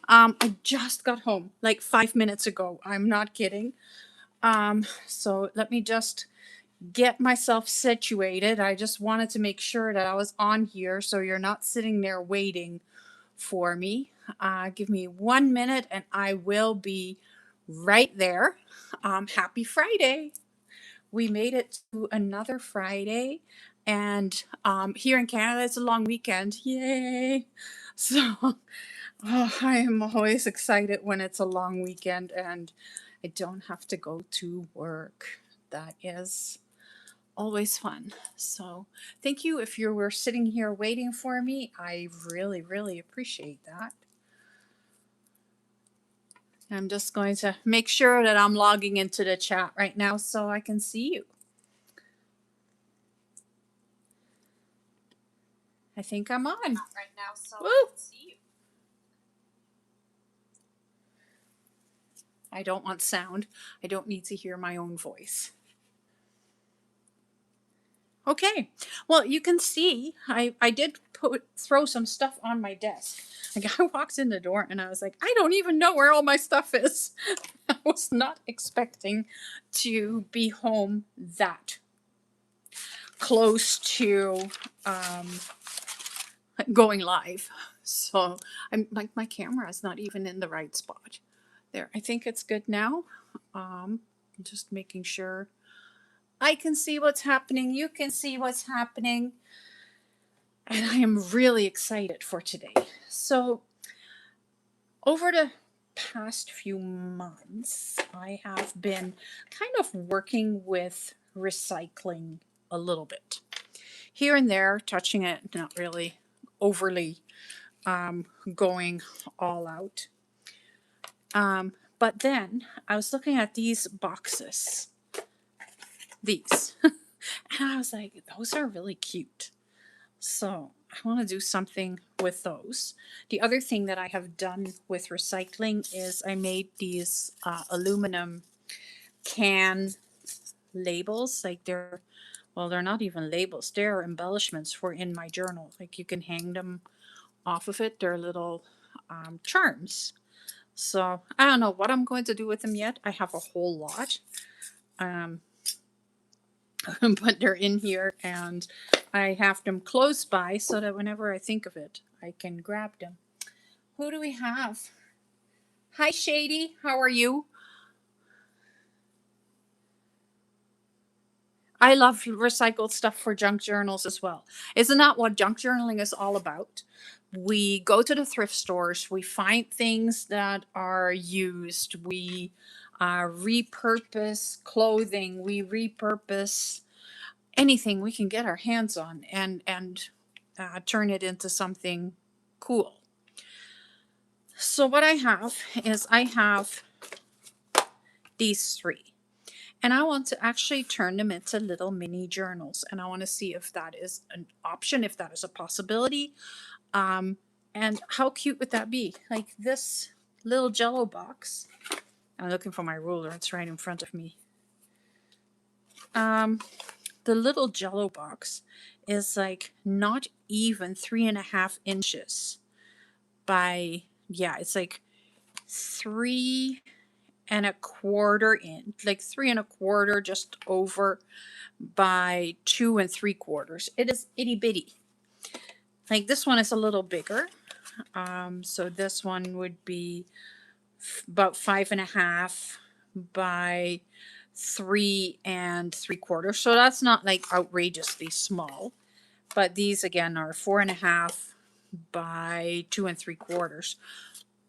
I just got home like 5 minutes ago. I'm not kidding. So let me just get myself situated. I just wanted to make sure that I was on here so you're not sitting there waiting for me. Give me 1 minute and I will be right there. Happy Friday. We made it to another Friday. And here in Canada, it's a long weekend. Yay! So I am always excited when it's a long weekend and I don't have to go to work. That is always fun. So thank you if you were sitting here waiting for me. I really, really appreciate that. I'm just going to make sure that I'm logging into the chat right now so I can see you. I think I'm on right now, so I can see you. I don't want sound. I don't need to hear my own voice. Okay, well, you can see I did throw some stuff on my desk. A guy walks in the door and I was like, I don't even know where all my stuff is. I was not expecting to be home that close to going live. So I'm like, my camera is not even in the right spot. There, I think it's good now. Just making sure I can see what's happening. You can see what's happening. And I am really excited for today. So, over the past few months, I have been kind of working with recycling a little bit. Here and there, touching it, not really overly going all out. But then I was looking at these boxes, these, and I was like, those are really cute. So I want to do something with those. The other thing that I have done with recycling is I made these aluminum can labels. Like they're not even labels. They're embellishments for in my journal. Like you can hang them off of it. They're little charms. So I don't know what I'm going to do with them yet. I have a whole lot. But they're in here and I have them close by so that whenever I think of it, I can grab them. Who do we have? Hi, Shady. How are you? I love recycled stuff for junk journals as well. Isn't that what junk journaling is all about? We go to the thrift stores, we find things that are used, we repurpose clothing, we repurpose anything we can get our hands on and turn it into something cool. So what I have is I have these three. And I want to actually turn them into little mini journals. And I want to see if that is an option, if that is a possibility. And how cute would that be? Like this little Jello box. I'm looking for my ruler. It's right in front of me. The little Jello box is like not even 3.5 inches by, yeah, it's like 3.25 inch, like 3.25, just over, by 2.75. It is itty bitty. Like this one is a little bigger. So this one would be about 5.5 by 3.75. So that's not like outrageously small. But these again are 4.5 by 2.75.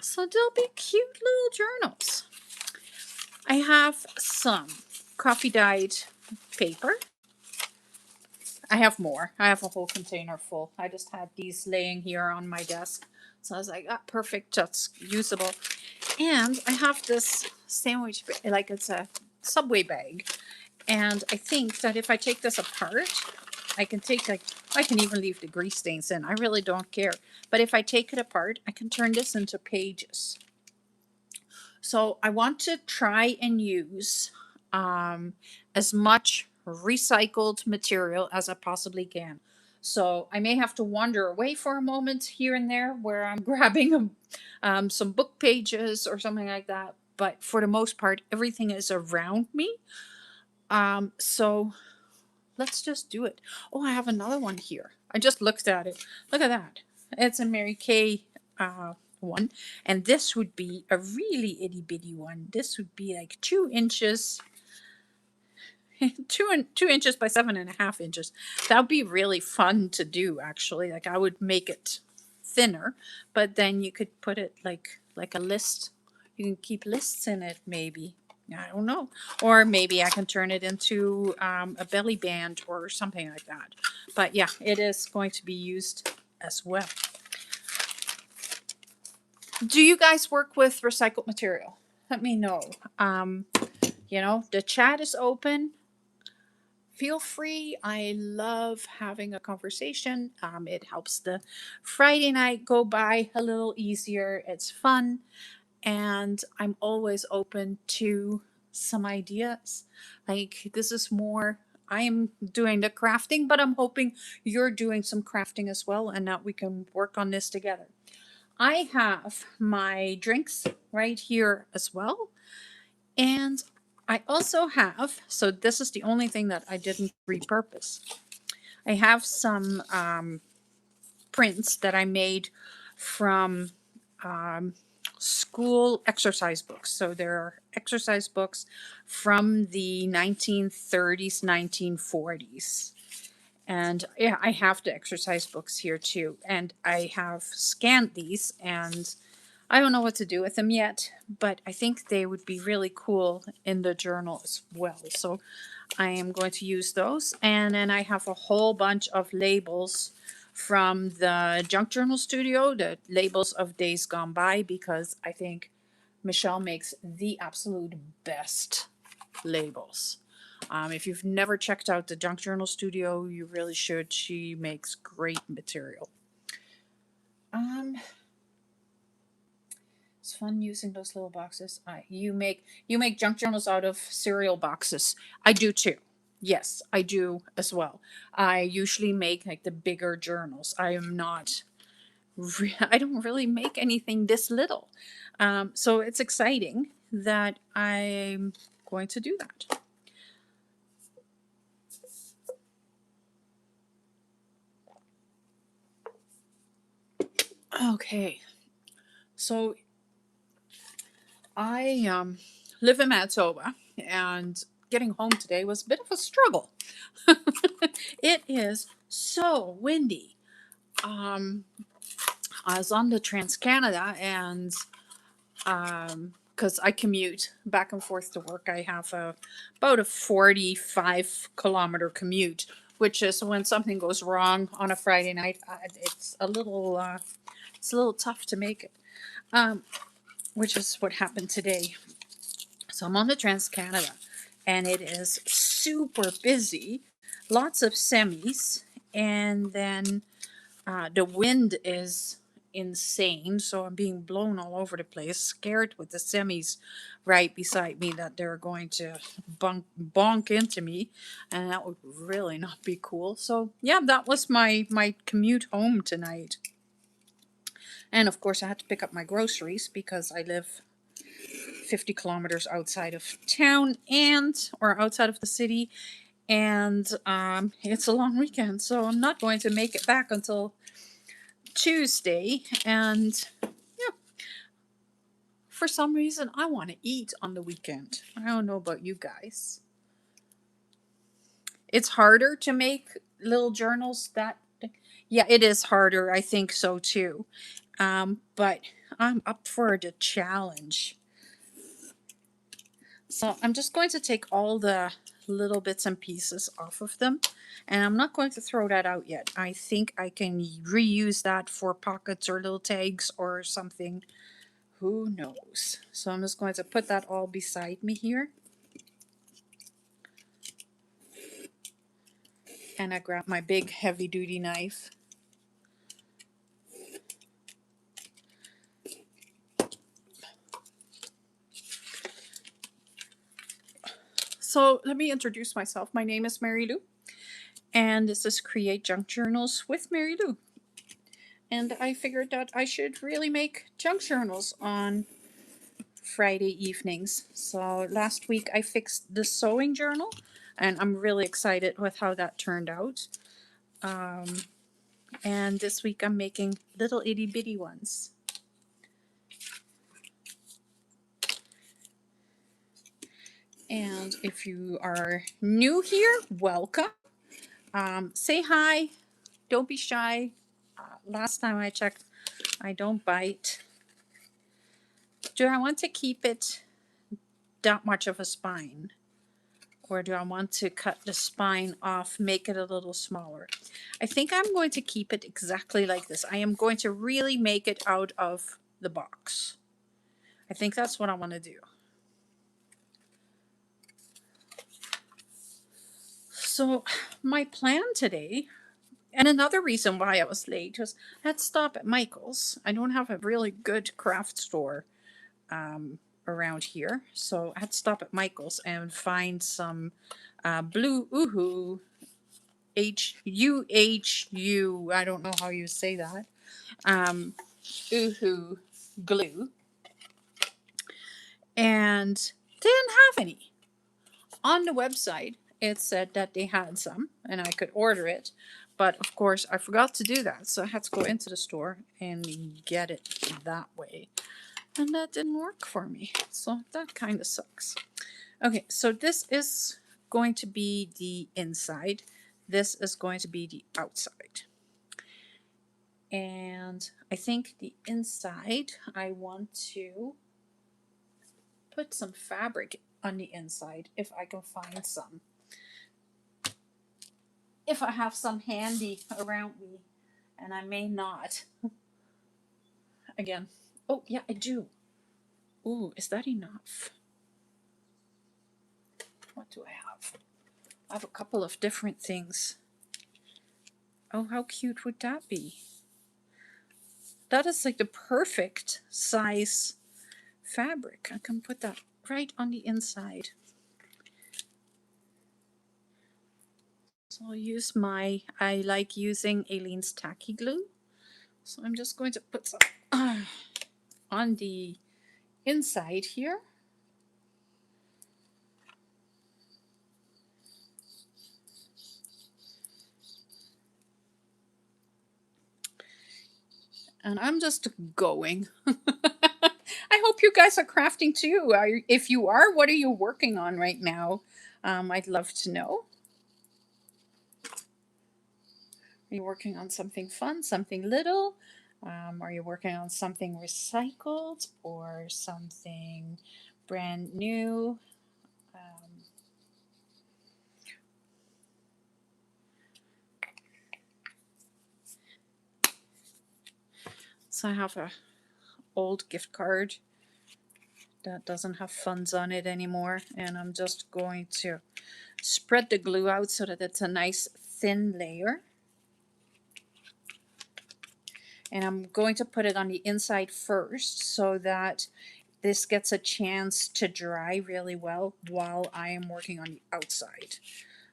So they'll be cute little journals. I have some coffee dyed paper. I have more. I have a whole container full. I just had these laying here on my desk. So I was like, ah, perfect. That's usable. And I have this sandwich, like it's a Subway bag. And I think that if I take this apart, I can even leave the grease stains in. I really don't care. But if I take it apart, I can turn this into pages. So I want to try and use as much recycled material as I possibly can. So I may have to wander away for a moment here and there where I'm grabbing some book pages or something like that. But for the most part, everything is around me. So let's just do it. Oh, I have another one here. I just looked at it. Look at that. It's a Mary Kay one. And this would be a really itty bitty one. This would be like 2 inches, 2 inches by 7.5 inches. That would be really fun to do, actually. Like I would make it thinner, but then you could put it like a list. You can keep lists in it, maybe. I don't know. Or maybe I can turn it into a belly band or something like that. But yeah, it is going to be used as well. Do you guys work with recycled material? Let me know. The chat is open. Feel free. I love having a conversation. It helps the Friday night go by a little easier. It's fun. And I'm always open to some ideas. Like, this is more, I am doing the crafting, but I'm hoping you're doing some crafting as well and that we can work on this together. I have my drinks right here as well. And I also have, so this is the only thing that I didn't repurpose. I have some prints that I made from school exercise books. So there are exercise books from the 1930s, 1940s. And yeah, I have the exercise books here too. And I have scanned these, and I don't know what to do with them yet, but I think they would be really cool in the journal as well. So I am going to use those. And then I have a whole bunch of labels from the Junk Journal Studio, the labels of days gone by, because I think Michelle makes the absolute best labels. If you've never checked out the Junk Journal Studio, you really should. She makes great material. It's fun using those little boxes. You make junk journals out of cereal boxes. I do too. Yes, I do as well. I usually make like the bigger journals. I am not. I don't really make anything this little. So it's exciting that I'm going to do that. Okay, so I live in Manitoba, and getting home today was a bit of a struggle. It is so windy. I was on the Trans Canada, and because I commute back and forth to work, I have about a 45-kilometer commute, which is when something goes wrong on a Friday night, it's a little tough to make it. Which is what happened today. So I'm on the Trans Canada, and it is super busy, lots of semis, and then the wind is insane, so I'm being blown all over the place, scared with the semis right beside me that they're going to bonk into me, and that would really not be cool. So yeah, that was my commute home tonight. And of course I had to pick up my groceries because I live 50 kilometers outside of town or outside of the city, and it's a long weekend, so I'm not going to make it back until Tuesday. And yeah, for some reason I want to eat on the weekend. I don't know about you guys. It's harder to make little journals that, yeah, it is harder. I think so too. But I'm up for the challenge. So I'm just going to take all the little bits and pieces off of them, and I'm not going to throw that out yet. I think I can reuse that for pockets or little tags or something. Who knows? So I'm just going to put that all beside me here. And I grab my big heavy duty knife. So let me introduce myself. My name is Mary Lou, And this is Create Junk Journals with Mary Lou. And I figured that I should really make junk journals on Friday evenings. So last week I fixed the sewing journal, and I'm really excited with how that turned out. And this week I'm making little itty bitty ones. And if you are new here, welcome. Say hi. Don't be shy. Last time I checked, I don't bite. Do I want to keep it that much of a spine? Or do I want to cut the spine off, make it a little smaller? I think I'm going to keep it exactly like this. I am going to really make it out of the box. I think that's what I want to do. So my plan today, and another reason why I was late, was I had to stop at Michael's. I don't have a really good craft store around here, so I had to stop at Michael's and find some blue Uhu H-U-H-U, I don't know how you say that, Uhu glue, and they didn't have any. On the website, it said that they had some and I could order it, but of course I forgot to do that, so I had to go into the store and get it that way, and that didn't work for me, so that kind of sucks. Okay, so this is going to be the inside. This is going to be the outside. And I think the inside, I want to put some fabric on the inside if I can find some. If I have some handy around me, and I may not. Again. Oh, yeah, I do. Ooh, is that enough? What do I have? I have a couple of different things. Oh, how cute would that be? That is like the perfect size fabric. I can put that right on the inside. So I'll use I like using Aleene's tacky glue. So I'm just going to put some on the inside here. And I'm just going. I hope you guys are crafting too. If you are, what are you working on right now? I'd love to know. Are you working on something fun, something little? Are you working on something recycled or something brand new? So I have a old gift card that doesn't have funds on it anymore, and I'm just going to spread the glue out so that it's a nice thin layer. And I'm going to put it on the inside first so that this gets a chance to dry really well while I am working on the outside.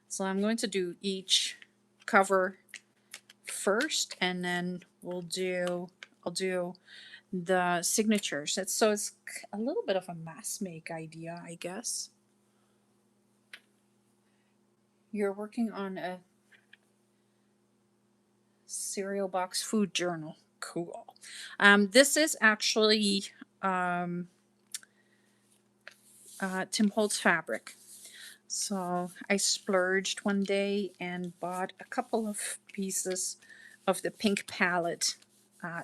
So I'm going to do each cover first, and then I'll do the signatures. So it's a little bit of a mass make idea, I guess. You're working on a cereal box food journal. Cool. This is actually Tim Holtz fabric. So I splurged one day and bought a couple of pieces of the pink palette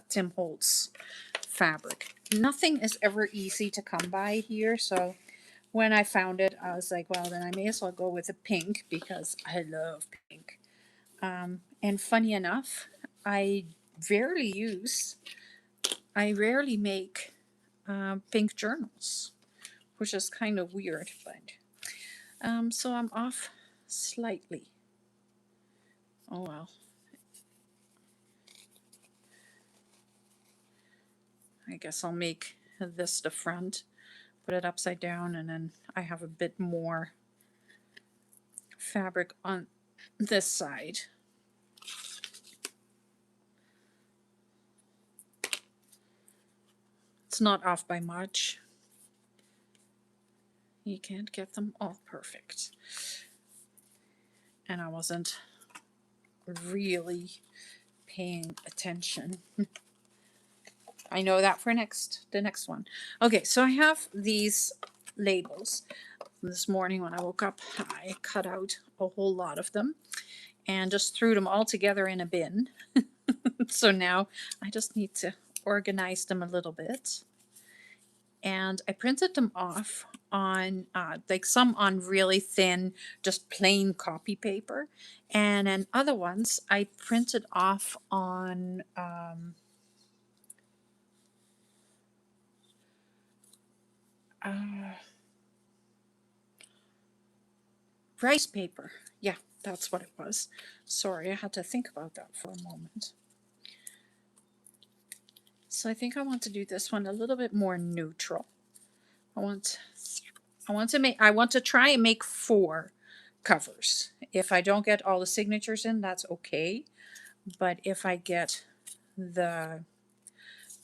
Tim Holtz fabric. Nothing is ever easy to come by here, so when I found it, I was like, well, then I may as well go with the pink because I love pink. And funny enough, I rarely make pink journals, which is kind of weird, but so I'm off slightly. Oh well. I guess I'll make this the front, put it upside down, and then I have a bit more fabric on this side. It's not off by much. You can't get them all perfect. And I wasn't really paying attention. I know that for the next one. Okay, so I have these labels. This morning when I woke up, I cut out a whole lot of them and just threw them all together in a bin. So now I just need to organize them a little bit. And I printed them off on like some on really thin, just plain copy paper, and then other ones I printed off on rice paper. Yeah, that's what it was. Sorry, I had to think about that for a moment. So I think I want to do this one a little bit more neutral. I want to try and make 4 covers. If I don't get all the signatures in, that's okay. But if I get the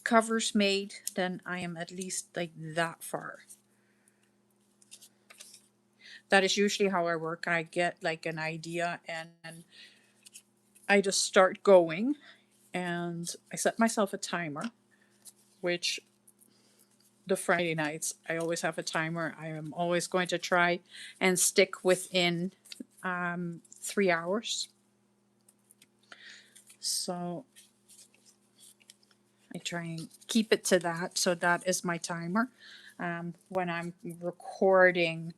covers made, then I am at least like that far. That is usually how I work. I get like an idea and I just start going, and I set myself a timer, which the Friday nights I always have a timer. I am always going to try and stick within 3 hours. So I try and keep it to that. So that is my timer. When I'm recording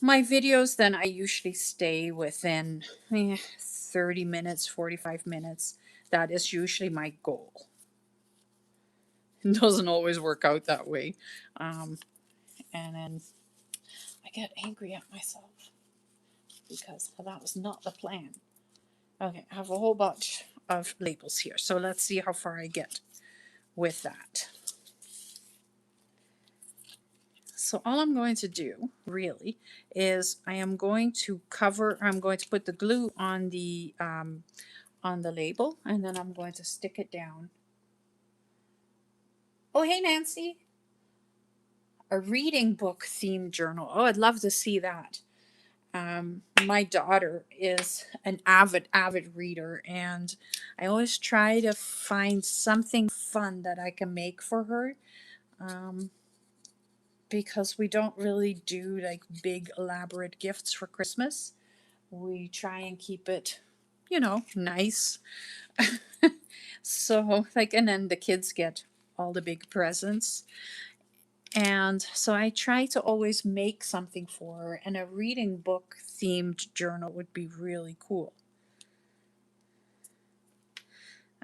my videos, then I usually stay within 30 minutes, 45 minutes. That is usually my goal. It doesn't always work out that way. And then I get angry at myself because that was not the plan. Okay, I have a whole bunch of labels here. So let's see how far I get with that. So all I'm going to do really is I'm going to put the glue on the label, and then I'm going to stick it down. Oh, hey, Nancy. A reading book themed journal. Oh, I'd love to see that. My daughter is an avid reader, and I always try to find something fun that I can make for her. Because we don't really do like big elaborate gifts for Christmas. We try and keep it, nice. So like, and then the kids get all the big presents. And so I try to always make something for her, and a reading book themed journal would be really cool.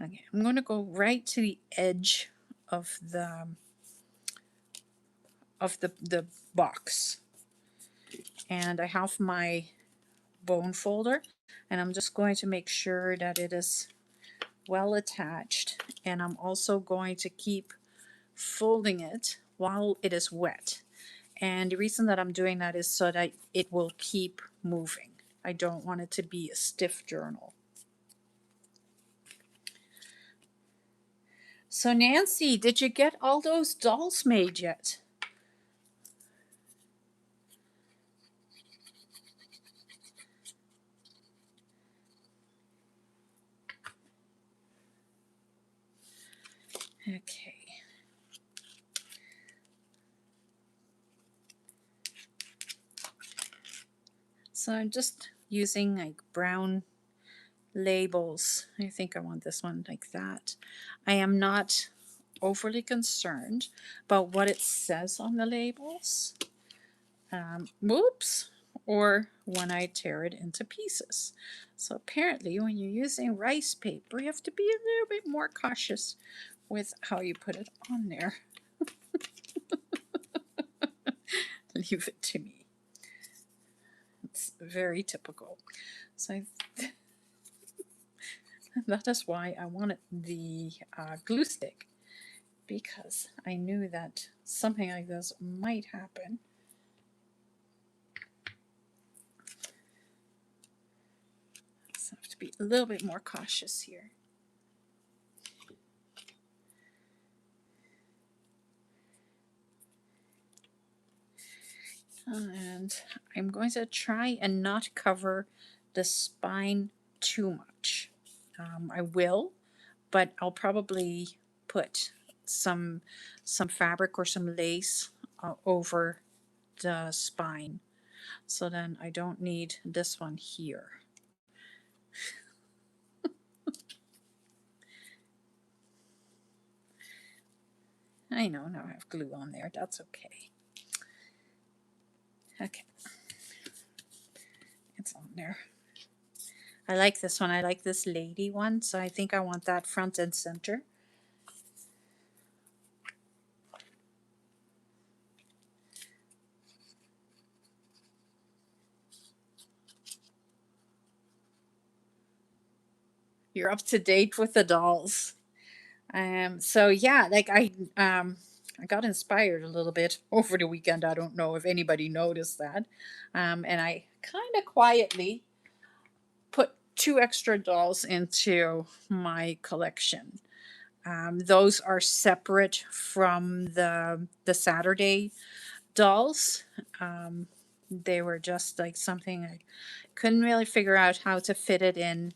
Okay, I'm going to go right to the edge of the box. And I have my bone folder, and I'm just going to make sure that it is well attached, and I'm also going to keep folding it while it is wet. And the reason that I'm doing that is so that it will keep moving. I don't want it to be a stiff journal. So Nancy, did you get all those dolls made yet? Okay. So I'm just using like brown labels. I think I want this one like that. I am not overly concerned about what it says on the labels. Whoops, or when I tear it into pieces. So apparently when you're using rice paper, you have to be a little bit more cautious with how you put it on there. Leave it to me. It's very typical. So that is why I wanted the glue stick, because I knew that something like this might happen. have to be a little bit more cautious here. And I'm going to try and not cover the spine too much. I will, but I'll probably put some fabric or some lace over the spine, so then I don't need this one here. I know, now I have glue on there. That's okay. Okay. It's on there. I like this one. I like this lady one, so I think I want that front and center. You're up to date with the dolls. So yeah, like I got inspired a little bit over the weekend. I don't know if anybody noticed that. And I kind of quietly put 2 extra dolls into my collection. Those are separate from the Saturday dolls. They were just like something I couldn't really figure out how to fit it in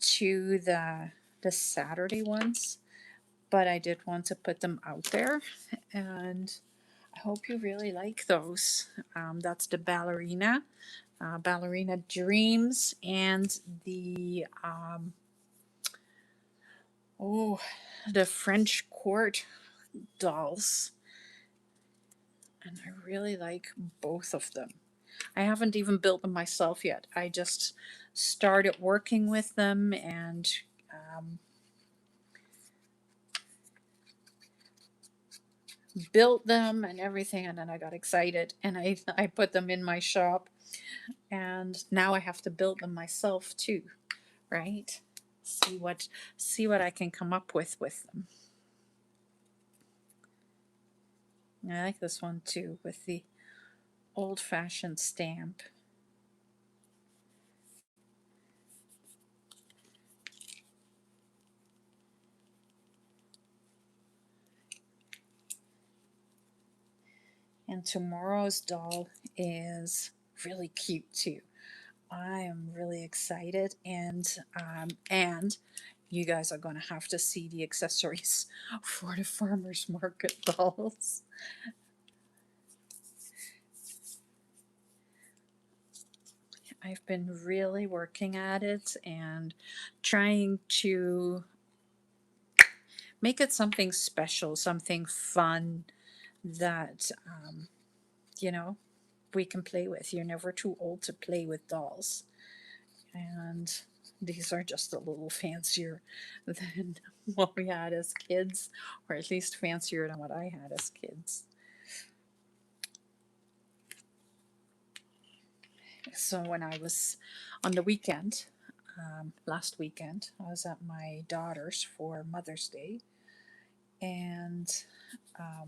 to the Saturday ones, but I did want to put them out there, and I hope you really like those. That's the ballerina, ballerina dreams, and the the French court dolls, and I really like both of them. I haven't even built them myself yet. I just started working with them and built them and everything, and then I got excited and I put them in my shop, and now I have to build them myself too, right? See what I can come up with them. I like this one too with the old-fashioned stamp. And tomorrow's doll is really cute too. I am really excited, and you guys are going to have to see the accessories for the farmers market dolls. I've been really working at it and trying to make it something special, something fun that you know, we can play with. You're never too old to play with dolls. And these are just a little fancier than what we had as kids, or at least fancier than what I had as kids. So when I was on the weekend, last weekend, I was at my daughter's for Mother's Day, and I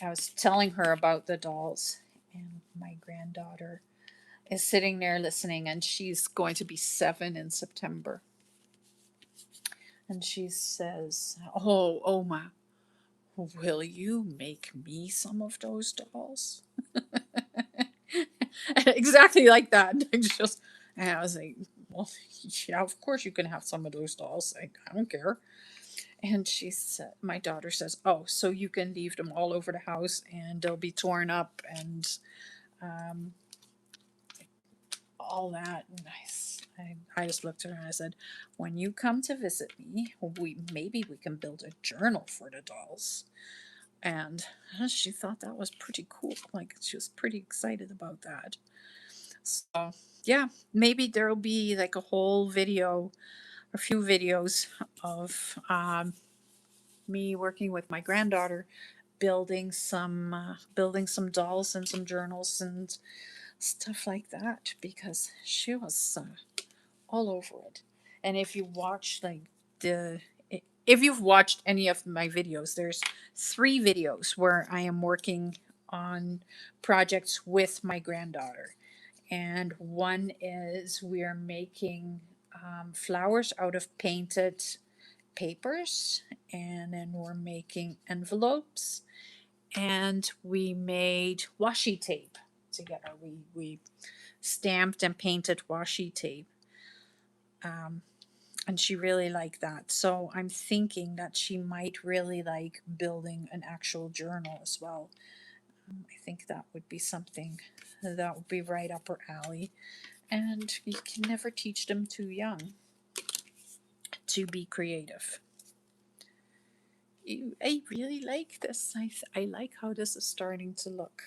was telling her about the dolls, and my granddaughter is sitting there listening, and she's going to be 7 in September. And she says, "Oh, Oma, will you make me some of those dolls?" Exactly like that. And I was like, "Well, yeah, of course you can have some of those dolls. I don't care." And she said, my daughter says, "Oh, so you can leave them all over the house and they'll be torn up and um, all that." And I just looked at her and I said, "When you come to visit me, maybe we can build a journal for the dolls." And she thought that was pretty cool. Like, she was pretty excited about that. So yeah, maybe there'll be like a whole video, a few videos of me working with my granddaughter, building some dolls and some journals and stuff like that, because she was all over it. And if you watch like the if you've watched any of my videos, there's 3 videos where I am working on projects with my granddaughter, And one is we're making flowers out of painted papers, and then we're making envelopes, and we made washi tape together. We stamped and painted washi tape. Um, and she really liked that. So I'm thinking that she might really like building an actual journal as well. I think that would be something that would be right up her alley. And you can never teach them too young to be creative. I really like this. I like how this is starting to look.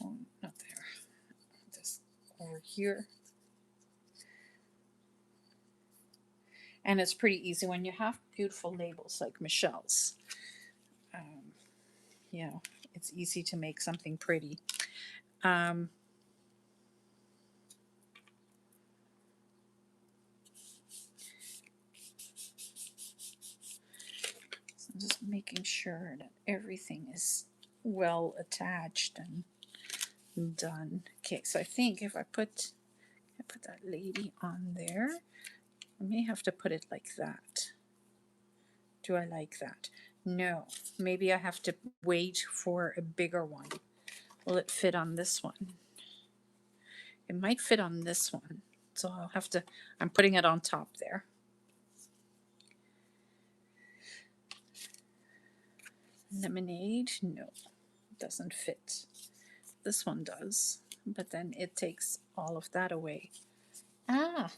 Oh, not there. This over here. And it's pretty easy when you have beautiful labels like Michelle's. Um, you know, it's easy to make something pretty. Um, so I'm just making sure that everything is well attached and done. Okay, so I think if I put that lady on there, I may have to put it like that. Do I like that? No. Maybe I have to wait for a bigger one. Will it fit on this one? It might fit on this one. So I'll have to, I'm putting it on top there. Lemonade? No, it doesn't fit. This one does, but then it takes all of that away. Ah,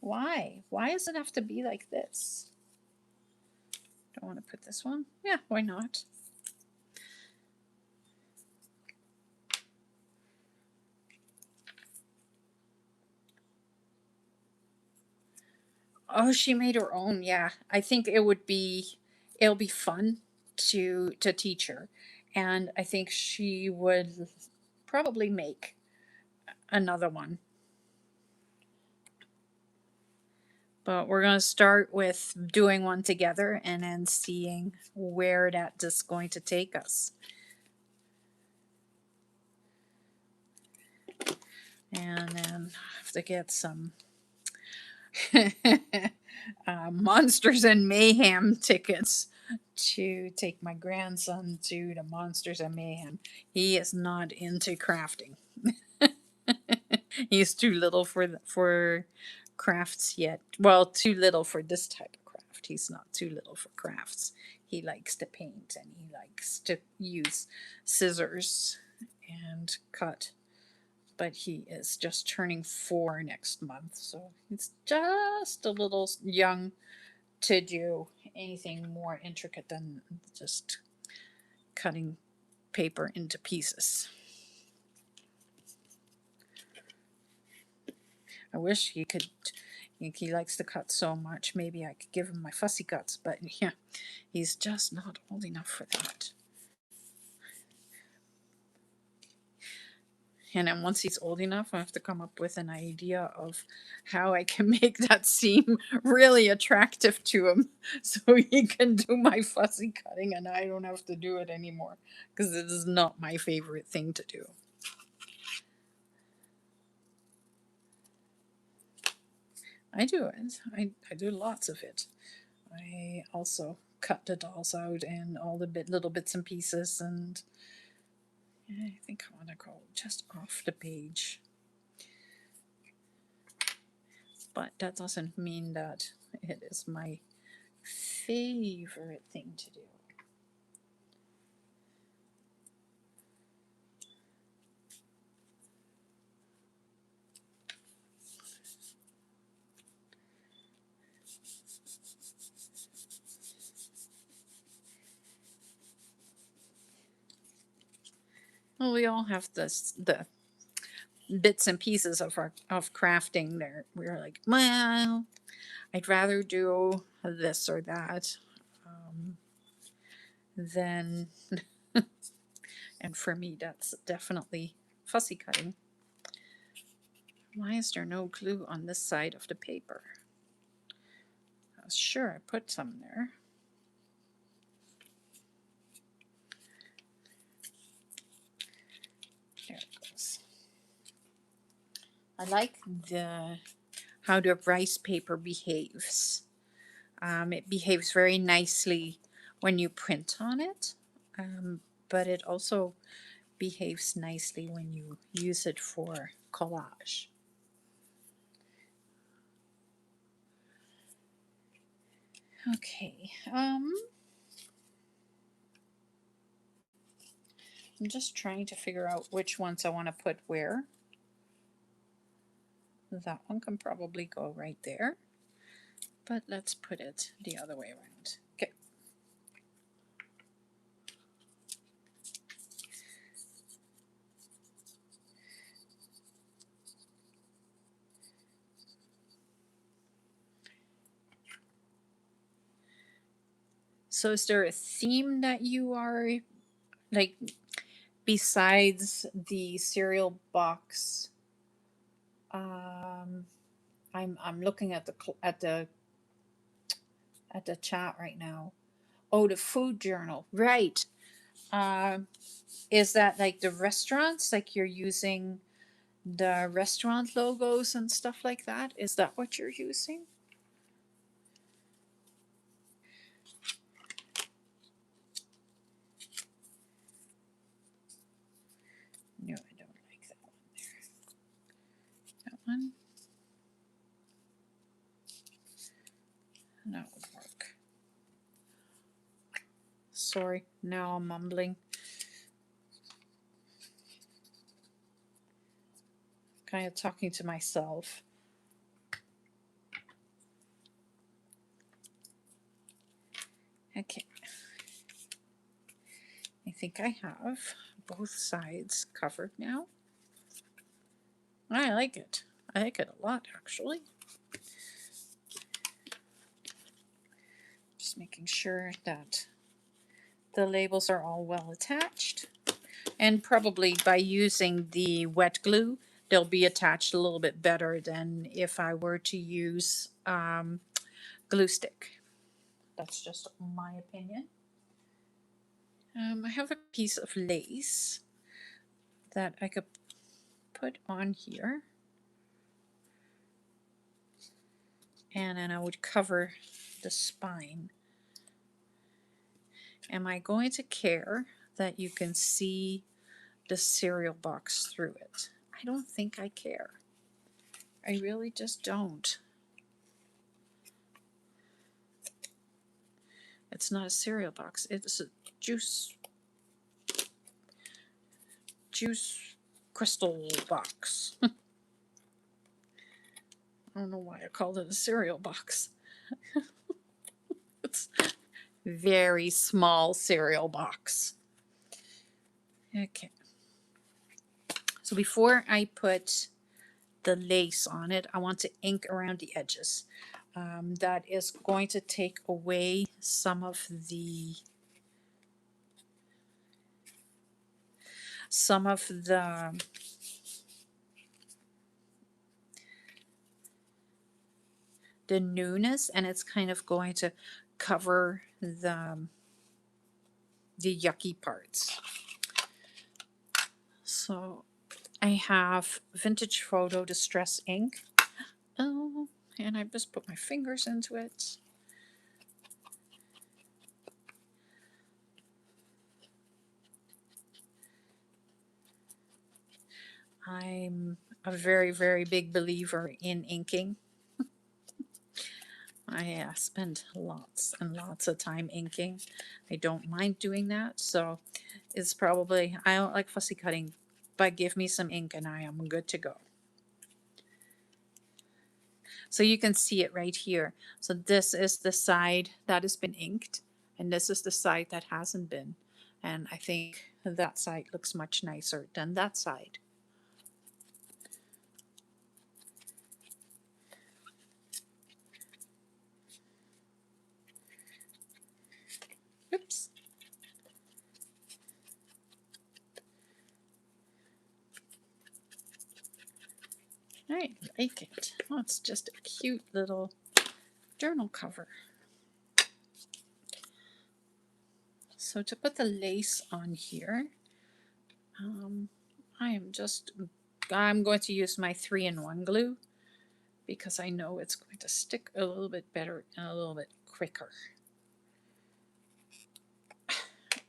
why? Why does it have to be like this? Don't want to put this one? Yeah, why not? Oh, she made her own. Yeah, I think it'll be fun to teach her, and I think she would probably make another one. But we're going to start with doing one together and then seeing where that is going to take us. And then I have to get some Monsters and Mayhem tickets to take my grandson to the Monsters and Mayhem. He is not into crafting. He's too little for crafts yet. Well, too little for this type of craft. He's not too little for crafts. He likes to paint and he likes to use scissors and cut. But he is just turning 4 next month, so he's just a little young to do anything more intricate than just cutting paper into pieces. I wish he could. He likes to cut so much. Maybe I could give him my fussy cuts, but yeah, he's just not old enough for that. And then once he's old enough, I have to come up with an idea of how I can make that seem really attractive to him so he can do my fussy cutting and I don't have to do it anymore because it is not my favorite thing to do. I do it. I do lots of it. I also cut the dolls out and all the little bits and pieces, and yeah, I think I want to go just off the page. But that doesn't mean that it is my favorite thing to do. Well, we all have the bits and pieces of crafting there. We're like, well, I'd rather do this or that than, and for me, that's definitely fussy cutting. Why is there no glue on this side of the paper? I was sure I put some there. I like how the rice paper behaves. It behaves very nicely when you print on it, but it also behaves nicely when you use it for collage. Okay, I'm just trying to figure out which ones I want to put where. That one can probably go right there, but let's put it the other way around. Okay. So is there a theme that you are, like, besides the cereal box? I'm looking at the chat right now. Oh, the food journal, right? Um, is that like the restaurants? Like you're using the restaurant logos and stuff like that? Is that what you're using? No, I don't like that one there. That one? That would work. Sorry, now I'm mumbling. Kind of talking to myself. Okay. I think I have both sides covered now. I like it. I like it a lot, actually. Just making sure that the labels are all well attached. And probably by using the wet glue, they'll be attached a little bit better than if I were to use glue stick. That's just my opinion. I have a piece of lace that I could put on here. And then I would cover the spine. Am I going to care that you can see the cereal box through it? I don't think I care. I really just don't. It's not a cereal box. It's a juice crystal box. I don't know why I called it a cereal box. It's a very small cereal box. Okay. So before I put the lace on it, I want to ink around the edges. That is going to take away some of the newness, and it's kind of going to cover the yucky parts. So I have Vintage Photo Distress ink. Oh, and I just put my fingers into it. I'm a very, very big believer in inking. I spend lots and lots of time inking. I don't mind doing that, so it's probably, I don't like fussy cutting, but give me some ink and I am good to go. So you can see it right here. So this is the side that has been inked, and this is the side that hasn't been. And I think that side looks much nicer than that side. Oops. I like it. Oh, it's just a cute little journal cover. So to put the lace on here, I am just I'm going to use my 3-in-1 glue because I know it's going to stick a little bit better and a little bit quicker.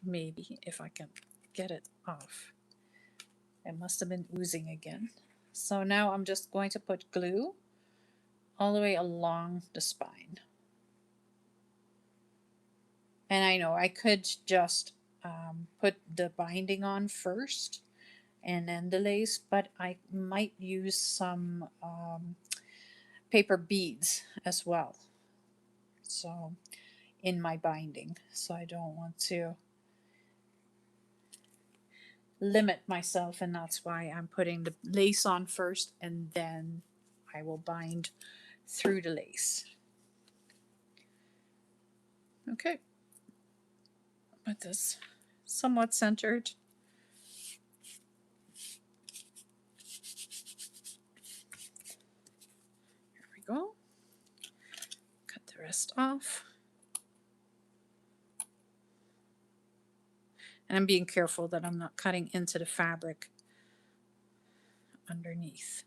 Maybe if I can get it off. It must have been oozing again. So now I'm just going to put glue all the way along the spine. And I know I could just put the binding on first and then the lace, but I might use some paper beads as well. So in my binding. So I don't want to limit myself, and that's why I'm putting the lace on first and then I will bind through the lace. Okay, put this somewhat centered. Here we go. Cut the rest off. And I'm being careful that I'm not cutting into the fabric underneath.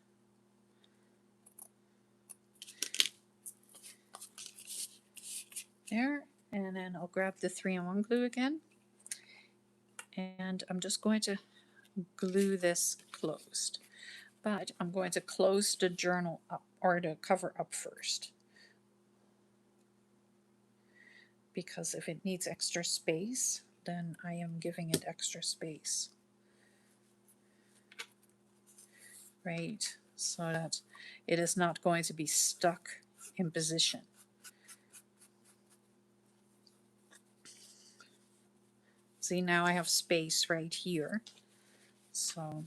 There, and then I'll grab the 3-in-1 glue again. And I'm just going to glue this closed. But I'm going to close the journal up, or the cover up first. Because if it needs extra space, then I am giving it extra space. Right? So that it is not going to be stuck in position. See, now I have space right here. So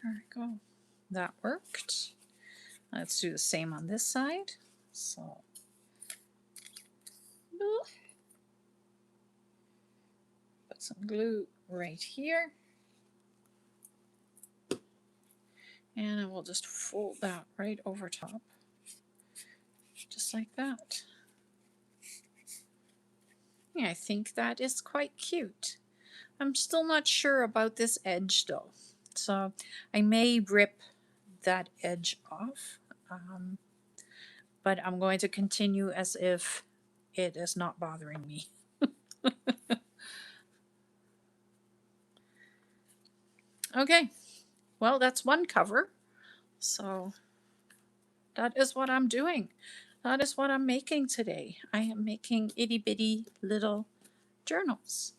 there we go. That worked. Let's do the same on this side. So put some glue right here. And I will just fold that right over top. Just like that. Yeah, I think that is quite cute. I'm still not sure about this edge though. So I may rip that edge off. But I'm going to continue as if it is not bothering me. Okay, well, that's one cover. So that is what I'm doing. That is what I'm making today. I am making itty bitty little journals.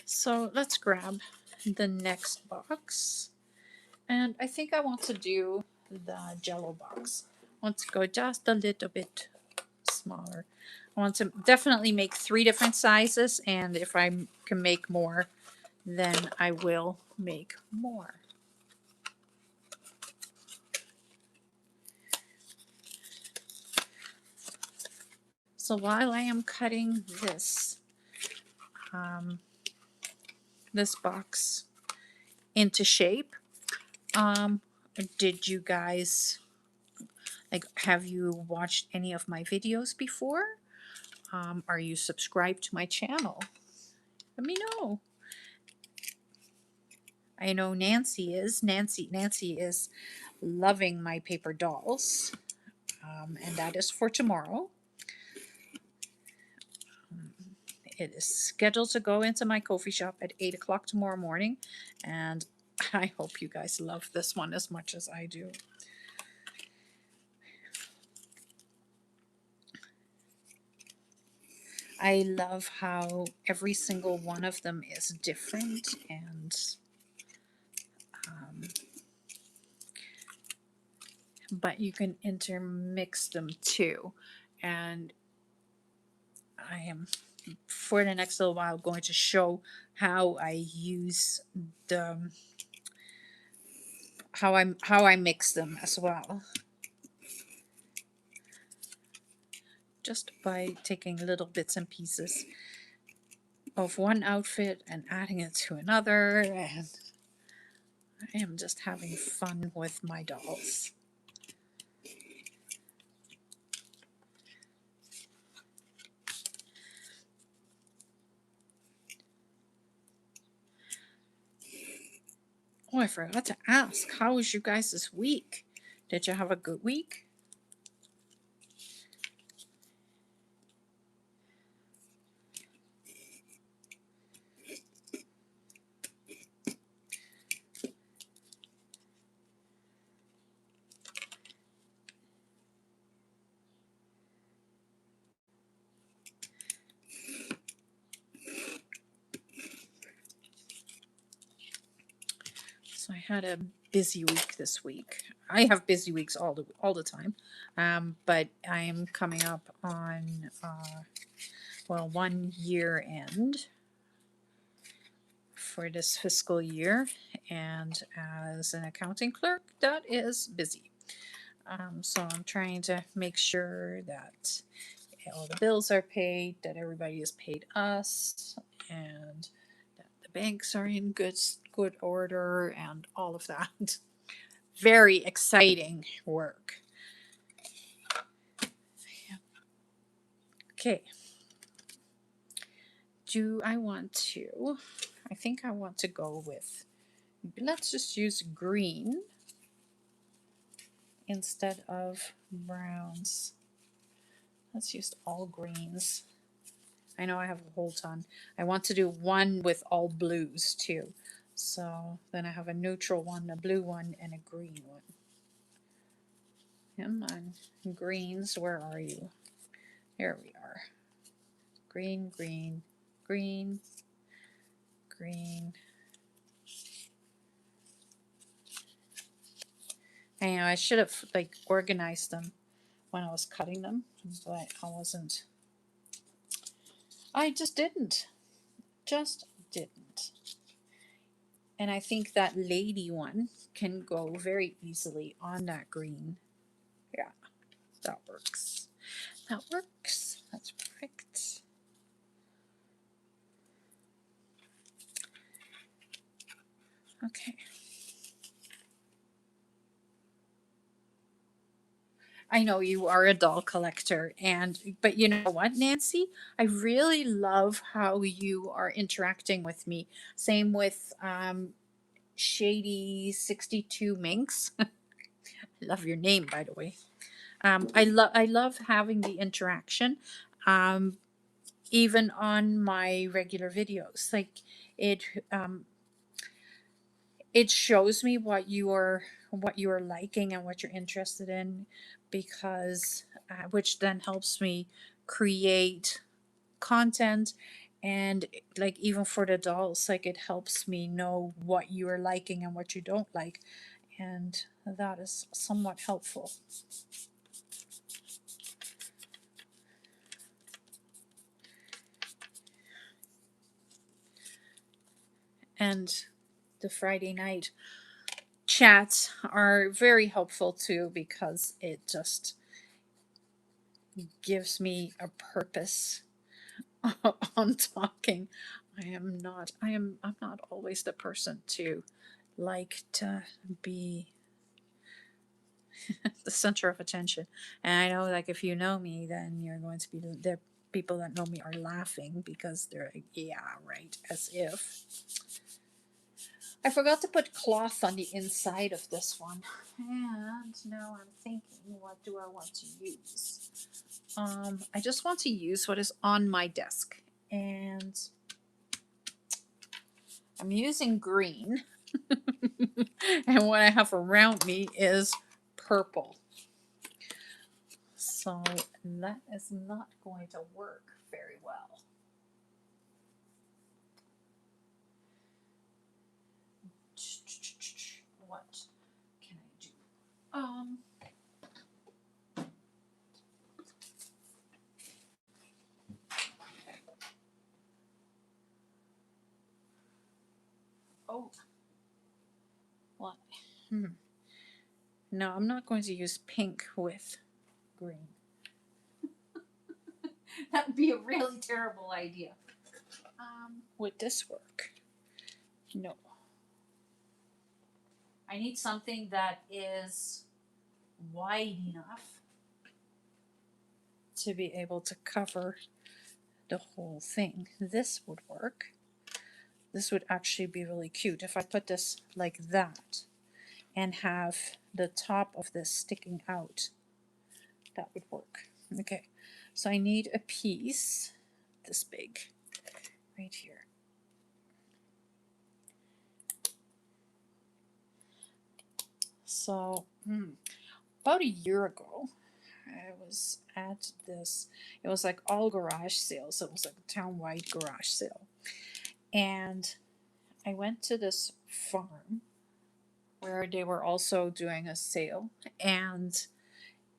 So let's grab the next box. And I think I want to do the Jello box. I want to go just a little bit smaller. I want to definitely make 3 different sizes, and if I can make more, then I will make more. So while I am cutting this this box into shape, did you guys have you watched any of my videos before? Are you subscribed to my channel? Let me know. I know Nancy is. Nancy is loving my paper dolls, and that is for tomorrow. It is scheduled to go into my coffee shop at 8 o'clock tomorrow morning, and I hope you guys love this one as much as I do. I love how every single one of them is different, and but you can intermix them too. And I am, for the next little while, going to show how I use the how I mix them as well. Just by taking little bits and pieces of one outfit and adding it to another, and I am just having fun with my dolls. Oh, I forgot to ask. How was you guys this week? Did you have a good week? So I had a busy week this week. I have busy weeks all the time, but I am coming up on 1 year end for this fiscal year, and as an accounting clerk, that is busy. So I'm trying to make sure that all the bills are paid, that everybody has paid us, and that the banks are in good order, and all of that. Very exciting work. Okay. I think I want to go with, let's just use green instead of browns. Let's use all greens. I know I have a whole ton. I want to do one with all blues too. So then I have a neutral one, a blue one, and a green one. Come on, greens, where are you? Here we are. Green, green, green, green. I know I should have organized them when I was cutting them, but I wasn't. I just didn't. Just didn't. And I think that lady one can go very easily on that green. Yeah, that works. That works. That's perfect. Okay. I know you are a doll collector, but you know what, Nancy? I really love how you are interacting with me. Same with Shady 62 Minx. I love your name, by the way. I love having the interaction, um, even on my regular videos. Like it um, it shows me what you are liking and what you're interested in, because which then helps me create content, and like even for the dolls, like it helps me know what you are liking and what you don't like, and that is somewhat helpful. And the Friday night chats are very helpful too, because it just gives me a purpose on talking. I'm not always the person to like to be the center of attention. And I know, like, if you know me, then you're going to be the people that know me are laughing, because they're like, yeah, right, as if. I forgot to put cloth on the inside of this one. And now I'm thinking, what do I want to use? I just want to use what is on my desk. And I'm using green. And what I have around me is purple. So that is not going to work very well. What can I do? Oh, what? No, I'm not going to use pink with green. That would be a really terrible idea. Would this work? No. I need something that is wide enough to be able to cover the whole thing. This would work. this would actually be really cute if I put this like that and have the top of this sticking out. That would work. Okay, so I need a piece this big right here. So about a year ago, I was at this, it was like all garage sales. It was like a town-wide garage sale. And I went to this farm where they were also doing a sale, and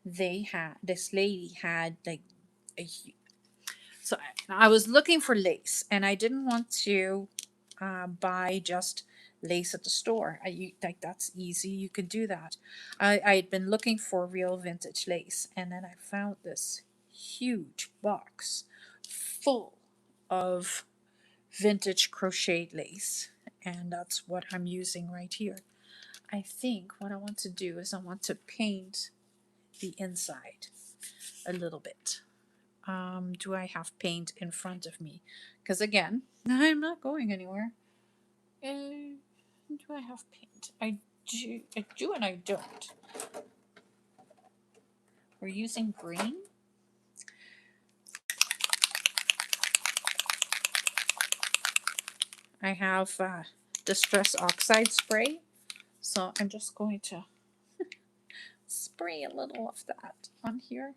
this lady had like a, so I was looking for lace, and I didn't want to buy just lace at the store. Like that's easy, you could do that. I had been looking for real vintage lace, and then I found this huge box full of vintage crocheted lace, and that's what I'm using right here. I think what I want to do is I want to paint the inside a little bit. Do I have paint in front of me? Because again, I'm not going anywhere. Do I have paint? I do and I don't. We're using green. I have Distress Oxide spray. So I'm just going to spray a little of that on here.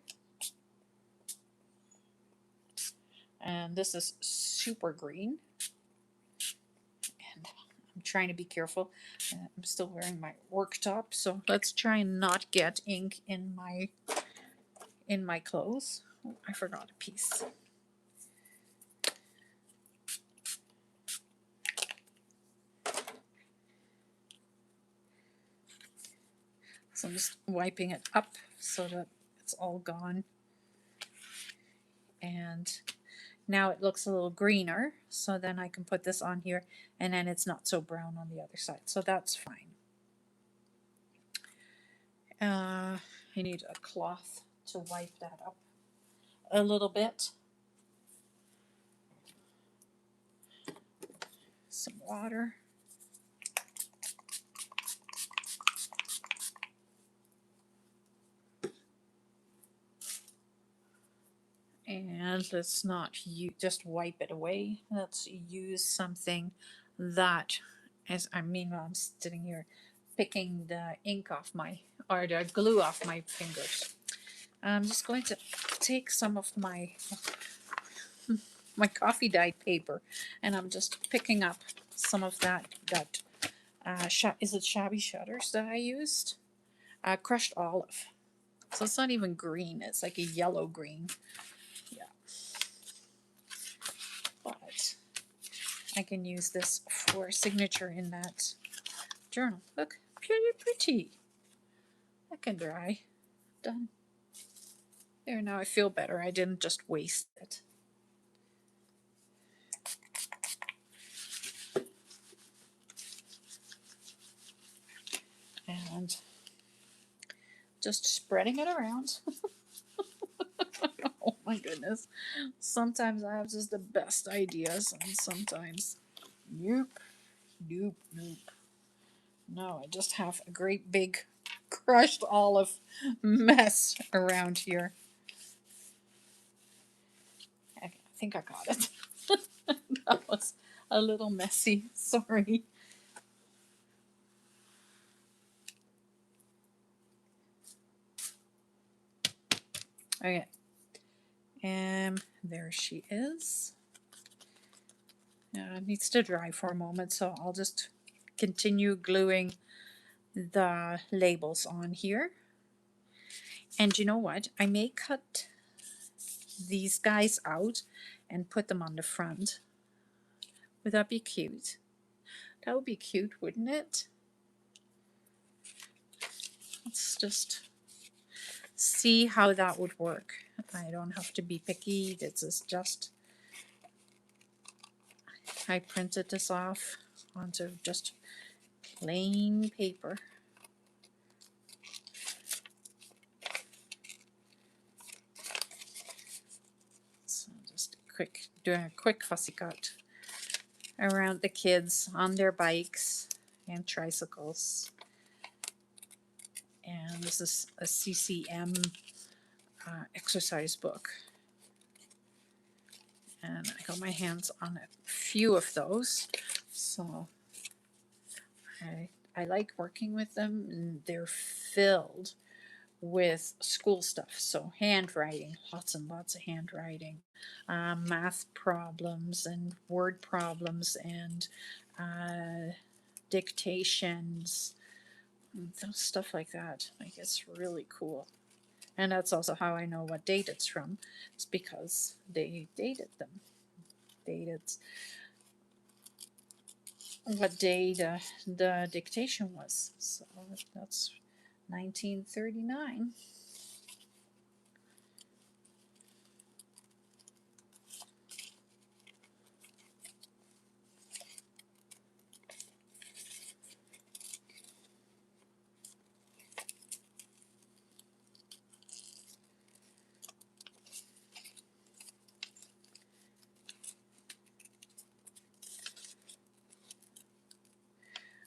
And this is super green. And I'm trying to be careful. I'm still wearing my work top, so let's try and not get ink in my clothes. Oh, I forgot a piece. So I'm just wiping it up so that it's all gone. And now it looks a little greener, so then I can put this on here, and then it's not so brown on the other side, so that's fine. I need a cloth to wipe that up a little bit. Some water. And let's not just wipe it away. Let's use something that is, I mean, while I'm sitting here picking the ink off or the glue off my fingers. I'm just going to take some of my coffee dyed paper, and I'm just picking up some of that is it shabby shutters that I used? Crushed olive. So it's not even green, it's like a yellow green. Yeah. But I can use this for signature in that journal. Look, pretty. That can dry. Done. There, now I feel better. I didn't just waste it. And just spreading it around. Oh my goodness. Sometimes I have just the best ideas, and sometimes nope. No, I just have a great big crushed olive mess around here. I think I got it. That was a little messy. Sorry. Okay. And there she is. It needs to dry for a moment, so I'll just continue gluing the labels on here. And you know what? I may cut these guys out and put them on the front. Would that be cute? That would be cute, wouldn't it? Let's just see how that would work. I don't have to be picky. This is just, I printed this off onto just plain paper. So just doing a quick fussy cut around the kids on their bikes and tricycles. And this is a CCM exercise book. And I got my hands on a few of those. So I like working with them, and they're filled with school stuff. So handwriting, lots and lots of handwriting, math problems and word problems and dictations, stuff like that. Like, it's really cool. And that's also how I know what date it's from. It's because they dated them. Dated what day the dictation was. So that's 1939.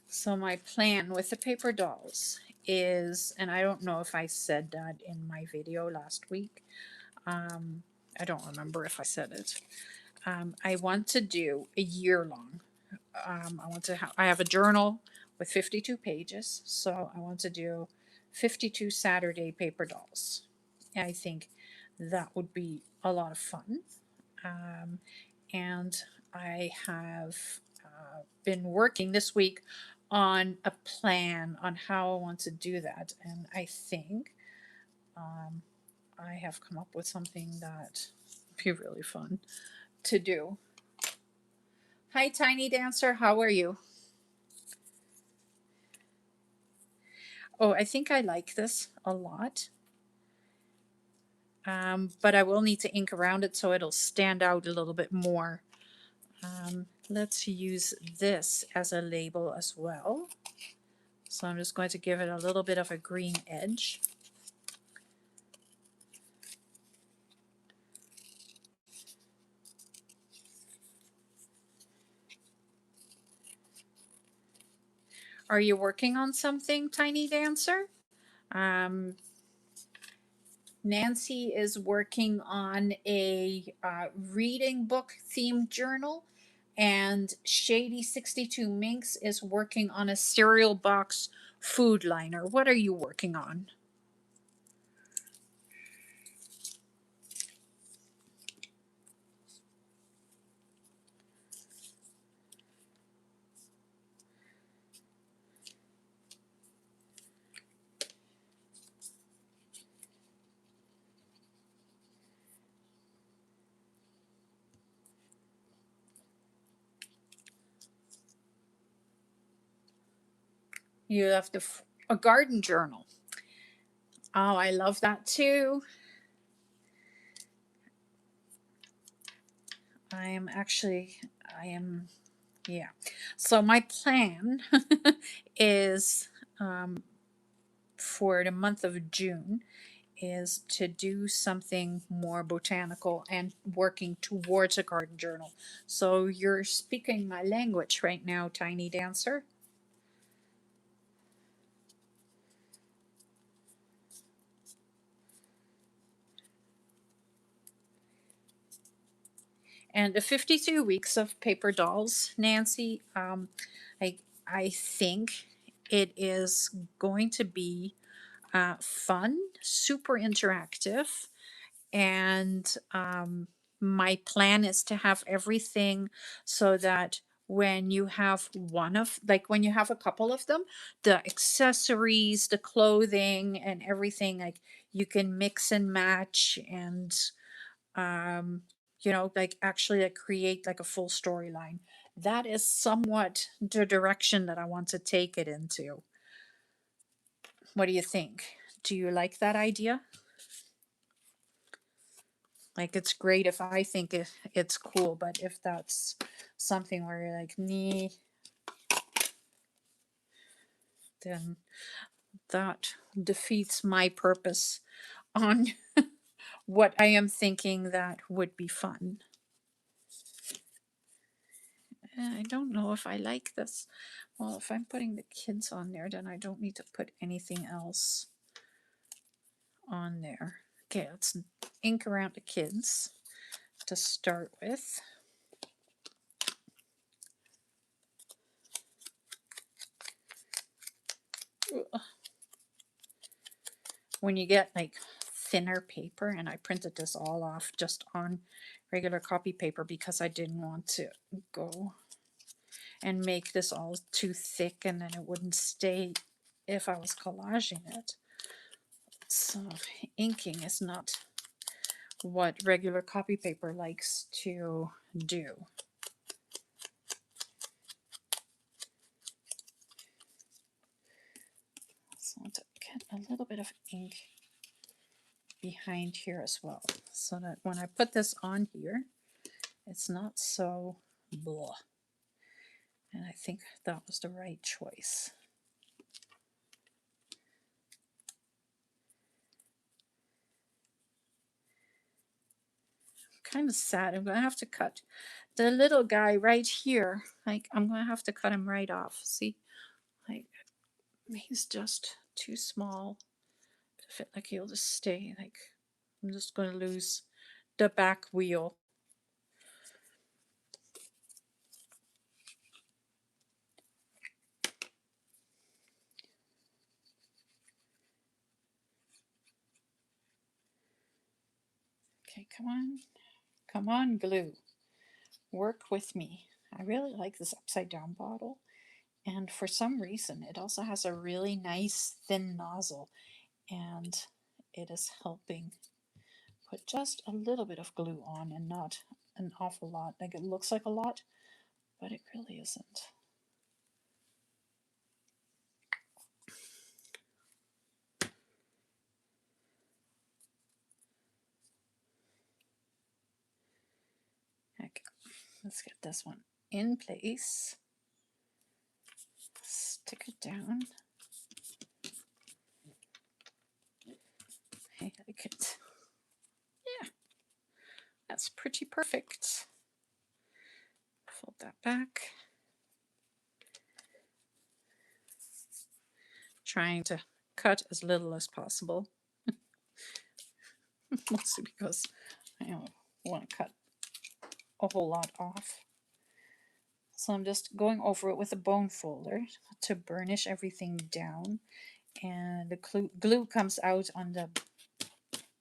So my plan with the paper dolls is, and I don't know if I said that in my video last week. I don't remember if I said it. I want to do a year long. I have a journal with 52 pages, so I want to do 52 Saturday paper dolls. I think that would be a lot of fun. And I have been working this week on a plan on how I want to do that. And I think I have come up with something that would be really fun to do. Hi, Tiny Dancer. How are you? Oh, I think I like this a lot. But I will need to ink around it so it'll stand out a little bit more. Let's use this as a label as well. So I'm just going to give it a little bit of a green edge. Are you working on something, Tiny Dancer? Nancy is working on a reading book themed journal, and Shady62 Minx is working on a cereal box food liner. What are you working on? You have a garden journal. Oh, I love that too. Yeah. So my plan is for the month of June is to do something more botanical and working towards a garden journal. So you're speaking my language right now, Tiny Dancer. And the 52 weeks of paper dolls, Nancy, I, I think it is going to be fun, super interactive, and my plan is to have everything so that when you have when you have a couple of them, the accessories, the clothing, and everything, like, you can mix and match and um like actually like create like a full storyline. That is somewhat the direction that I want to take it into. What do you think? Do you like that idea? Like, it's great if I think it's cool, but if that's something where you're like, me, then that defeats my purpose on what I am thinking that would be fun. I don't know if I like this. Well, if I'm putting the kids on there, then I don't need to put anything else on there. Okay, let's ink around the kids to start with. Ugh. When you get like thinner paper, and I printed this all off just on regular copy paper because I didn't want to go and make this all too thick and then it wouldn't stay if I was collaging it. So inking is not what regular copy paper likes to do. So to get a little bit of ink behind here as well, so that when I put this on here, it's not so blah. And I think that was the right choice. Kind of sad. I'm going to have to cut the little guy right here. Like, I'm going to have to cut him right off. See? Like, he's just too small to fit. Like, he'll just stay. Like, I'm just going to lose the back wheel. Okay, come on. Come on, glue. Work with me. I really like this upside down bottle. And for some reason, it also has a really nice thin nozzle. And it is helping put just a little bit of glue on and not an awful lot. Like, it looks like a lot, but it really isn't. Okay, let's get this one in place. Stick it down. I like it. Yeah, that's pretty perfect. Fold that back. Trying to cut as little as possible. Mostly because I don't want to cut a whole lot off. So I'm just going over it with a bone folder to burnish everything down. And the glue comes out on the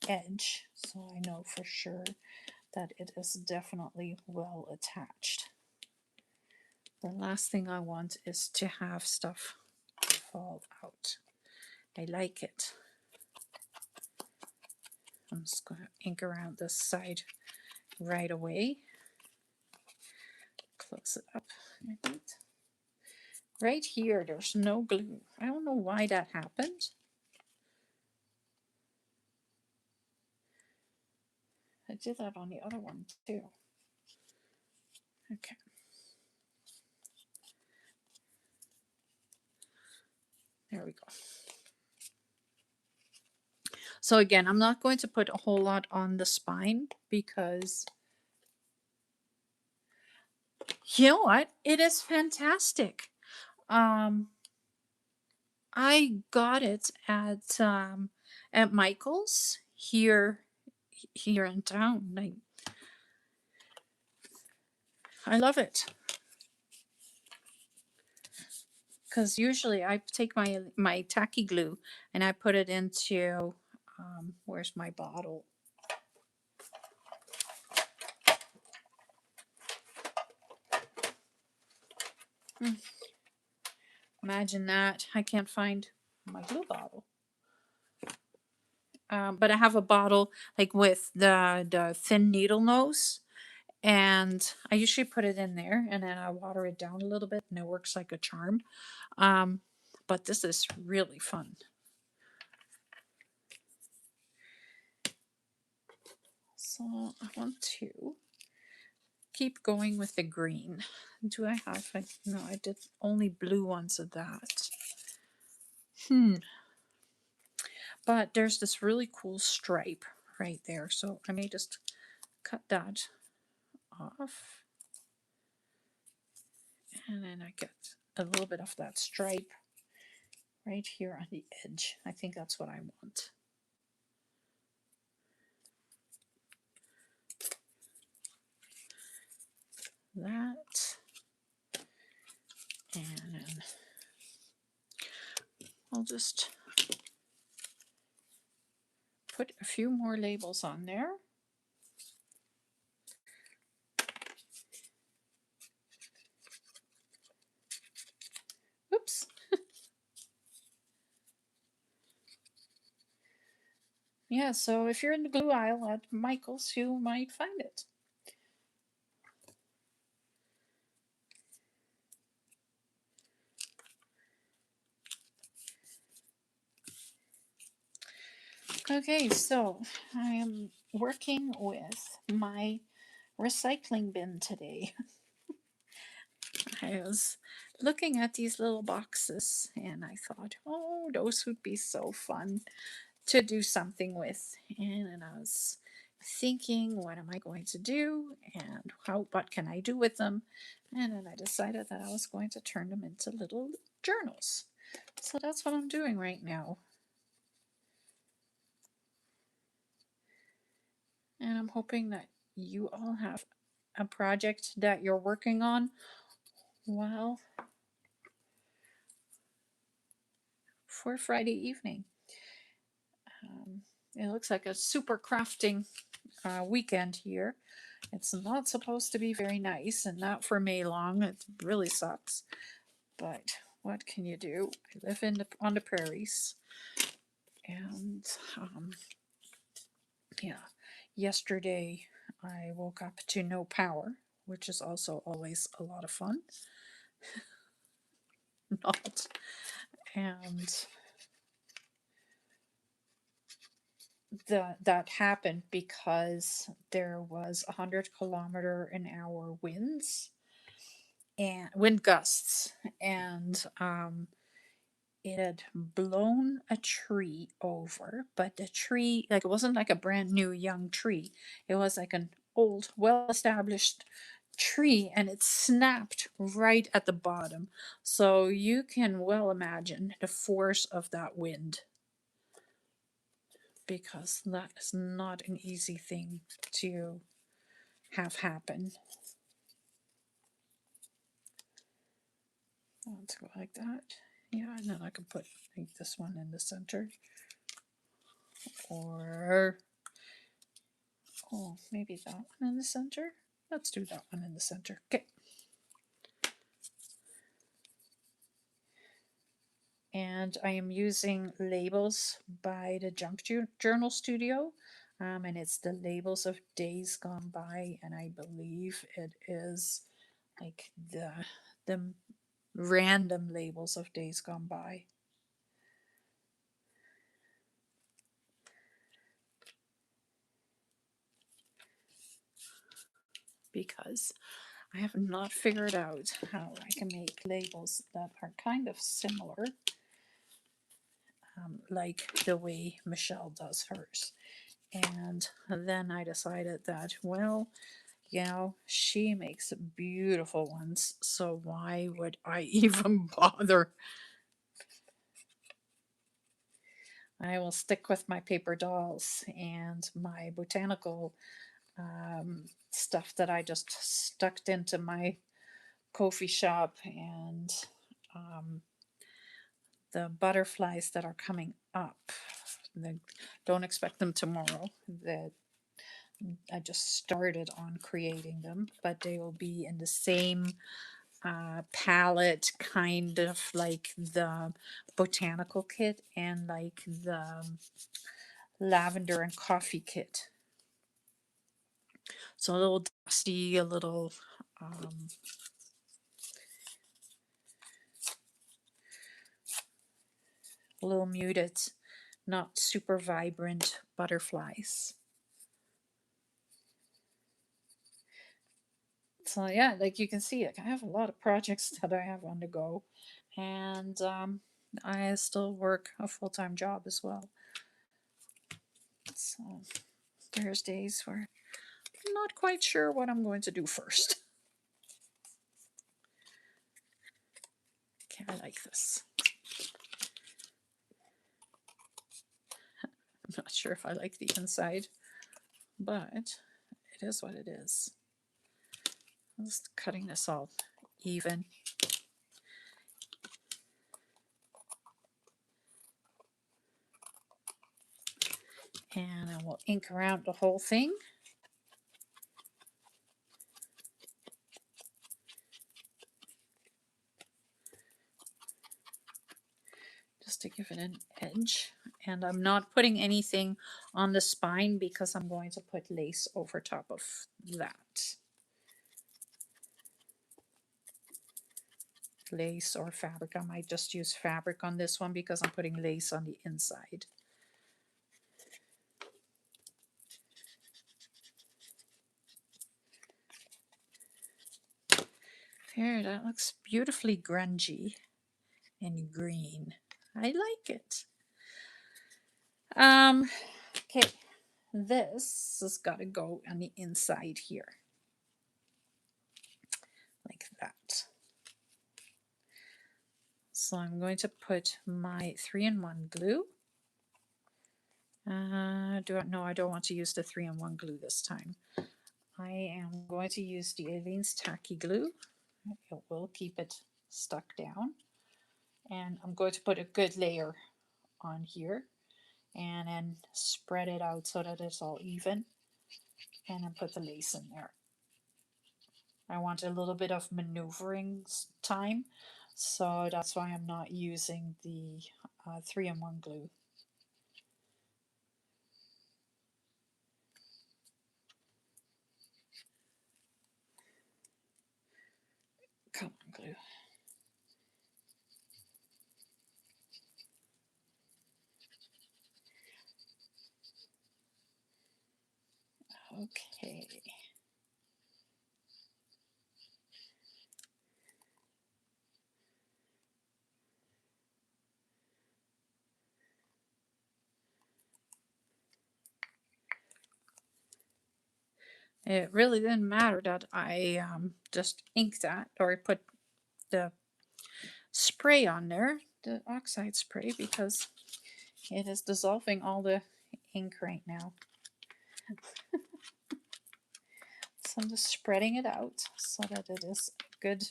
edge, so I know for sure that it is definitely well attached. The last thing I want is to have stuff fall out. I like it. I'm just going to ink around this side right away. Close it up. Right here, there's no glue. I don't know why that happened. I did that on the other one too. Okay. There we go. So again, I'm not going to put a whole lot on the spine because you know what? It is fantastic. I got it at Michael's here in town. I love it. Because usually I take my tacky glue and I put it into where's my bottle? Imagine that. I can't find my glue bottle. But I have a bottle like with the thin needle nose, and I usually put it in there and then I water it down a little bit and it works like a charm. But this is really fun. So I want to keep going with the green. Do I have, no, I did only blue ones of that. But there's this really cool stripe right there. So I may just cut that off. And then I get a little bit of that stripe right here on the edge. I think that's what I want. That. And then I'll just put a few more labels on there. Oops. Yeah, so if you're in the glue aisle at Michael's, you might find it. Okay, so I am working with my recycling bin today. I was looking at these little boxes and I thought, oh, those would be so fun to do something with. And I was thinking, what am I going to do and what can I do with them? And then I decided that I was going to turn them into little journals. So that's what I'm doing right now. And I'm hoping that you all have a project that you're working on well for Friday evening. It looks like a super crafting weekend here. It's not supposed to be very nice, and not for May long. It really sucks. But what can you do? I live on the prairies, and yeah, yesterday I woke up to no power, which is also always a lot of fun. Not and that happened because there was 100-kilometer-an-hour winds and wind gusts, and it had blown a tree over, but the tree, like, it wasn't like a brand new young tree. It was like an old, well established tree, and it snapped right at the bottom. So you can well imagine the force of that wind, because that is not an easy thing to have happen. Let's go like that. Yeah, and then I can put like this one in the center. Or, oh, maybe that one in the center. Let's do that one in the center. Okay. And I am using labels by the Junk Journal Studio. And it's the labels of days gone by, and I believe it is like the random labels of days gone by. Because I have not figured out how I can make labels that are kind of similar, like the way Michelle does hers. And then I decided that, well, you know, she makes beautiful ones, so why would I even bother? I will stick with my paper dolls and my botanical stuff that I just stuck into my coffee shop, and um, the butterflies that are coming up. Don't expect them tomorrow. That I just started on creating them, but they will be in the same palette, kind of like the botanical kit and like the lavender and coffee kit. So a little dusty, um, a little muted, not super vibrant butterflies. So yeah, like you can see, like I have a lot of projects that I have on the go, and I still work a full-time job as well. So there's days where I'm not quite sure what I'm going to do first. I like this. I'm not sure if I like the inside, but it is what it is. I'm just cutting this all even. And I will ink around the whole thing. Just to give it an edge. And I'm not putting anything on the spine because I'm going to put lace over top of that. Lace or fabric. I might just use fabric on this one because I'm putting lace on the inside. There, that looks beautifully grungy and green. I like it. Okay, this has got to go on the inside here, like that. So I'm going to put my 3-in-1 glue. I don't want to use the 3-in-1 glue this time. I am going to use the Aleene's Tacky Glue. It will keep it stuck down. And I'm going to put a good layer on here and then spread it out so that it's all even. And then put the lace in there. I want a little bit of maneuvering time, so that's why I'm not using the 3-in-1 glue. Come on, glue. Okay. It really didn't matter that I just inked that or put the spray on there, the oxide spray, because it is dissolving all the ink right now. So I'm just spreading it out so that it is a good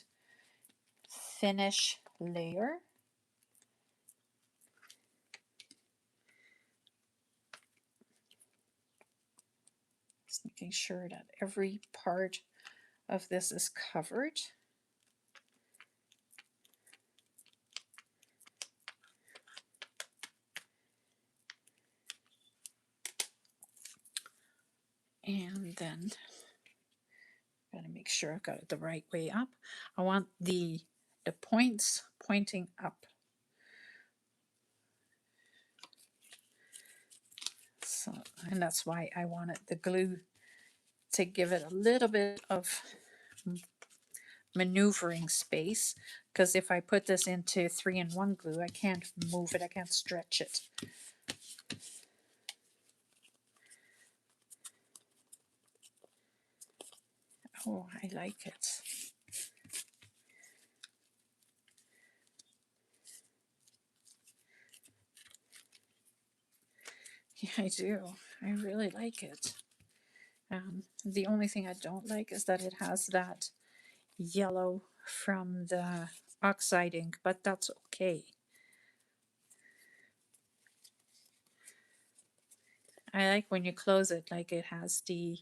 finish layer. Just making sure that every part of this is covered. And then I'm going to make sure I've got it the right way up. I want the points pointing up. So, and that's why I wanted the glue to give it a little bit of maneuvering space, because if I put this into 3-in-1 glue, I can't move it, I can't stretch it. Oh, I like it. Yeah, I do. I really like it. The only thing I don't like is that it has that yellow from the oxide ink, but that's okay. I like when you close it, like it has the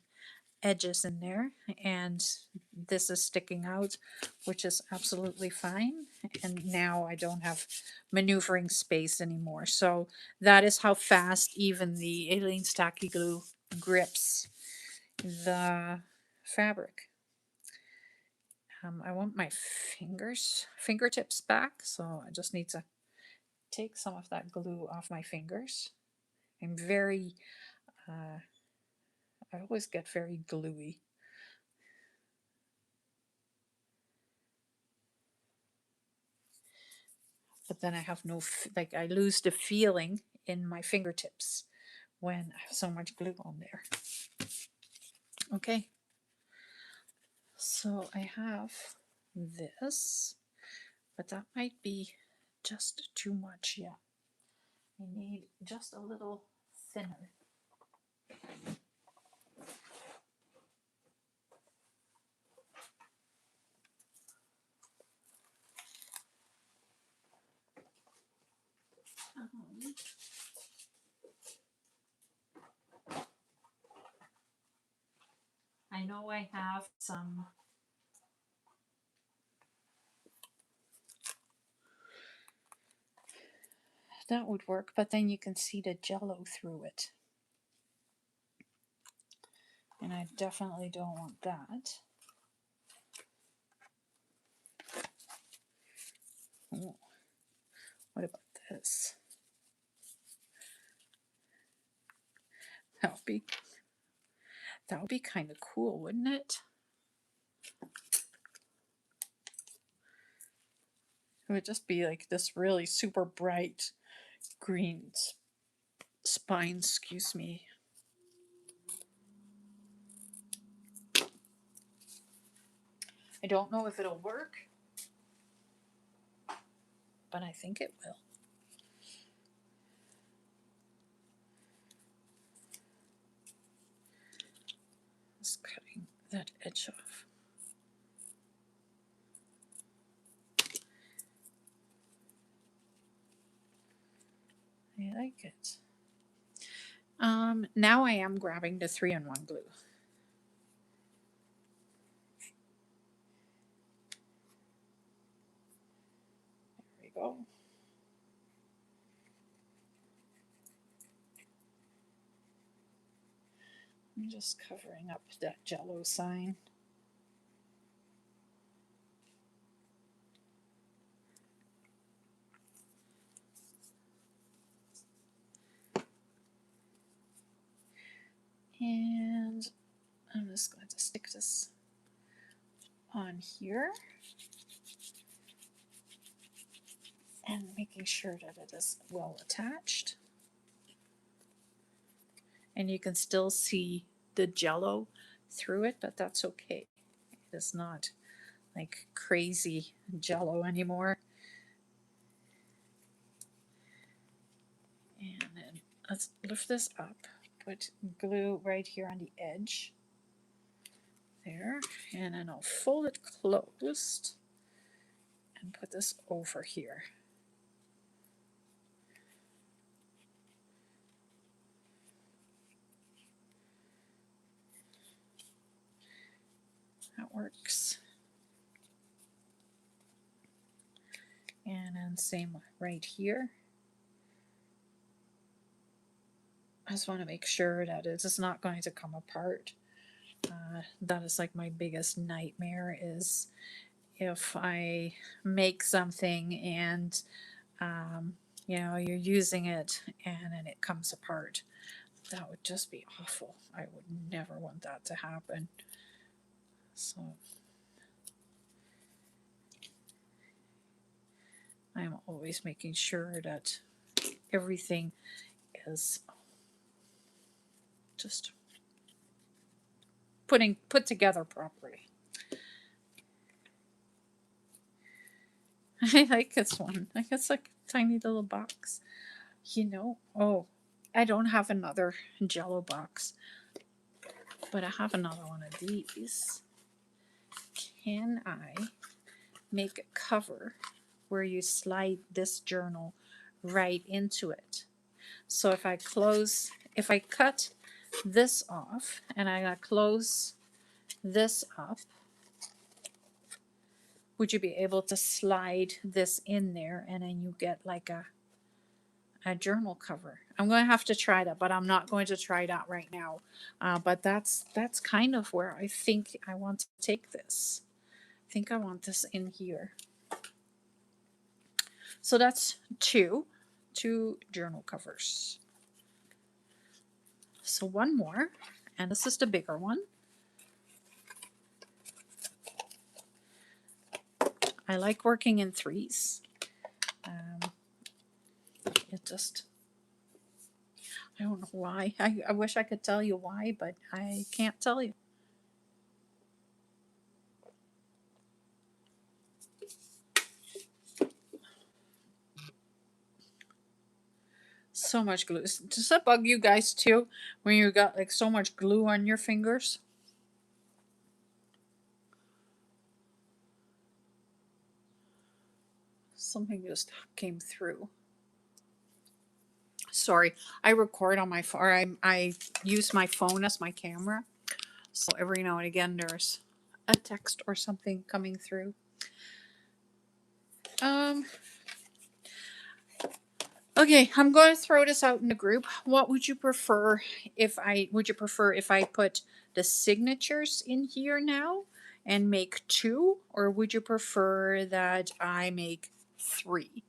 edges in there, and this is sticking out, which is absolutely fine. And now I don't have maneuvering space anymore. So that is how fast even the Aleene's Tacky Glue grips the fabric. I want my fingertips back, so I just need to take some of that glue off my fingers. I'm very, I always get very gluey. But then I have no, like I lose the feeling in my fingertips when I have so much glue on there. Okay, so I have this. but that might be just too much. Yeah, I need just a little thinner. I know I have some. That would work, but then you can see the Jello through it. And I definitely don't want that. Oh, what about this? That would be kind of cool, wouldn't it? It would just be like this really super bright green spine, excuse me. I don't know if it'll work, but I think it will. Just cutting that edge off. I like it. Now I am grabbing the 3-in-1 glue. There we go. I'm just covering up that Jello sign. And I'm just going to stick this on here and making sure that it is well attached. And you can still see the Jello through it, but that's okay. It is not like crazy Jello anymore. And then let's lift this up, put glue right here on the edge. There, and then I'll fold it closed and put this over here. That works. And then same right here. I just want to make sure that it's not going to come apart. That is like my biggest nightmare, is if I make something and you know, you're using it and then it comes apart. That would just be awful. I would never want that to happen. So I'm always making sure that everything is just put together properly. I like this one. Like, it's like a tiny little box. You know, oh, I don't have another Jello box, but I have another one of these. Can I make a cover where you slide this journal right into it? So if I cut this off and I close this up, would you be able to slide this in there and then you get like a journal cover? I'm going to have to try that, but I'm not going to try that right now. But that's kind of where I think I want to take this. I think I want this in here. So that's two journal covers. So one more, and this is the bigger one. I like working in threes. It just, I don't know why. I wish I could tell you why, but I can't tell you. So much glue. Does that bug you guys too? When you got like so much glue on your fingers? Something just came through. Sorry, I record on my phone. I use my phone as my camera. So every now and again there's a text or something coming through. Okay, I'm going to throw this out in the group. What would you prefer if I put the signatures in here now and make 2, or would you prefer that I make 3?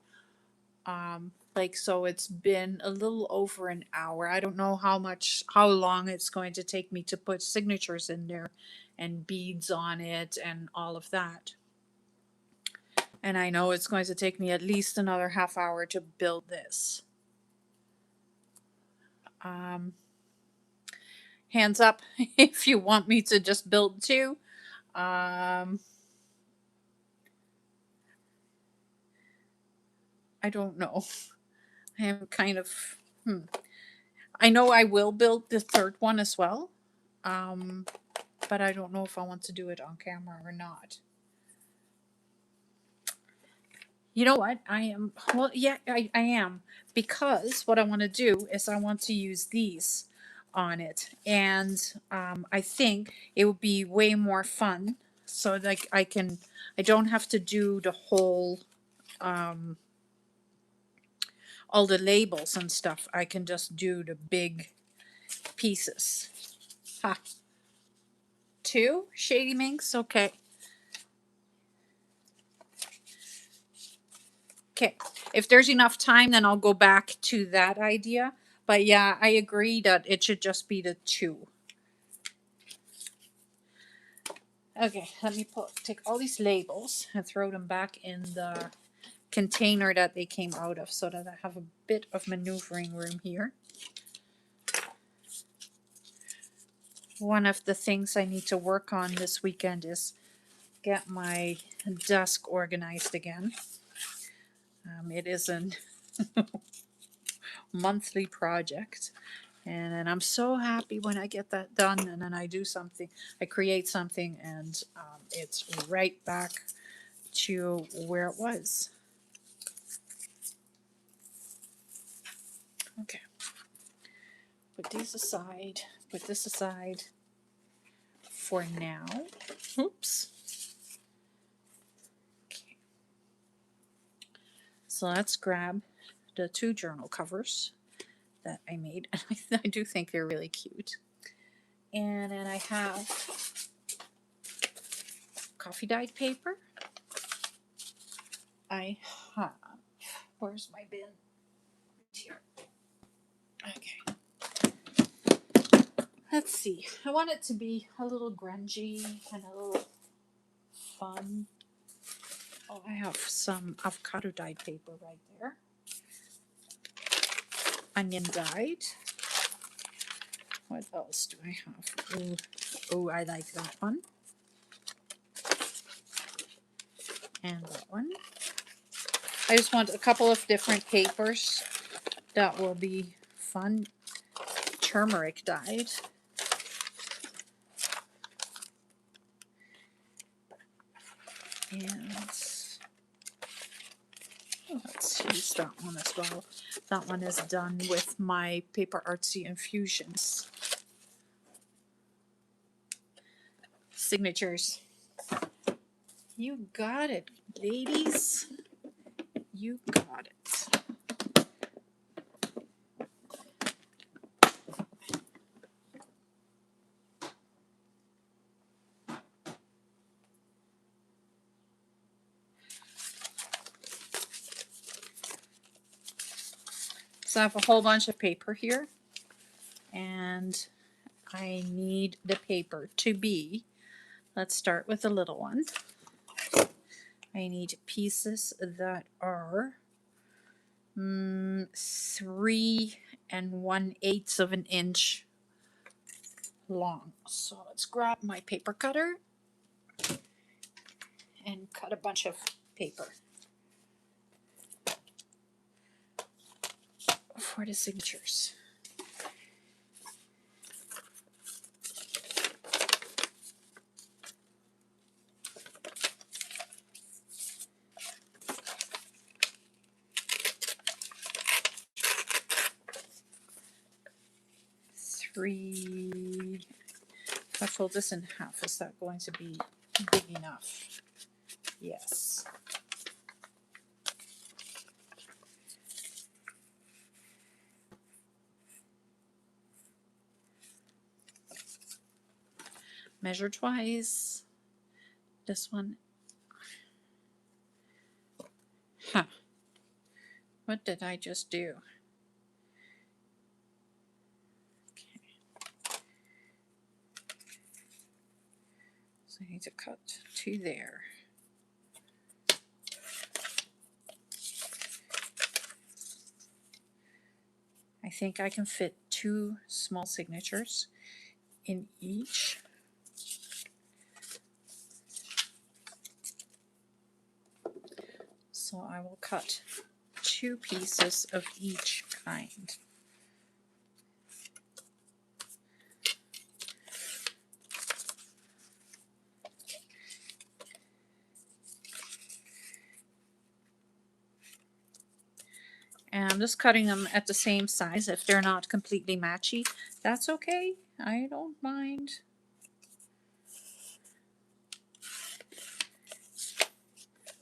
Like, so it's been a little over an hour. I don't know how long it's going to take me to put signatures in there and beads on it and all of that. And I know it's going to take me at least another half hour to build this. Hands up if you want me to just build 2. I don't know. I am kind of, I know I will build the 3rd one as well. But I don't know if I want to do it on camera or not. You know what? Yeah, I am. Because what I want to do is I want to use these on it. And I think it would be way more fun. So like I don't have to do the whole, all the labels and stuff. I can just do the big pieces. Ha. 2 Shady Minks? Okay. Okay, if there's enough time, then I'll go back to that idea. But yeah, I agree that it should just be the 2. Okay, let me take all these labels and throw them back in the container that they came out of so that I have a bit of maneuvering room here. One of the things I need to work on this weekend is get my desk organized again. It is a monthly project. And I'm so happy when I get that done, and then I do something, I create something, and it's right back to where it was. Okay. Put these aside, put this aside for now. Oops. Okay. So let's grab the 2 journal covers that I made. I do think they're really cute. And then I have coffee dyed paper. I have, where's my bin? Here. Okay. Let's see. I want it to be a little grungy and a little fun. Oh, I have some avocado dyed paper right there. Onion dyed. What else do I have? Oh, I like that one. And that one. I just want a couple of different papers that will be fun. Turmeric dyed. And let's use that one as well. That one is done with my Paper Artsy Infusions. Signatures. You got it, ladies. You got it. So I have a whole bunch of paper here, and I need the paper to be, let's start with the little one. I need pieces that are 3 1/8 of an inch long. So let's grab my paper cutter and cut a bunch of paper. for the signatures. Three. If I fold this in half, is that going to be big enough? Yes. Measure twice. This one. Huh. What did I just do? Okay. So I need to cut 2 there. I think I can fit 2 small signatures in each. So I will cut 2 pieces of each kind. And I'm just cutting them at the same size. If they're not completely matchy, that's okay. I don't mind.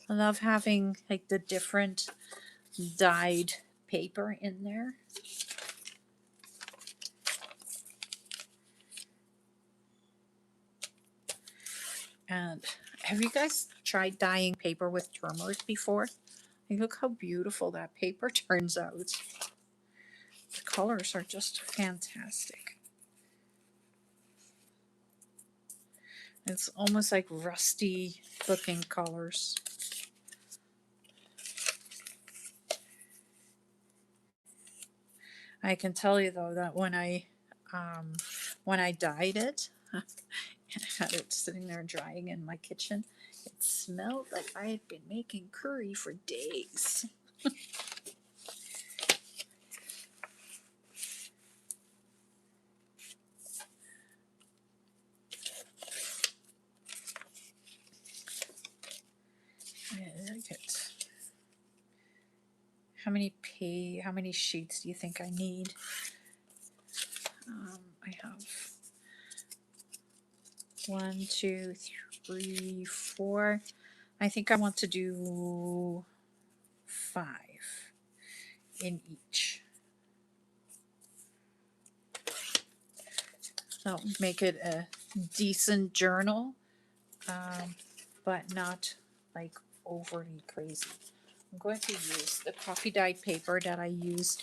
I love having like the different dyed paper in there. And have you guys tried dyeing paper with turmeric before? Like, look how beautiful that paper turns out. The colors are just fantastic. It's almost like rusty looking colors. I can tell you though that when I dyed it, I had it sitting there drying in my kitchen. It smelled like I had been making curry for days. I like it. How many sheets do you think I need? I have 1, 2, 3, 4. I think I want to do 5 in each. That would make it a decent journal, but not like overly crazy. I'm going to use the coffee dyed paper that I used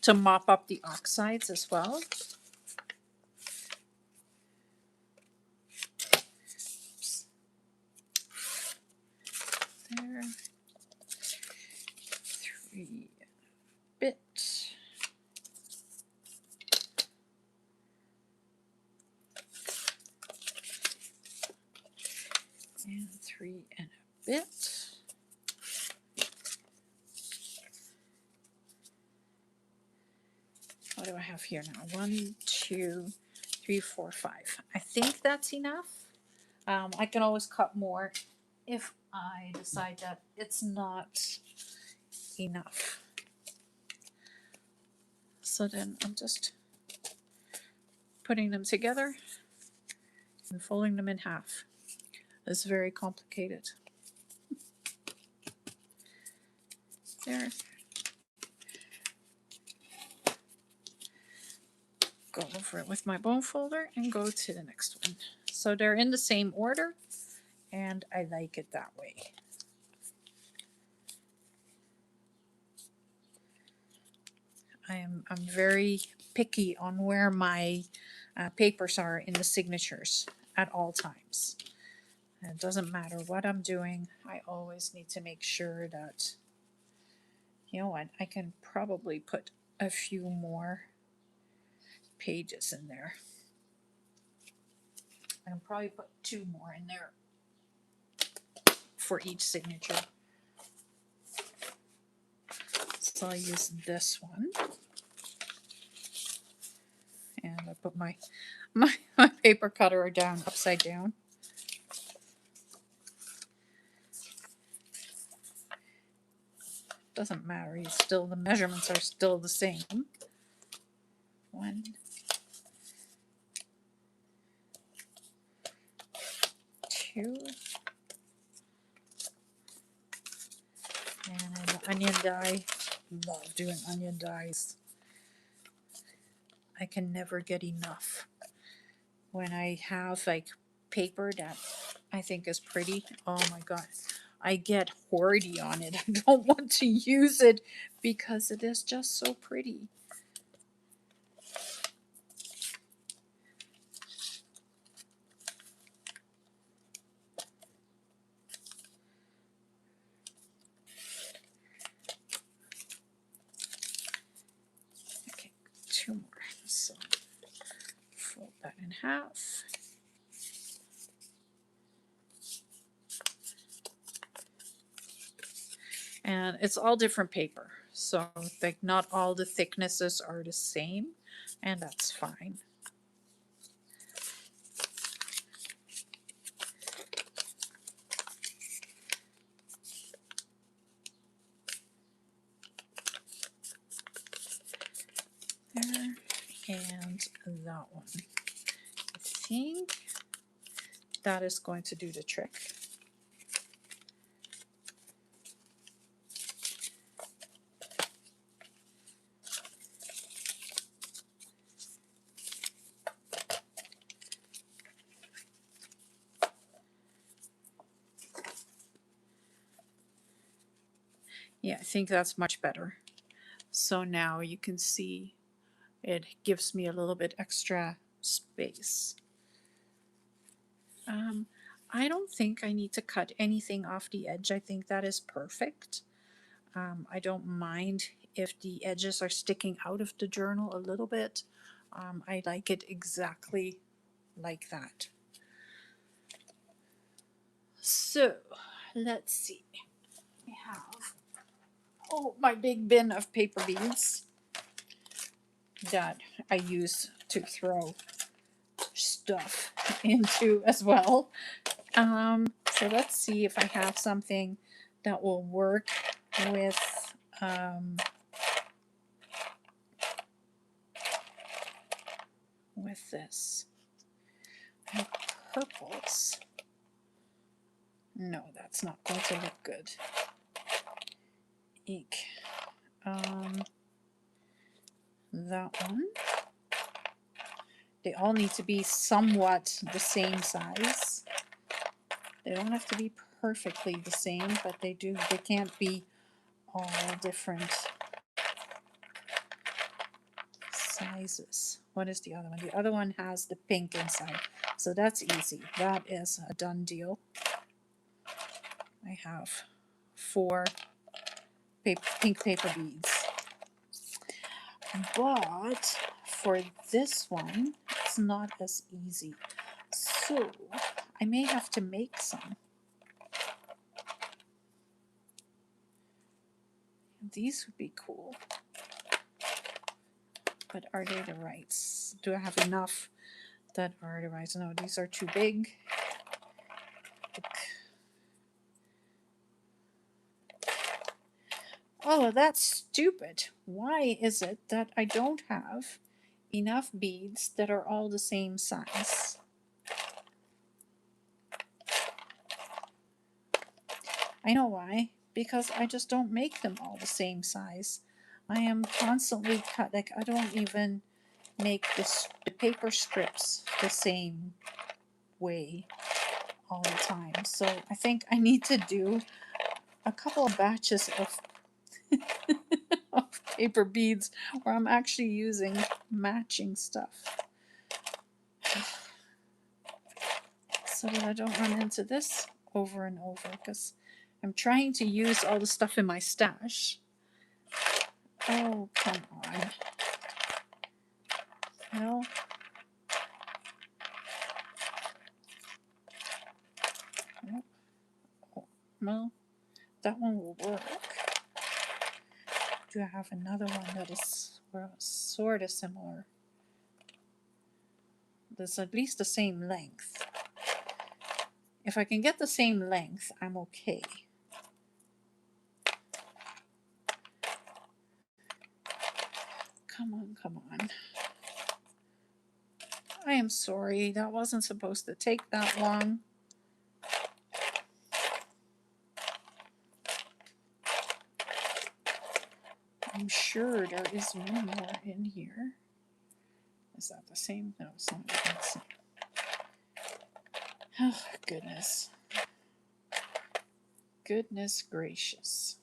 to mop up the oxides as well. Oops. There. 3 bit. And 3 and a bit. What do I have here now? 1, 2, 3, 4, 5. I think that's enough. I can always cut more if I decide that it's not enough. So then I'm just putting them together and folding them in half. It's very complicated. There. Go over it with my bone folder and go to the next one. So they're in the same order, and I like it that way. I'm very picky on where my papers are in the signatures at all times. And it doesn't matter what I'm doing. I always need to make sure that, you know what, I can probably put a few more pages in there. I can probably put 2 more in there for each signature. So I'll use this one. And I put my paper cutter down upside down. Doesn't matter, the measurements are still the same. 1, 2, and an onion dye. Love doing onion dyes. I can never get enough. When I have like paper that I think is pretty, oh my god, I get hoardy on it. I don't want to use it because it is just so pretty. Okay, 2 more. So fold that in half. And it's all different paper, so like not all the thicknesses are the same, and that's fine. There, and that one. I think that is going to do the trick. Yeah, I think that's much better. So now you can see it gives me a little bit extra space. I don't think I need to cut anything off the edge. I think that is perfect. I don't mind if the edges are sticking out of the journal a little bit. I like it exactly like that. So let's see. I have my big bin of paper beads that I use to throw stuff into as well. So let's see if I have something that will work with this. I have purples. No, that's not going to look good. Eek. That one. They all need to be somewhat the same size. They don't have to be perfectly the same, but they can't be all different sizes. What is the other one? The other one has the pink inside, so that's easy. That is a done deal. I have 4 pink paper beads. But for this one, it's not as easy. So I may have to make some. These would be cool. But are they the rights? Do I have enough that are the rights? No, these are too big. Oh, that's stupid. Why is it that I don't have enough beads that are all the same size? I know why. Because I just don't make them all the same size. I am constantly like I don't even make the paper strips the same way all the time. So I think I need to do a couple of batches of of paper beads where I'm actually using matching stuff. So that I don't run into this over and over, because I'm trying to use all the stuff in my stash. Oh, come on. Well, well, that one will work. Do I have another one that is sort of similar. There's at least the same length. If I can get the same length, I'm okay. Come on, come on. I am sorry, that wasn't supposed to take that long. I'm sure there is one more in here. Is that the same? No, it's not the same. Oh, goodness. Goodness gracious.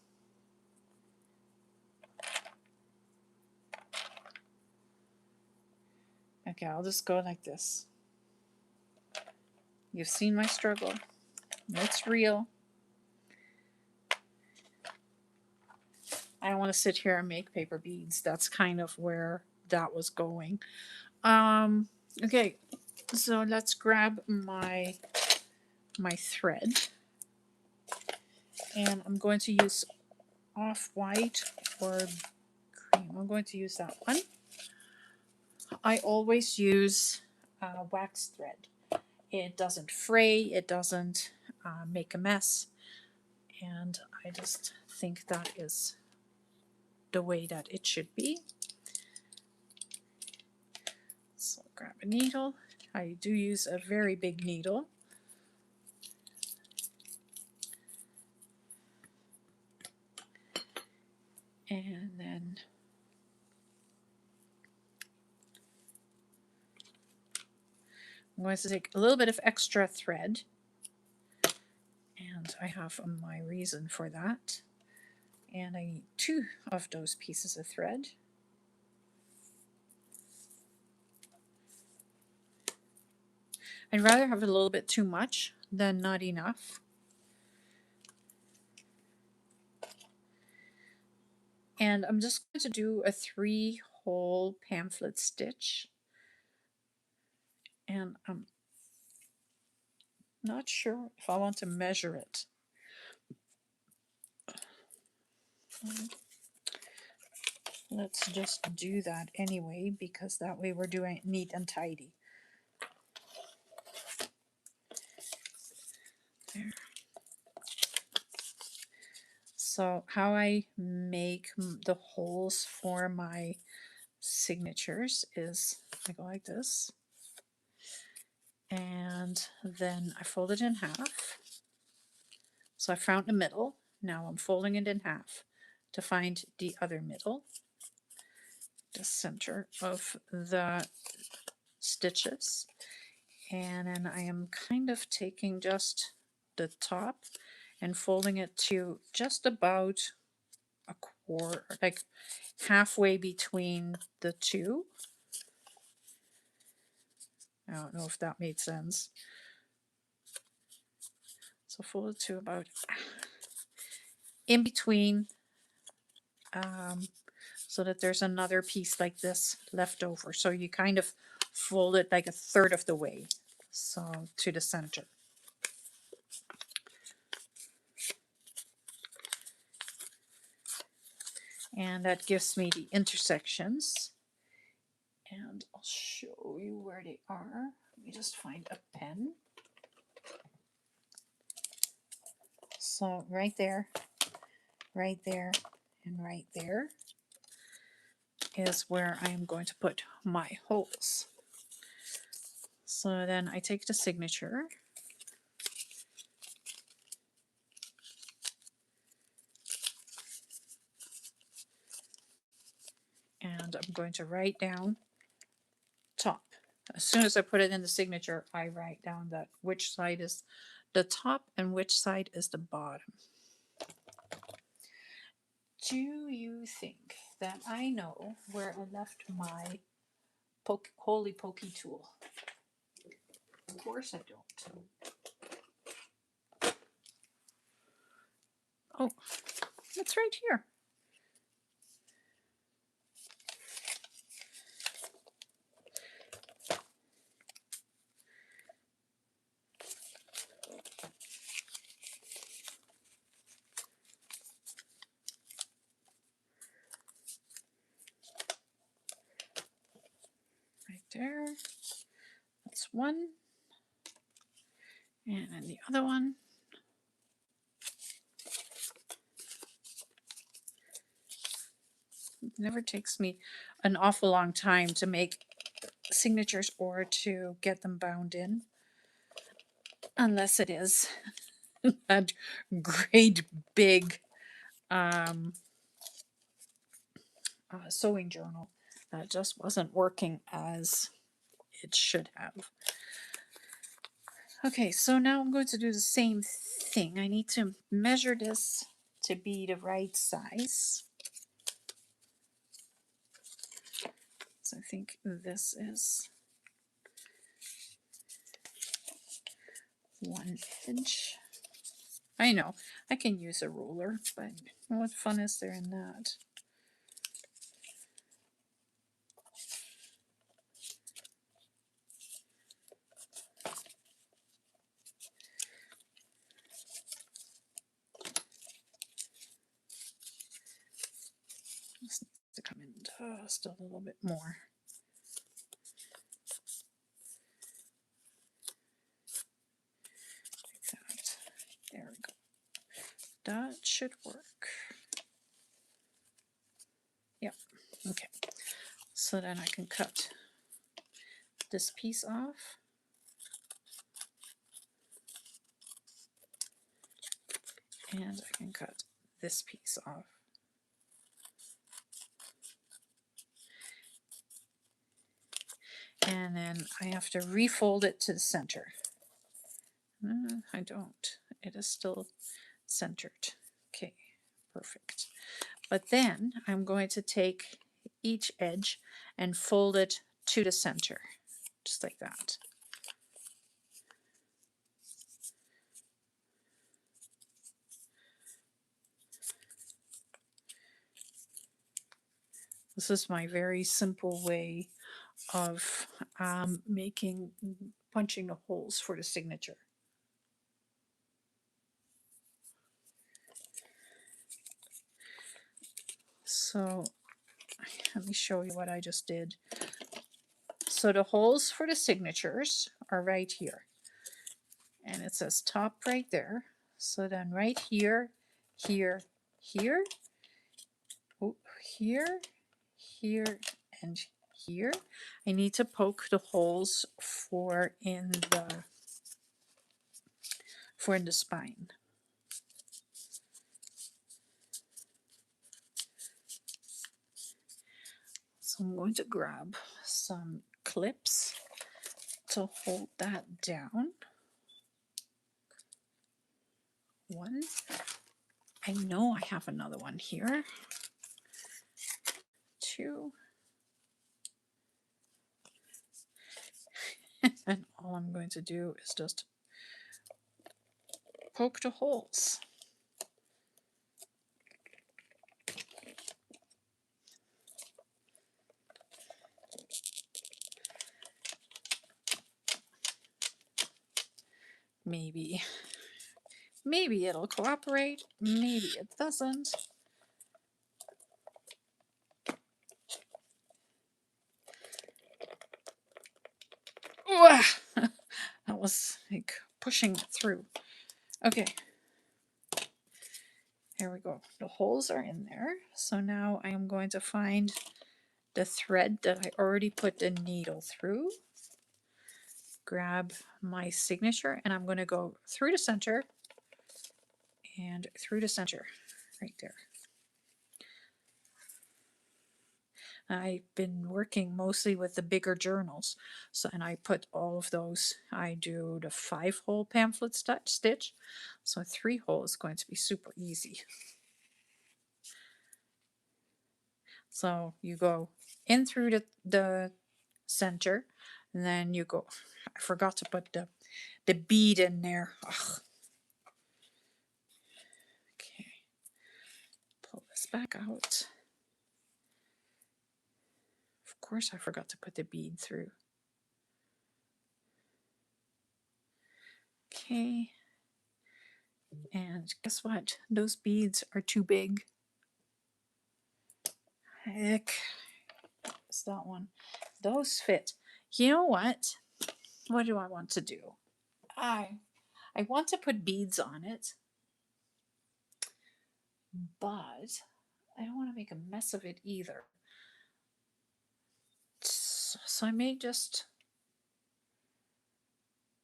Okay, I'll just go like this. You've seen my struggle. It's real. I don't want to sit here and make paper beads. That's kind of where that was going. Okay, so let's grab my thread. And I'm going to use off-white or cream. I'm going to use that one. I always use wax thread. It doesn't fray, it doesn't make a mess, and I just think that is the way that it should be. So grab a needle. I do use a very big needle. And then I'm going to take a little bit of extra thread, and I have my reason for that. And I need 2 of those pieces of thread. I'd rather have a little bit too much than not enough. And I'm just going to do a 3-hole pamphlet stitch. And I'm not sure if I want to measure it. Let's just do that anyway, because that way we're doing it neat and tidy. There. So how I make the holes for my signatures is I go like this, and then I fold it in half. So I found the middle. Now I'm folding it in half to find the other middle, the center of the stitches. And then I am kind of taking just the top and folding it to just about a quarter, like halfway between the two. I don't know if that made sense. So fold it to about in between, so that there's another piece like this left over. So you kind of fold it like a third of the way, so to the center. And that gives me the intersections. And I'll show you where they are. Let me just find a pen. So right there, and right there is where I am going to put my holes. So then I take the signature and I'm going to write down top. As soon as I put it in the signature, I write down that which side is the top and which side is the bottom. Do you think that I know where I left my holy pokey tool? Of course I don't. Oh, it's right here. there. That's one. And then the other one. It never takes me an awful long time to make signatures or to get them bound in, unless it is a great big sewing journal that just wasn't working as it should have. Okay, so now I'm going to do the same thing. I need to measure this to be the right size. So I think this is 1 inch. I know, I can use a ruler, but what fun is there in that? This needs to come in just a little bit more. Like that. There we go. That should work. Yep. Okay. So then I can cut this piece off. And I can cut this piece off. And then I have to refold it to the center. I don't. It is still centered. Okay, perfect. But then I'm going to take each edge and fold it to the center, just like that. This is my very simple way of punching the holes for the signature. So let me show you what I just did. So the holes for the signatures are right here. And it says top right there. So then right here, here, here, here, here, and here, I need to poke the holes for in the spine. So I'm going to grab some clips to hold that down. One. I know I have another one here. 2. And all I'm going to do is just poke the holes. Maybe it'll cooperate, maybe it doesn't. That was like pushing it through. Okay. Here we go. The holes are in there. So now I am going to find the thread that I already put the needle through. Grab my signature and I'm going to go through the center and through the center right there. I've been working mostly with the bigger journals, so and I put all of those. I do the 5-hole pamphlet stitch, so 3 hole is going to be super easy. So you go in through the center, and then you go. I forgot to put the bead in there. Ugh. Okay, pull this back out. Of course, I forgot to put the bead through. Okay. And guess what? Those beads are too big. Heck, it's that one. Those fit. You know what? What do I want to do? I I want to put beads on it, but I don't want to make a mess of it either. So I may just.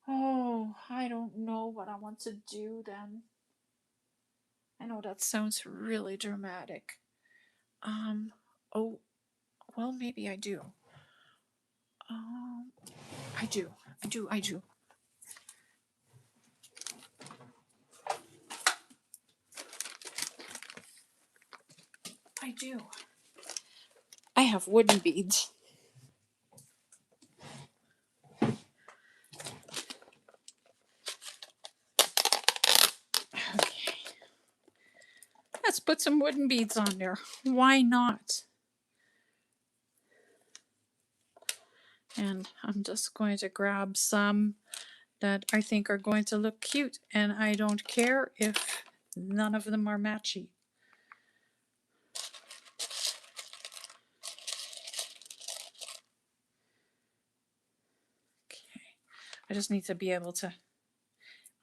Oh, I don't know what I want to do then. I know that sounds really dramatic. Um, oh, well, maybe I do. Um, I do. I do. I do. I do. I have wooden beads. Okay. Let's put some wooden beads on there. Why not? And I'm just going to grab some that I think are going to look cute, and I don't care if none of them are matchy. Okay. I just need to be able to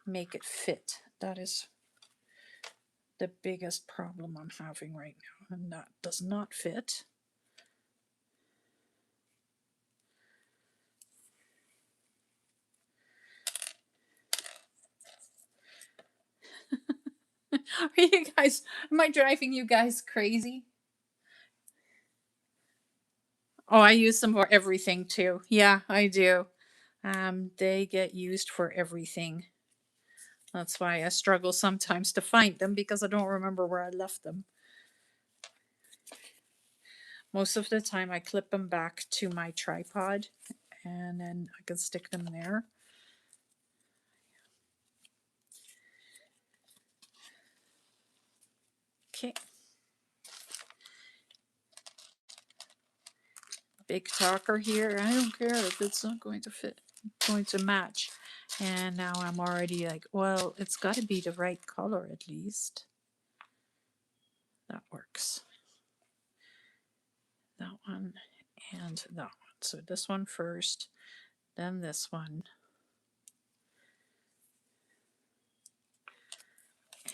make it fit. That is the biggest problem I'm having right now, and that does not fit. Are you guys, am I driving you guys crazy? Oh, I use them for everything too. Yeah, I do. They get used for everything. That's why I struggle sometimes to find them because I don't remember where I left them. Most of the time I clip them back to my tripod and then I can stick them there. Okay. Big talker here. I don't care if it's not going to fit, going to match. And now I'm already like, well, it's got to be the right color at least. That works. That one and that one. So this one first, then this one.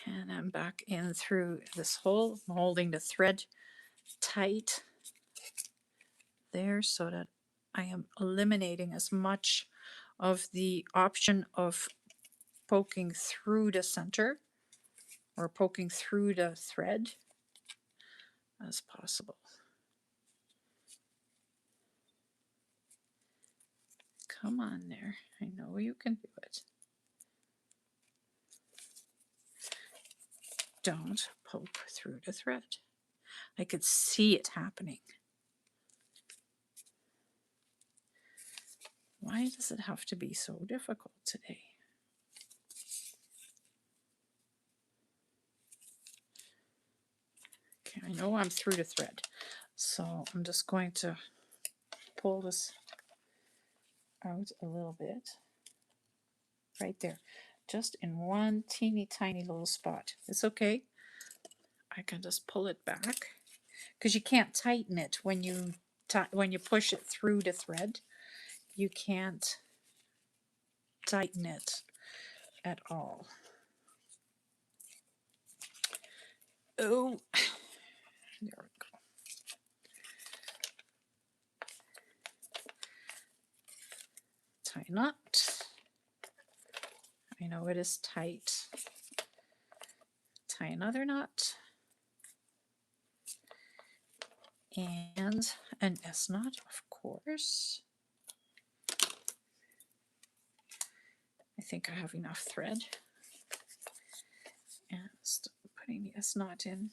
And I'm back in through this hole. I'm holding the thread tight there so that I am eliminating as much of the option of poking through the center or poking through the thread as possible. Come on there. I know you can do it. Don't poke through the thread. I could see it happening. Why does it have to be so difficult today? Okay, I know I'm through the thread, so I'm just going to pull this out a little bit. Right there. Just in one teeny tiny little spot. It's okay. I can just pull it back because you can't tighten it when you push it through the thread. You can't tighten it at all. Oh, there we go. Tie a knot. I know it is tight. Tie another knot. And an S knot, of course. I think I have enough thread. And putting the S knot in.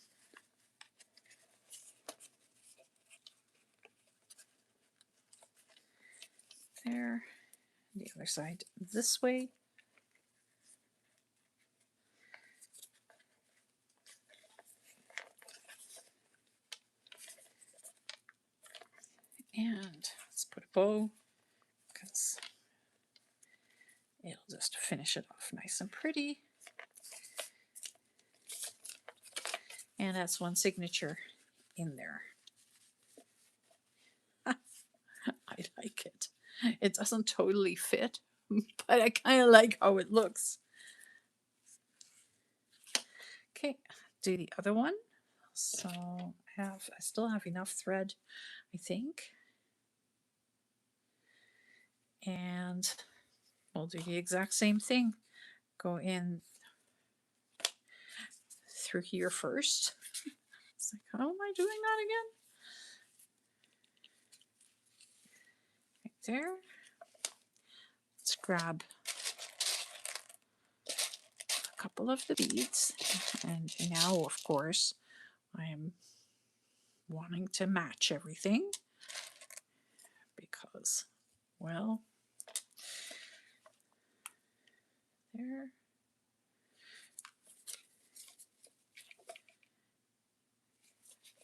There. The other side this way. And let's put a bow because it'll just finish it off nice and pretty. And that's one signature in there. I like it. It doesn't totally fit, but I kind of like how it looks. Okay, do the other one. So I still have enough thread, I think. And we'll do the exact same thing. Go in through here first. It's like, how am I doing that again? Right there. Let's grab a couple of the beads. And now, of course, I'm wanting to match everything because, well, there.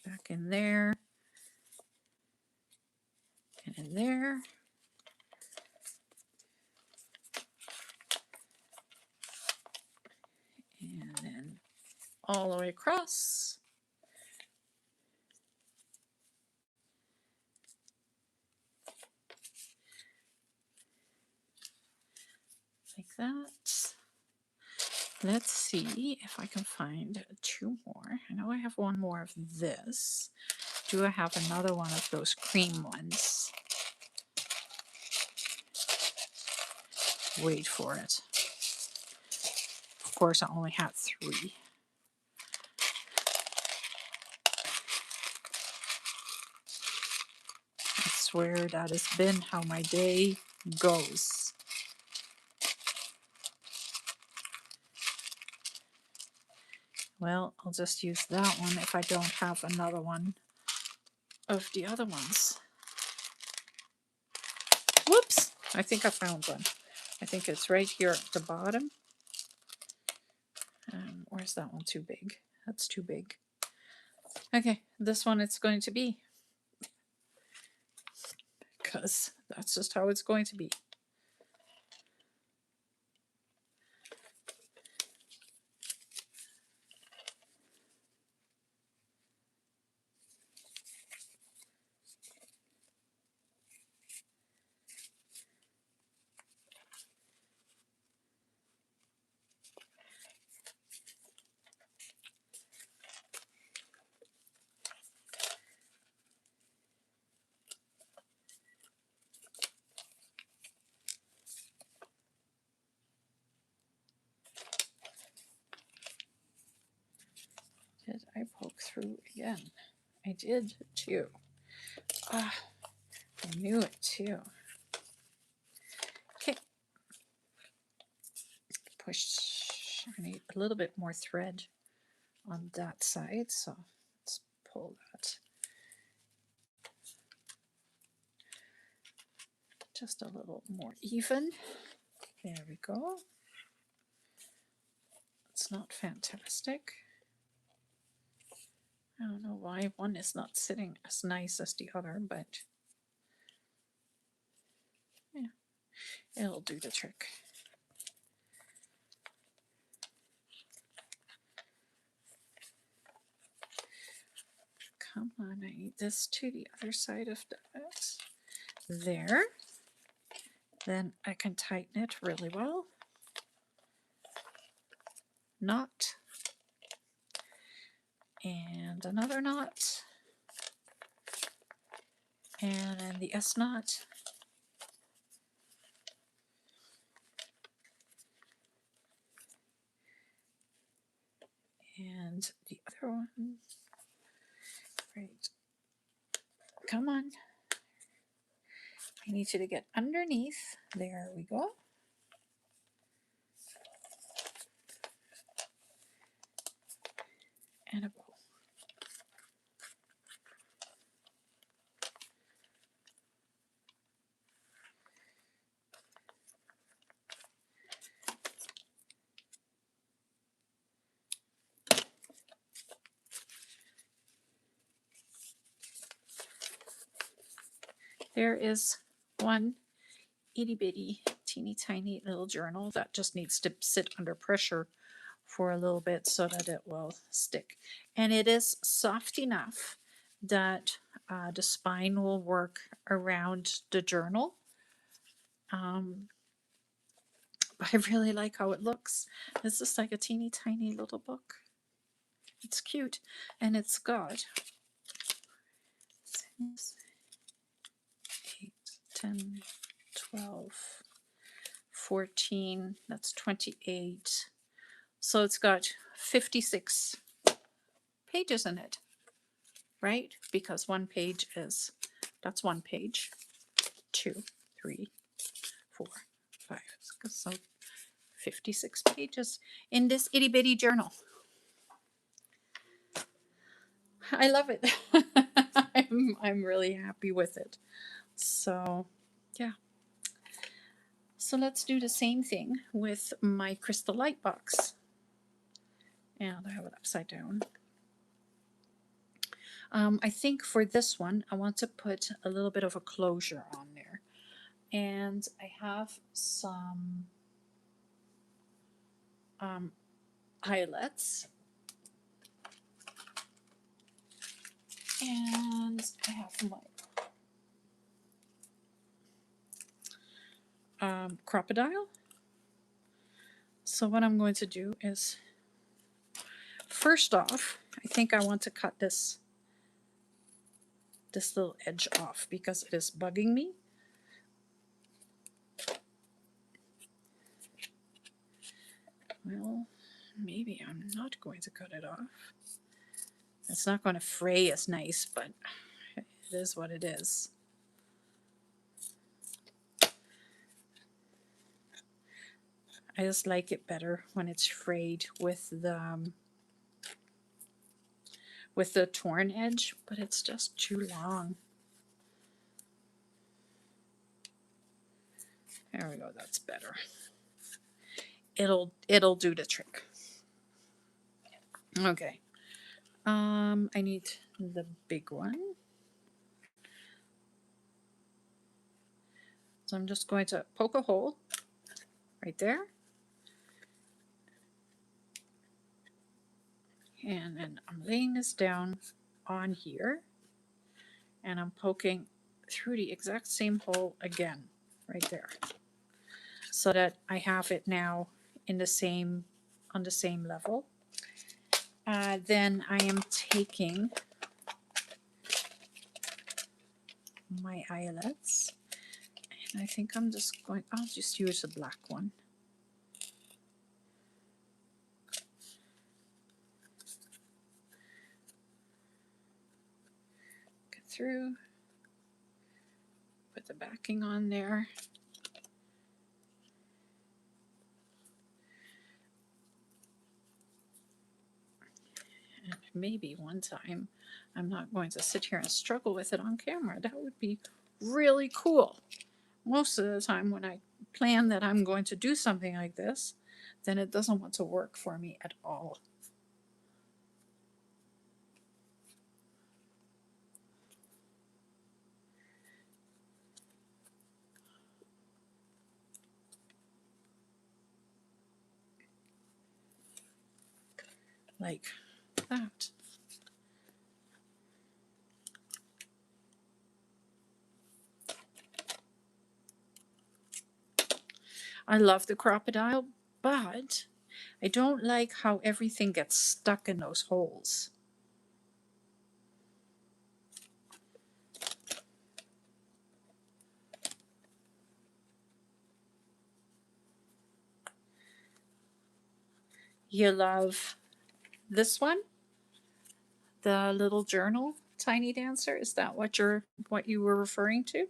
Back in there. And in there. And then all the way across. Like that. Let's see if I can find two more. I know I have one more of this. Do I have another one of those cream ones? Wait for it. Of course, I only had 3. I swear that has been how my day goes. Well, I'll just use that one if I don't have another one of the other ones. Whoops! I think I found one. I think it's right here at the bottom. Or is that one too big? That's too big. Okay, this one it's going to be. Because that's just how it's going to be. Did I poke through again? I did too. Ah, I knew it too. Okay. Push. I need a little bit more thread on that side, so let's pull that just a little more even. There we go. It's not fantastic. I don't know why one is not sitting as nice as the other, but yeah, it'll do the trick. Come on, I need this to the other side of that. There. Then I can tighten it really well. Knot. And another knot. And then the S knot. And the other one. Right. Come on. I need you to get underneath. There we go. And a bow. There is one itty bitty, teeny tiny little journal that just needs to sit under pressure for a little bit so that it will stick. And it is soft enough that the spine will work around the journal. Um, but I really like how it looks. It's just like a teeny tiny little book. It's cute, and it's got 8, 10, 12, 14, that's 28. So it's got 56 pages in it, right? Because one page is, that's one page, 2, 3, 4, 5. So 56 pages in this itty bitty journal. I love it. I'm really happy with it. So, yeah. So let's do the same thing with my crystal light box. And I have it upside down. I think for this one, I want to put a little bit of a closure on there. And I have some eyelets. And I have my crocodile. So what I'm going to do is, first off, I think I want to cut this little edge off because it is bugging me. Well, maybe I'm not going to cut it off. It's not going to fray as nice, but it is what it is. I just like it better when it's frayed with the torn edge, but it's just too long. There we go, that's better. It'll do the trick. Okay. I need the big one. So I'm just going to poke a hole right there. And then I'm laying this down on here. And I'm poking through the exact same hole again, right there. So that I have it now in the same, on the same level. Then I am taking my eyelets. And I think I'm just going, I'll just use a black one. Get through. Put the backing on there. And maybe one time I'm not going to sit here and struggle with it on camera. That would be really cool. Most of the time when I plan that I'm going to do something like this, then it doesn't want to work for me at all. Like that. I love the crocodile, but I don't like how everything gets stuck in those holes. You love this one? The little journal, Tiny Dancer? Is that what you were referring to?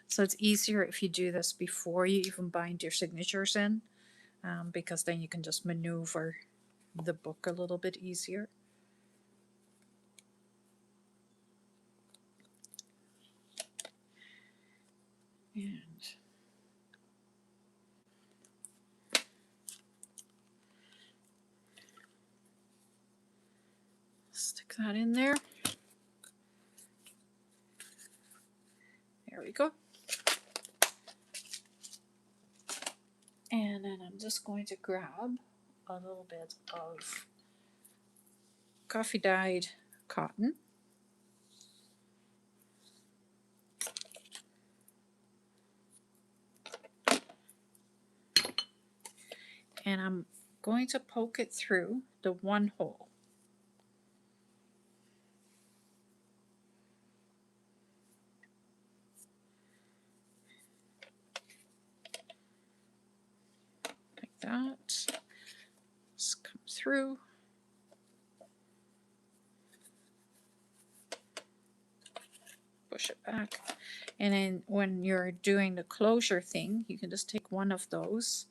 So it's easier if you do this before you even bind your signatures in, because then you can just maneuver the book a little bit easier. And stick that in there. There we go. And then I'm just going to grab a little bit of coffee dyed cotton. And I'm going to poke it through the one hole. Like that. Just come through. Push it back. And then when you're doing the closure thing, you can just take one of those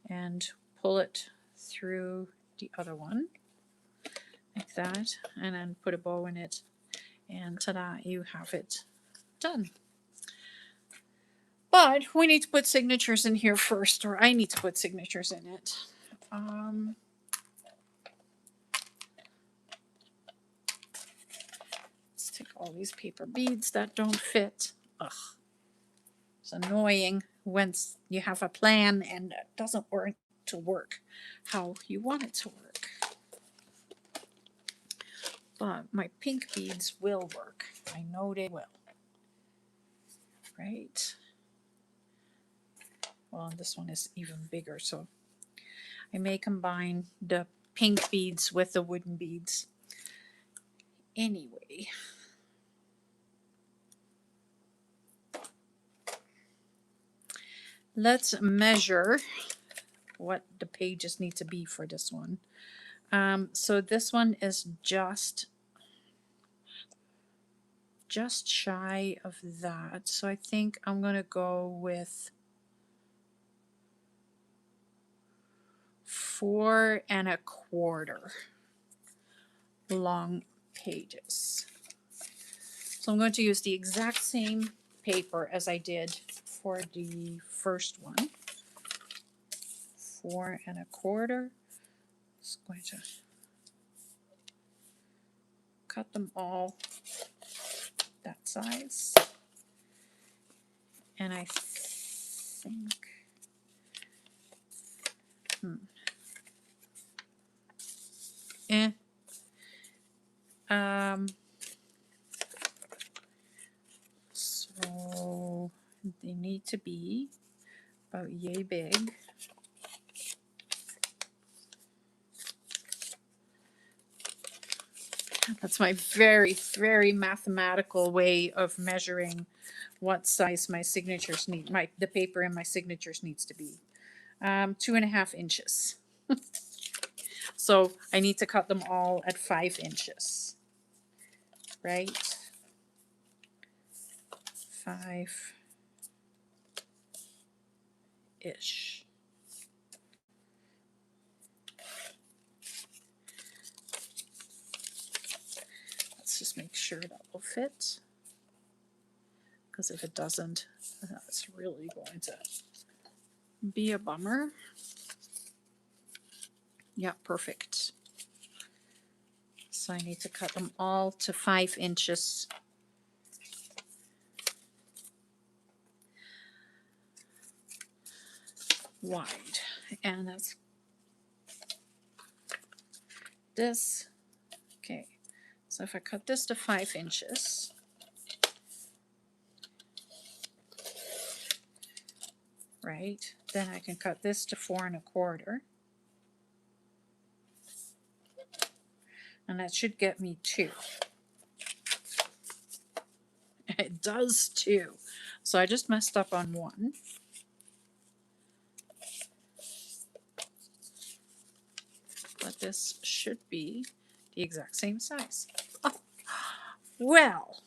and pull it through the other one. Like that. And then put a bow in it. And ta-da, you have it done. But we need to put signatures in here first, or I need to put signatures in it. Let's take all these paper beads that don't fit. Ugh. It's annoying when you have a plan and it doesn't work how you want it to work. But my pink beads will work. I know they will. Right? Well, this one is even bigger, so I may combine the pink beads with the wooden beads. Anyway. Let's measure what the pages need to be for this one. So this one is just shy of that. So I think I'm going to go with 4 1/4 long pages. So I'm going to use the exact same paper as I did for the first one. 4 1/4. Just going to cut them all that size. And I think so they need to be about yay big. That's my very, very mathematical way of measuring what size my signatures need, the paper in my signatures needs to be. 2.5 inches. So I need to cut them all at 5 inches. Right? 5-ish. Let's just make sure that will fit. Because if it doesn't, that's really going to be a bummer. Yeah, perfect. So I need to cut them all to 5 inches. Wide. And that's this. Okay. So if I cut this to 5 inches, right, then I can cut this to 4 1/4. And that should get me 2. It does 2. So I just messed up on 1. But this should be the exact same size. Oh, well,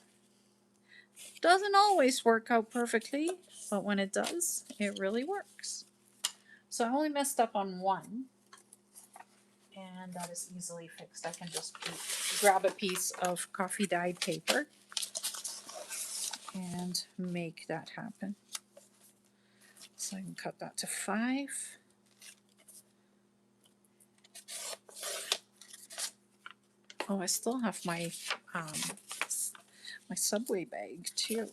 doesn't always work out perfectly, but when it does, it really works. So I only messed up on 1. And that is easily fixed. I can just grab a piece of coffee dyed paper and make that happen. So I can cut that to 5. Oh, I still have my my Subway bag too.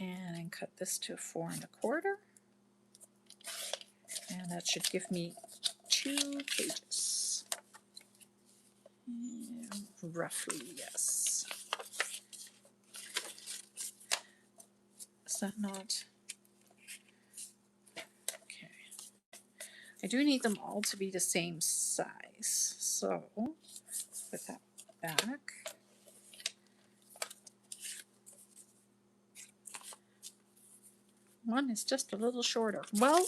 And then cut this to 4 1/4. And that should give me 2 pages. Roughly, yes. Is that not? Okay. I do need them all to be the same size. So put that back. One is just a little shorter. Well,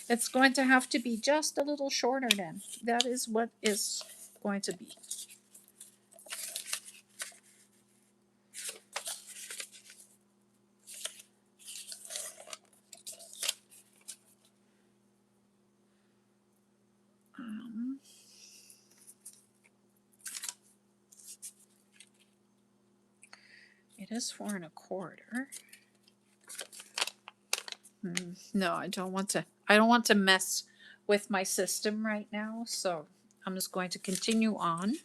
it's going to have to be just a little shorter then. That is what is going to be. It is 4 1/4. No, I don't want to. I don't want to mess with my system right now, so I'm just going to continue on.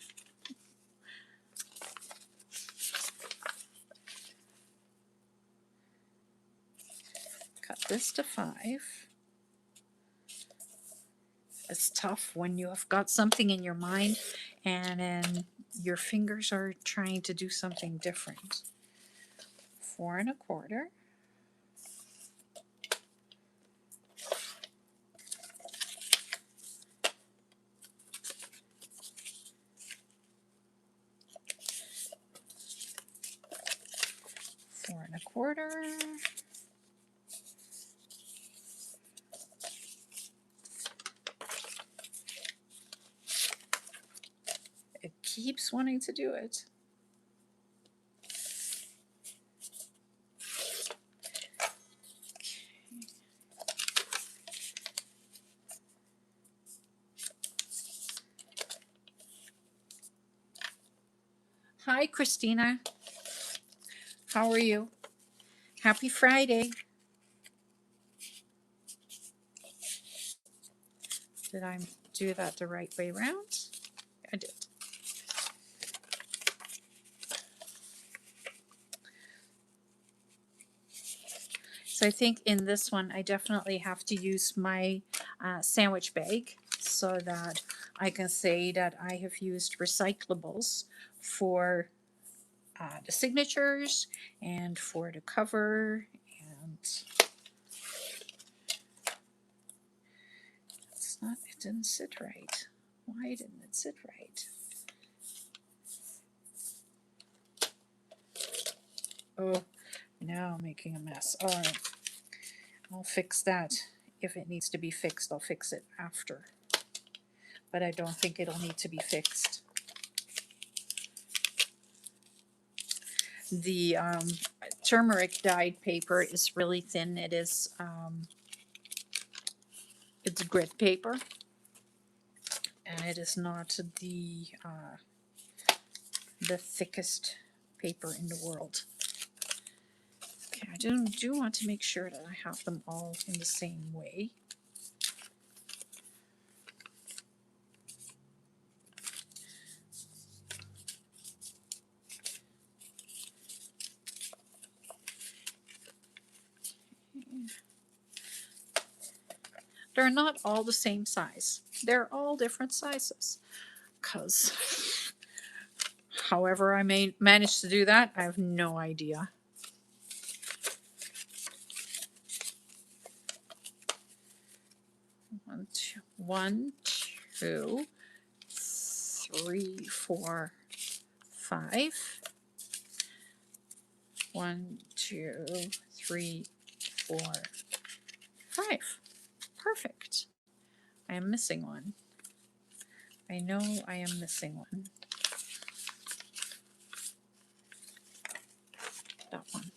Cut this to 5. It's tough when you have got something in your mind and then your fingers are trying to do something different. 4 1/4. Four and a quarter. It keeps wanting to do it. Hi, Christina. How are you? Happy Friday. Did I do that the right way around? I did. So I think in this one, I definitely have to use my sandwich bag so that I can say that I have used recyclables for the signatures and for the cover. And it's not, it didn't sit right. Why didn't it sit right? Oh, now I'm making a mess. All right. I'll fix that. If it needs to be fixed, I'll fix it after. But I don't think it'll need to be fixed. The turmeric dyed paper is really thin. It is it's grit paper, and it is not the thickest paper in the world. Okay, I do want to make sure that I have them all in the same way. They're not all the same size. They're all different sizes. Because however I may manage to do that, I have no idea. One, two, 3, 4, 5. 1, 2, 3, 4, 5. Perfect. I am missing one. I know I am missing one. That one.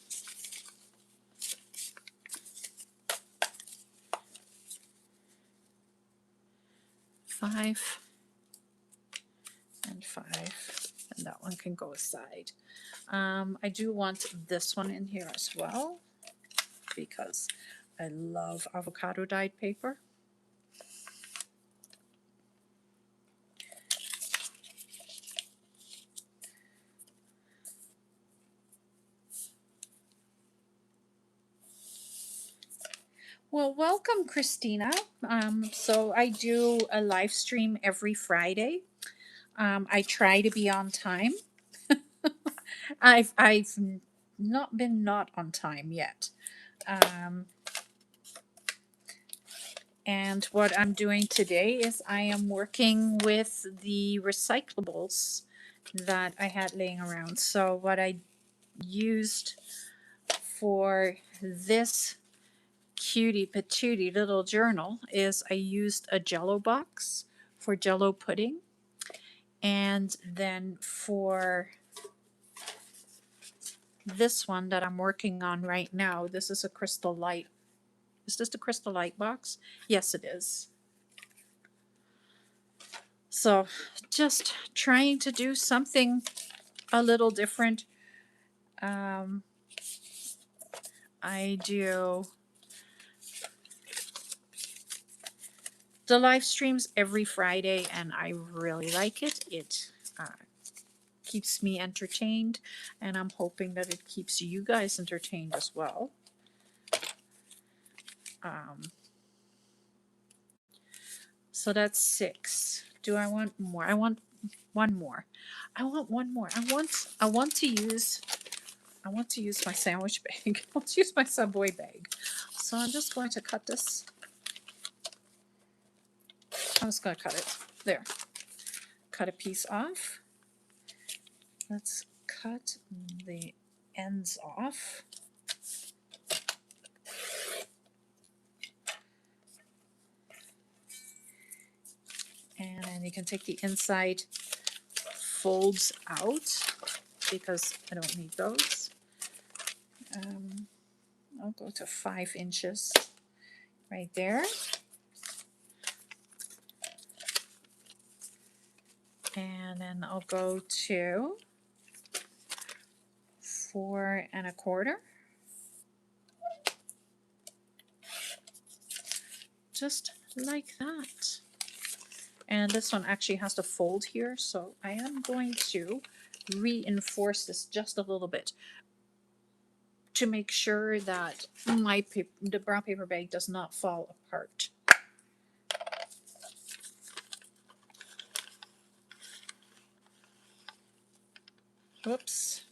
Five and 5, and that one can go aside. I do want this one in here as well because I love avocado dyed paper. Well, welcome, Christina. So I do a live stream every Friday. I try to be on time. I've not been not on time yet. Um, and what I'm doing today is I am working with the recyclables that I had laying around. So what I used for this cutie patootie little journal is I used a Jello box for Jello pudding. And then for this one that I'm working on right now, this is a crystal light. Is this the crystal light box? Yes, it is. So just trying to do something a little different. Um, I do the live streams every Friday, and I really like it. It keeps me entertained, and I'm hoping that it keeps you guys entertained as well. Um, so that's 6. Do I want more? I want one more. I want one more. I want to use my sandwich bag. I want to use my Subway bag. So I'm just going to cut this. I'm just going to cut it. There. Cut a piece off. Let's cut the ends off. And then you can take the inside folds out because I don't need those. I'll go to 5 inches right there. And then I'll go to 4 1/4. Just like that. And this one actually has to fold here, so I am going to reinforce this just a little bit to make sure that the brown paper bag does not fall apart. Whoops.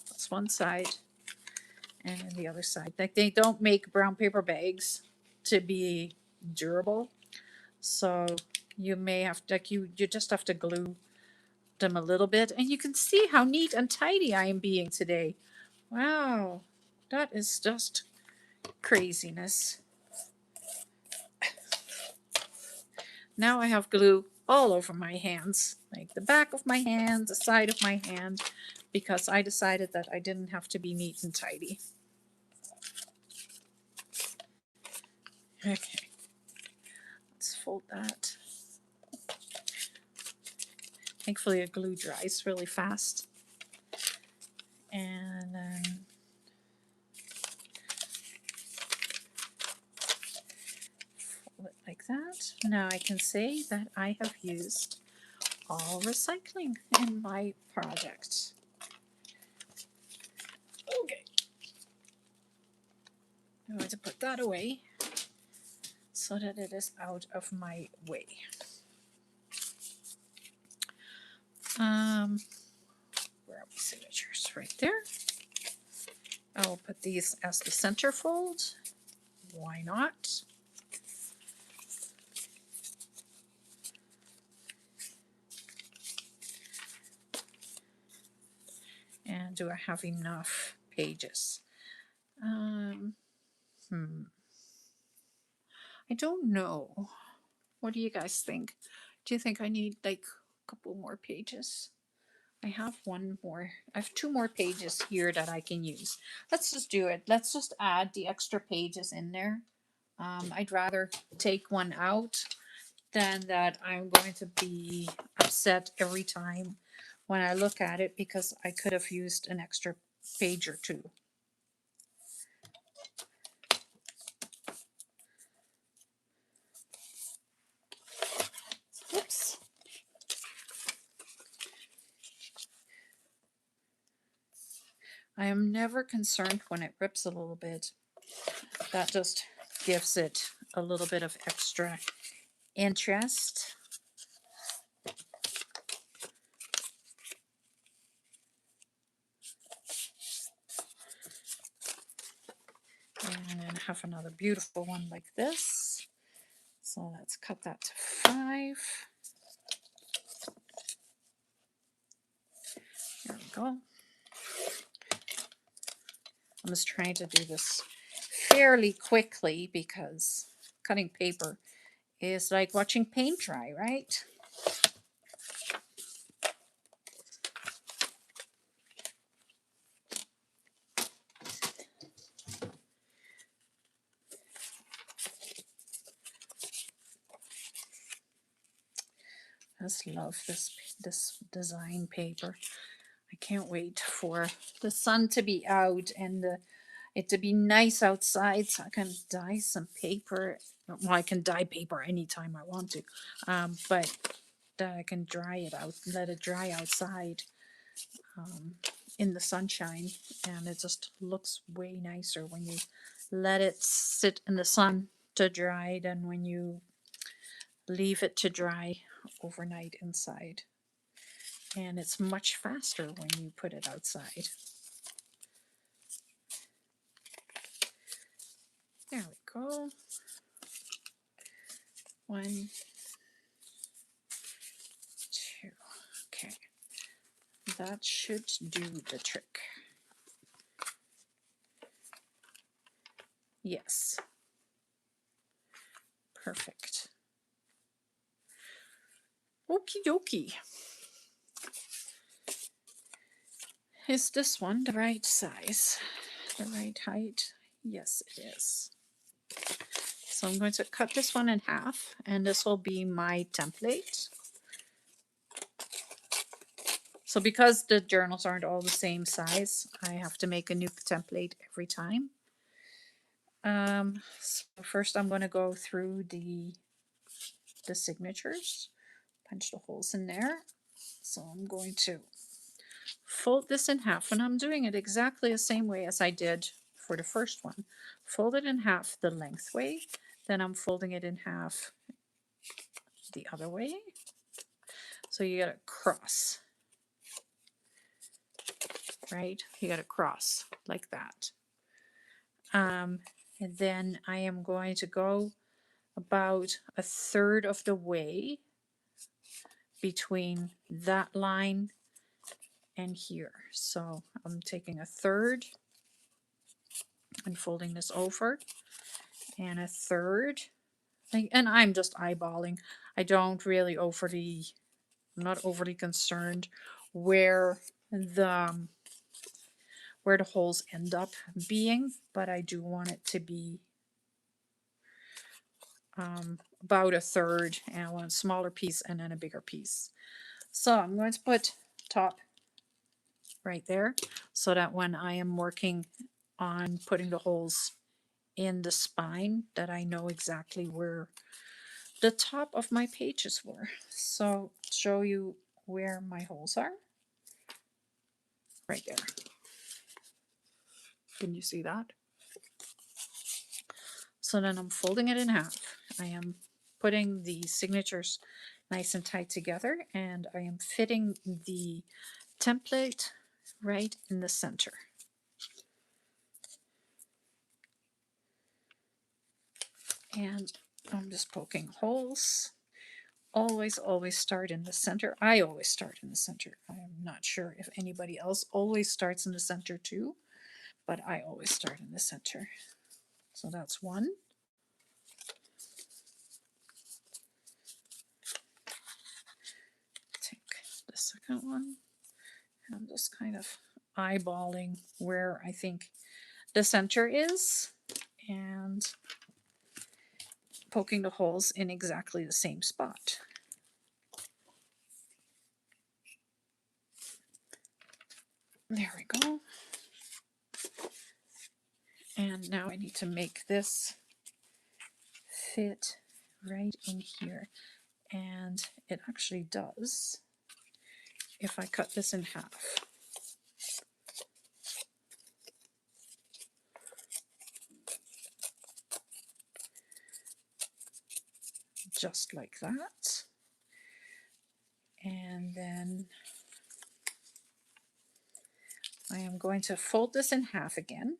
That's one side and the other side. Like, they don't make brown paper bags to be durable, so you may have to, you just have to glue them a little bit, and you can see how neat and tidy I am being today. Wow, that is just craziness. Now I have glue all over my hands, like the back of my hand, the side of my hand, because I decided that I didn't have to be neat and tidy. Okay, let's fold that. Thankfully, the glue dries really fast. And then fold it like that. Now I can say that I have used all recycling in my project. Okay. I'm going to put that away so that it is out of my way. Where are my signatures? Right there. I will put these as the center fold. Why not? And do I have enough pages? I don't know. What do you guys think? Do you think I need like a couple more pages? I have one more. I have 2 more pages here that I can use. Let's just do it. Let's just add the extra pages in there. I'd rather take one out than that I'm going to be upset every time when I look at it because I could have used an extra page or 2. Oops. I am never concerned when it rips a little bit. That just gives it a little bit of extra interest. And then have another beautiful one like this. So let's cut that to 5. There we go. I'm just trying to do this fairly quickly because cutting paper is like watching paint dry, right? I just love this design paper. I can't wait for the sun to be out and it to be nice outside so I can dye some paper. Well, I can dye paper anytime I want to, but that I can dry it out, let it dry outside in the sunshine, and it just looks way nicer when you let it sit in the sun to dry than when you leave it to dry overnight inside. And it's much faster when you put it outside. There we go. 1, 2. Okay. That should do the trick. Yes. Perfect. Okie dokie. Is this one the right size? The right height? Yes, it is. So I'm going to cut this one in half, and this will be my template. So because the journals aren't all the same size, I have to make a new template every time. So first I'm going to go through the signatures, punch the holes in there. So I'm going to fold this in half, and I'm doing it exactly the same way as I did for the first one. Fold it in half the length way, then I'm folding it in half the other way. So you got to cross, right? You got to cross like that. And then I am going to go about 1/3 of the way between that line and here. So I'm taking 1/3 and folding this over, and 1/3. And I'm just eyeballing. I don't really I'm not overly concerned where the holes end up being, but I do want it to be about 1/3, and I want a smaller piece and then a bigger piece. So I'm going to put top right there so that when I am working on putting the holes in the spine, that I know exactly where the top of my pages were. So show you where my holes are. Right there. Can you see that? So then I'm folding it in half. I am putting the signatures nice and tight together, and I am fitting the template right in the center. And I'm just poking holes. Always start in the center. I always start in the center. I'm not sure if anybody else always starts in the center too, but I always start in the center. So that's one. Take the second one. I'm just kind of eyeballing where I think the center is and poking the holes in exactly the same spot. There we go. And now I need to make this fit right in here. And it actually does if I cut this in half. just like that. And then I am going to fold this in half again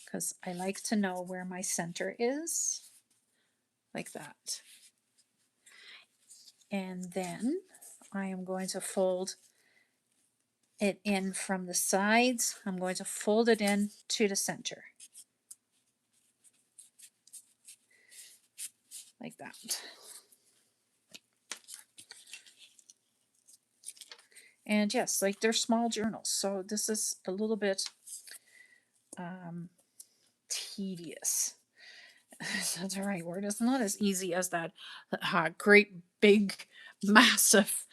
because I like to know where my center is, like that. And then I am going to fold it in from the sides. I'm going to fold it in to the center, like that. And yes, like they're small journals, so this is a little bit tedious. That's the right word. It's not as easy as that great big massive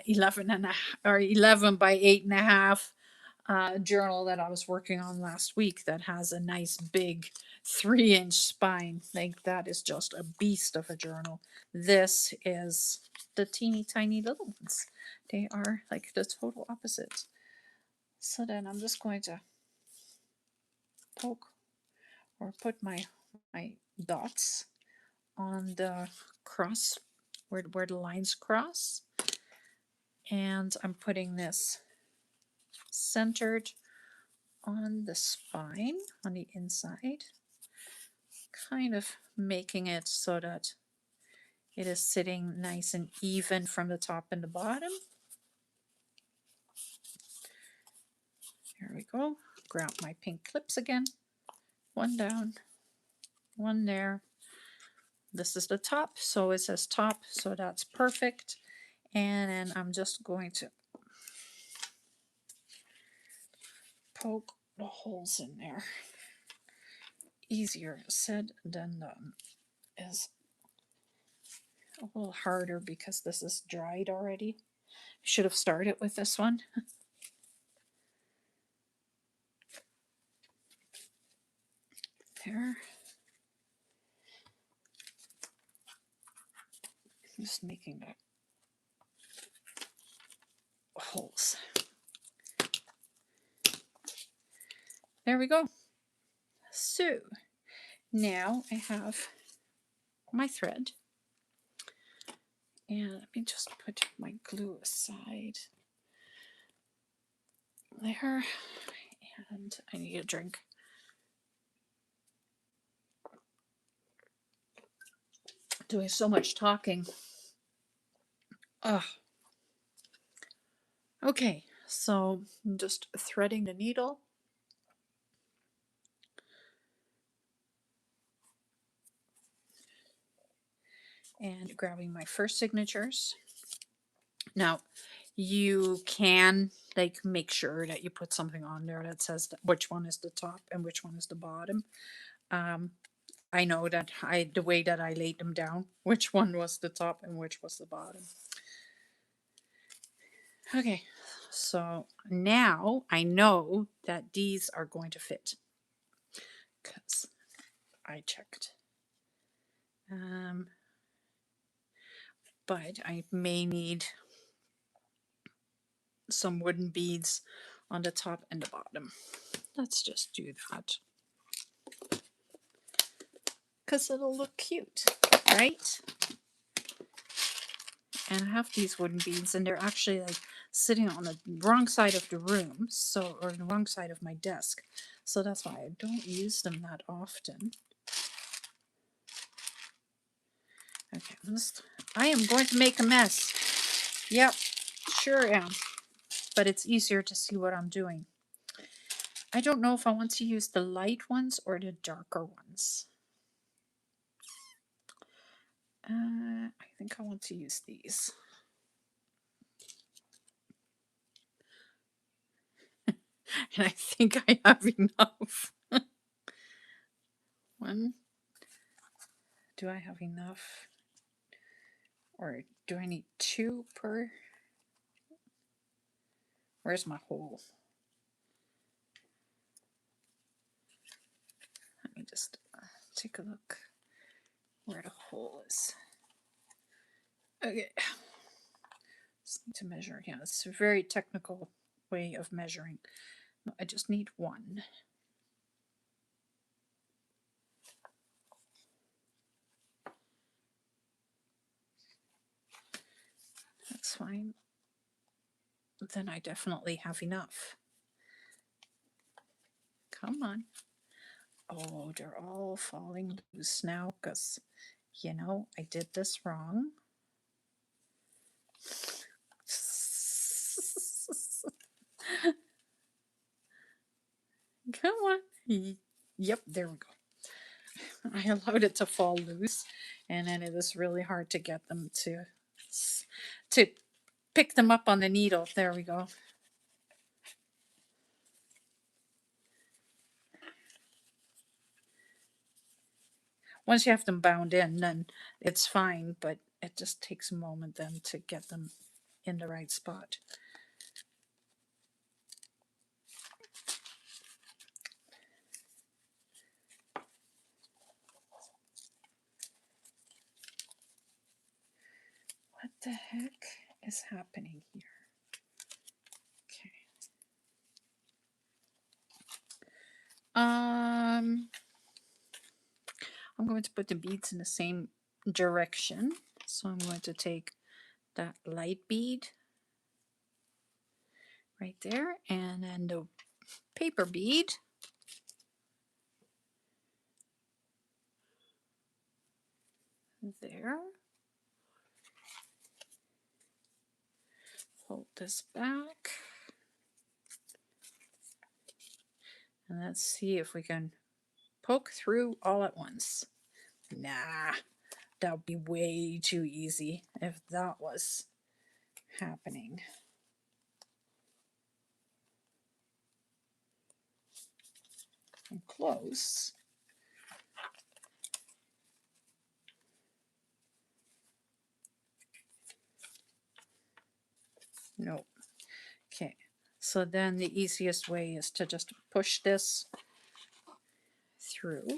11 by 8.5 journal that I was working on last week that has a nice big 3-inch spine. Like that is just a beast of a journal. This is the teeny tiny little ones. They are like the total opposite. So then I'm just going to poke or put my dots on the cross where the lines cross, and I'm putting this centered on the spine on the inside, kind of making it so that it is sitting nice and even from the top and the bottom. There we go. Grab my pink clips again. One down, one there. This is the top, so it says top, so that's perfect. And then I'm just going to poke the holes in there. Easier said than done. Is a little harder because this is dried already. I should have started with this one. There. Just making the holes. There we go. So now I have my thread, and let me just put my glue aside there, and I need a drink. Doing so much talking. Ugh. Okay, so I'm just threading the needle. And grabbing my first signatures. Now, you can like make sure that you put something on there that says which one is the top and which one is the bottom. I know that the way that I laid them down, which one was the top and which was the bottom. Okay, so now I know that these are going to fit because I checked. But I may need some wooden beads on the top and the bottom. Let's just do that. Because it'll look cute, right? And I have these wooden beads, and they're actually like sitting on the wrong side of the room, so, or the wrong side of my desk. So that's why I don't use them that often. Okay, I am going to make a mess. Yep, sure am. But it's easier to see what I'm doing. I don't know if I want to use the light ones or the darker ones. I think I want to use these. And I think I have enough. One. Do I have enough? Or do I need 2 per? Where's my hole? Let me just take a look where the hole is. Okay. Just need to measure. Yeah, it's a very technical way of measuring. No, I just need 1. That's fine. Then I definitely have enough. Come on. Oh, they're all falling loose now because, you know, I did this wrong. Come on. Yep, there we go. I allowed it to fall loose, and then it was really hard to get them to pick them up on the needle. There we go. Once you have them bound in, then it's fine, but it just takes a moment then to get them in the right spot. What the heck is happening here? Okay. I'm going to put the beads in the same direction. So I'm going to take that light bead right there, and then the paper bead there. Hold this back. And let's see if we can poke through all at once. Nah, that would be way too easy if that was happening. I'm close. Nope. Okay, so then the easiest way is to just push this through,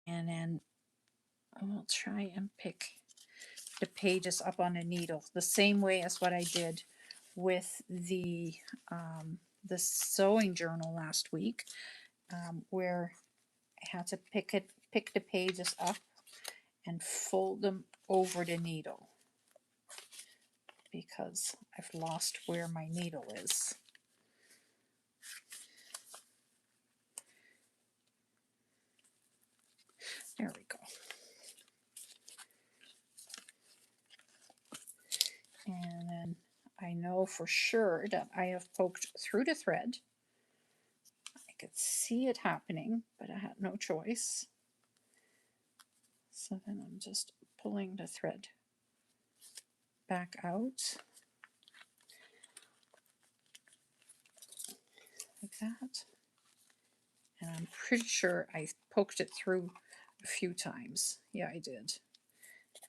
and then we'll try and pick the pages up on a needle the same way as what I did with the sewing journal last week, where I had to pick the pages up and fold them over the needle because I've lost where my needle is. There we go. And then I know for sure that I have poked through the thread. I could see it happening, but I had no choice. So then I'm just pulling the thread back out like that. And I'm pretty sure I poked it through a few times. Yeah, I did.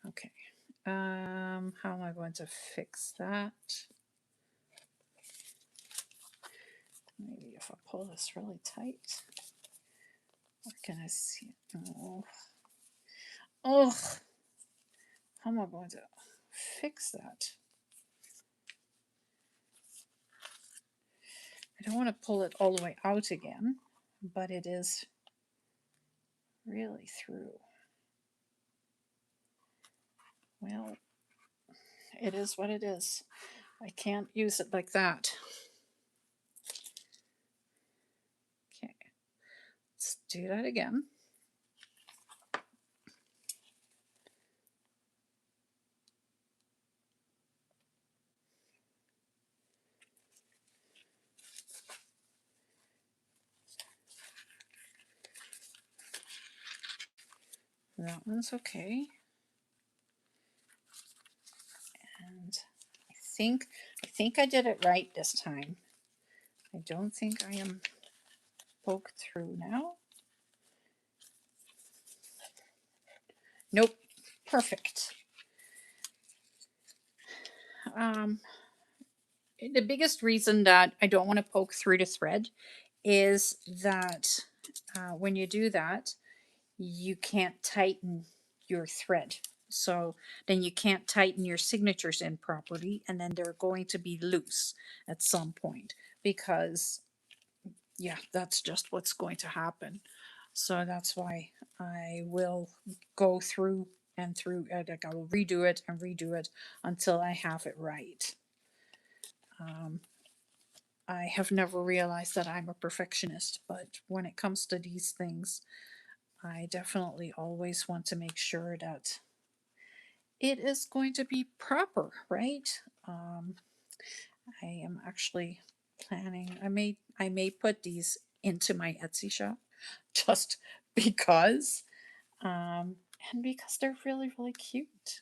Okay. How am I going to fix that? Maybe if I pull this really tight. Or can I see it? Oh. Oh. How am I going to fix that? I don't want to pull it all the way out again, but it is really through. Well, it is what it is. I can't use it like that. Okay, let's do that again. That one's okay. And I think I did it right this time. I don't think I am poked through now. Nope, perfect. The biggest reason that I don't want to poke through the thread is that when you do that, you can't tighten your thread. So then you can't tighten your signatures in properly, and then they're going to be loose at some point because, yeah, that's just what's going to happen. So that's why I will go through and through, like I will redo it and redo it until I have it right. I have never realized that I'm a perfectionist, but when it comes to these things, I definitely always want to make sure that it is going to be proper, right? I am actually planning. I may put these into my Etsy shop just because, um, and because they're really really cute.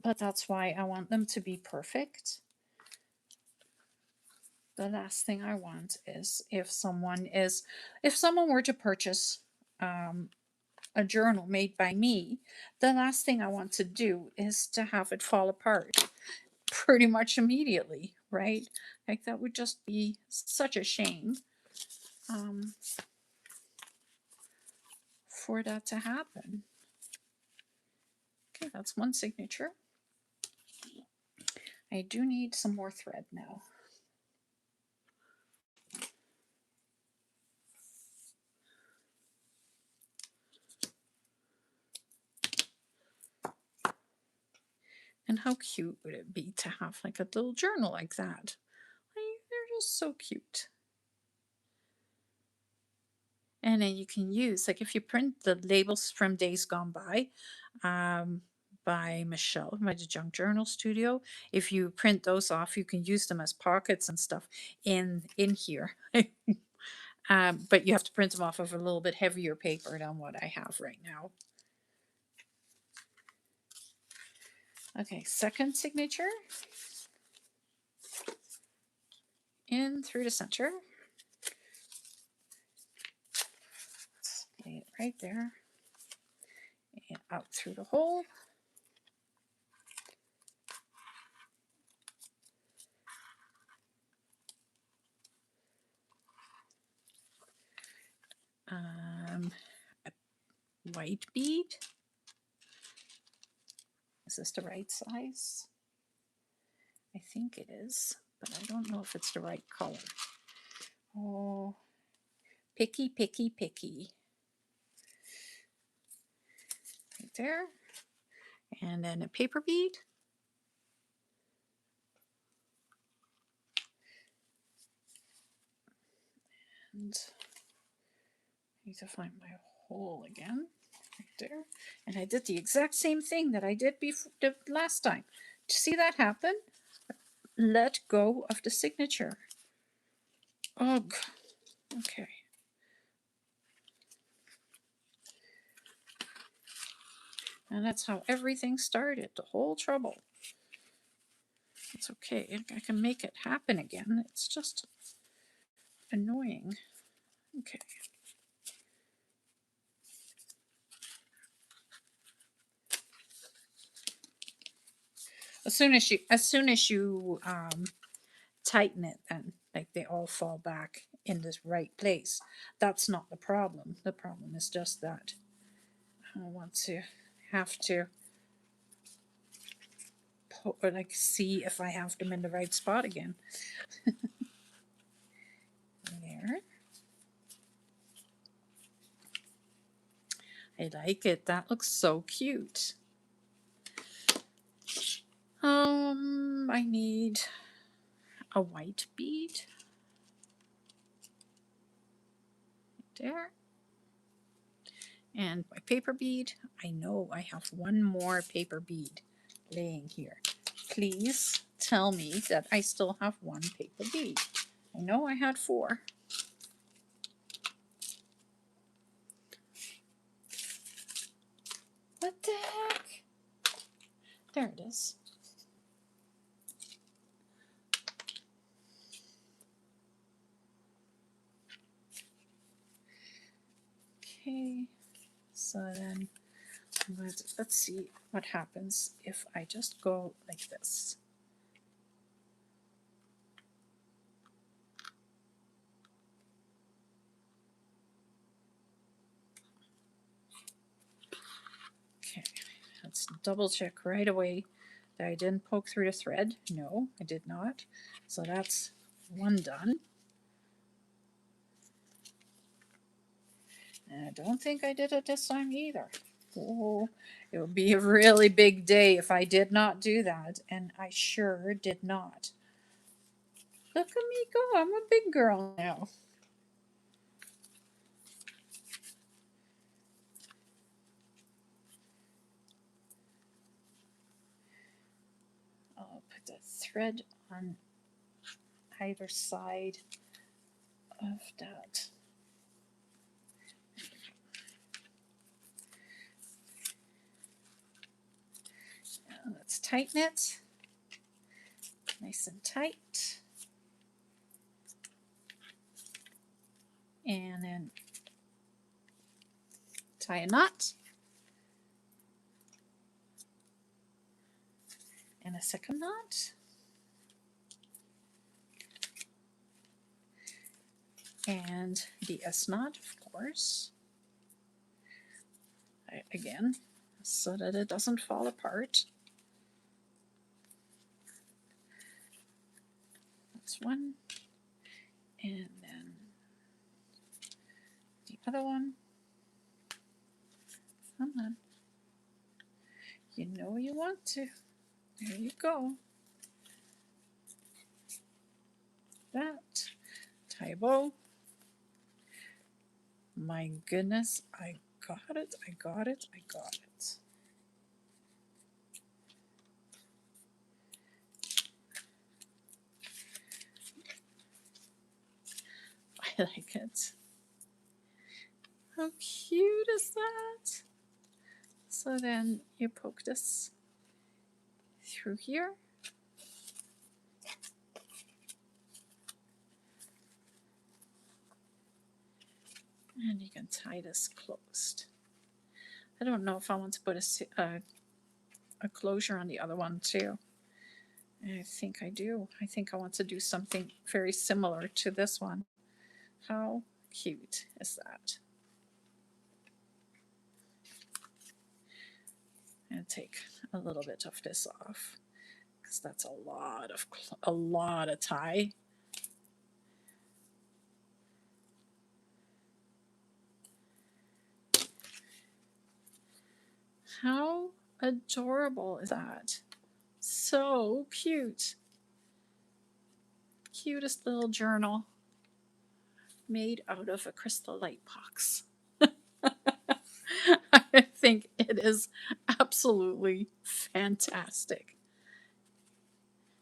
But that's why I want them to be perfect. The last thing I want is if someone were to purchase um, a journal made by me, the last thing I want to do is to have it fall apart pretty much immediately, right? Like that would just be such a shame um, for that to happen. Okay, that's one signature. I do need some more thread now. And how cute would it be to have like a little journal like that? Like, they're just so cute. And then you can use, like, if you print the labels from Days Gone um, by Michelle, by the Junk Journal Studio, if you print those off, you can use them as pockets and stuff in here. But you have to print them off of a little bit heavier paper than what I have right now. Okay, second signature. In through the center. Let's lay it right there. And out through the hole. A white bead. Is this the right size? I think it is, but I don't know if it's the right color. Oh, picky, picky, picky. Right there. And then a paper bead. And I need to find my hole again. Right there. And I did the exact same thing that I did before the last time. Do you see that happen? Let go of the signature. Ugh. Okay. And that's how everything started, the whole trouble. It's okay. I can make it happen again. It's just annoying. Okay. As soon as you tighten it, then like they all fall back in this right place. That's not the problem. The problem is just that I want to have to or like see if I have them in the right spot again. There. I like it. That looks so cute. I need a white bead. There. And my paper bead. I know I have one more paper bead laying here. Please tell me that I still have one paper bead. I know I had 4. What the heck? There it is. Okay, so then let's see what happens if I just go like this. Okay, let's double check right away that I didn't poke through the thread. No, I did not. So that's one done. And I don't think I did it this time either. Oh, it would be a really big day if I did not do that, and I sure did not. Look at me go, I'm a big girl now. I'll put the thread on either side of that. Now let's tighten it. Nice and tight. And then tie a knot. And a second knot. And the S knot, of course. Again, so that it doesn't fall apart. That's one. And then the other one. Come on. You know you want to. There you go. That. Tie a bow. My goodness, I got it, I got it, I got it. I like it. How cute is that? So then you poke this through here. And you can tie this closed. I don't know if I want to put a closure on the other one too. I think I do. I think I want to do something very similar to this one. How cute is that? And take a little bit of this off because that's a lot of tie. How adorable is that? So cute. Cutest little journal made out of a crystal light box. I think it is absolutely fantastic.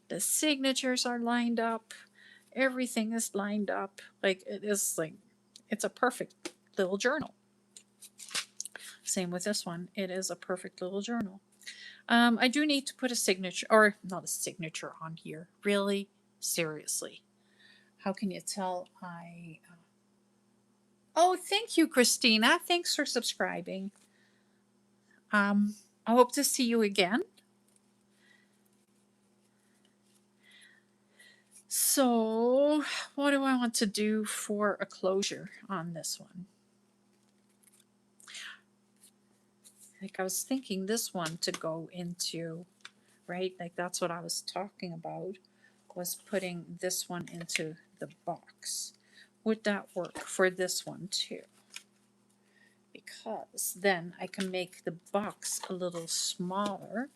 The signatures are lined up. Everything is lined up. Like it's a perfect little journal. Same with this one. It is a perfect little journal. I do need to put a signature, or not a signature on here. Really? Seriously. How can you tell I... Oh, thank you, Christina. Thanks for subscribing. I hope to see you again. So, what do I want to do for a closure on this one? Like I was thinking this one to go into, right? Like that's what I was talking about, was putting this one into the box. Would that work for this one too? Because then I can make the box a little smaller.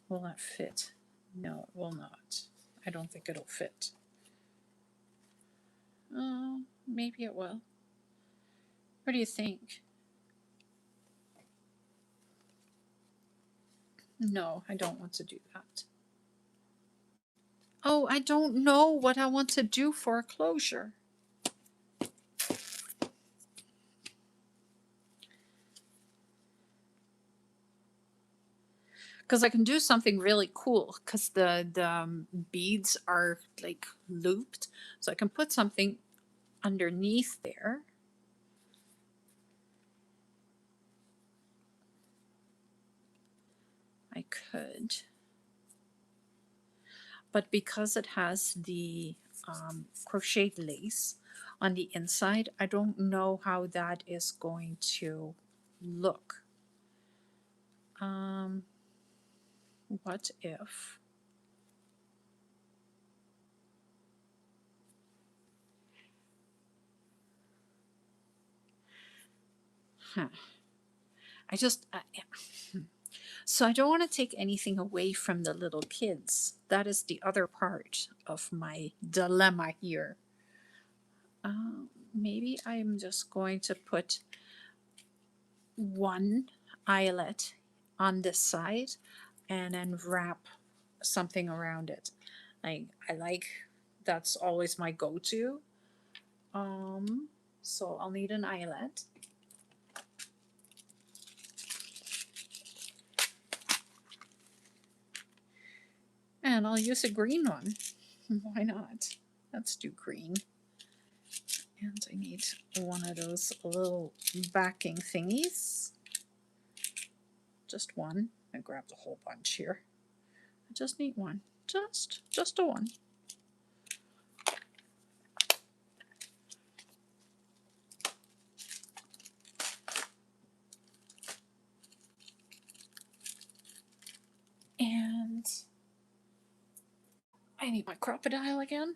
Will that fit? No, it will not. I don't think it'll fit. Oh, maybe it will. What do you think? No, I don't want to do that. Oh, I don't know what I want to do for a closure. Because I can do something really cool because the beads are like looped. So I can put something underneath there. I could. But because it has the crocheted lace on the inside, I don't know how that is going to look. What if Huh. So I don't want to take anything away from the little kids. That is the other part of my dilemma here. Maybe I'm just going to put one eyelet on this side and then wrap something around it. I like, that's always my go-to. So I'll need an eyelet. And I'll use a green one. Why not? Let's do green. And I need one of those little backing thingies. Just one. I grabbed a whole bunch here. I just need one. Just a one. And I need my crocodile again.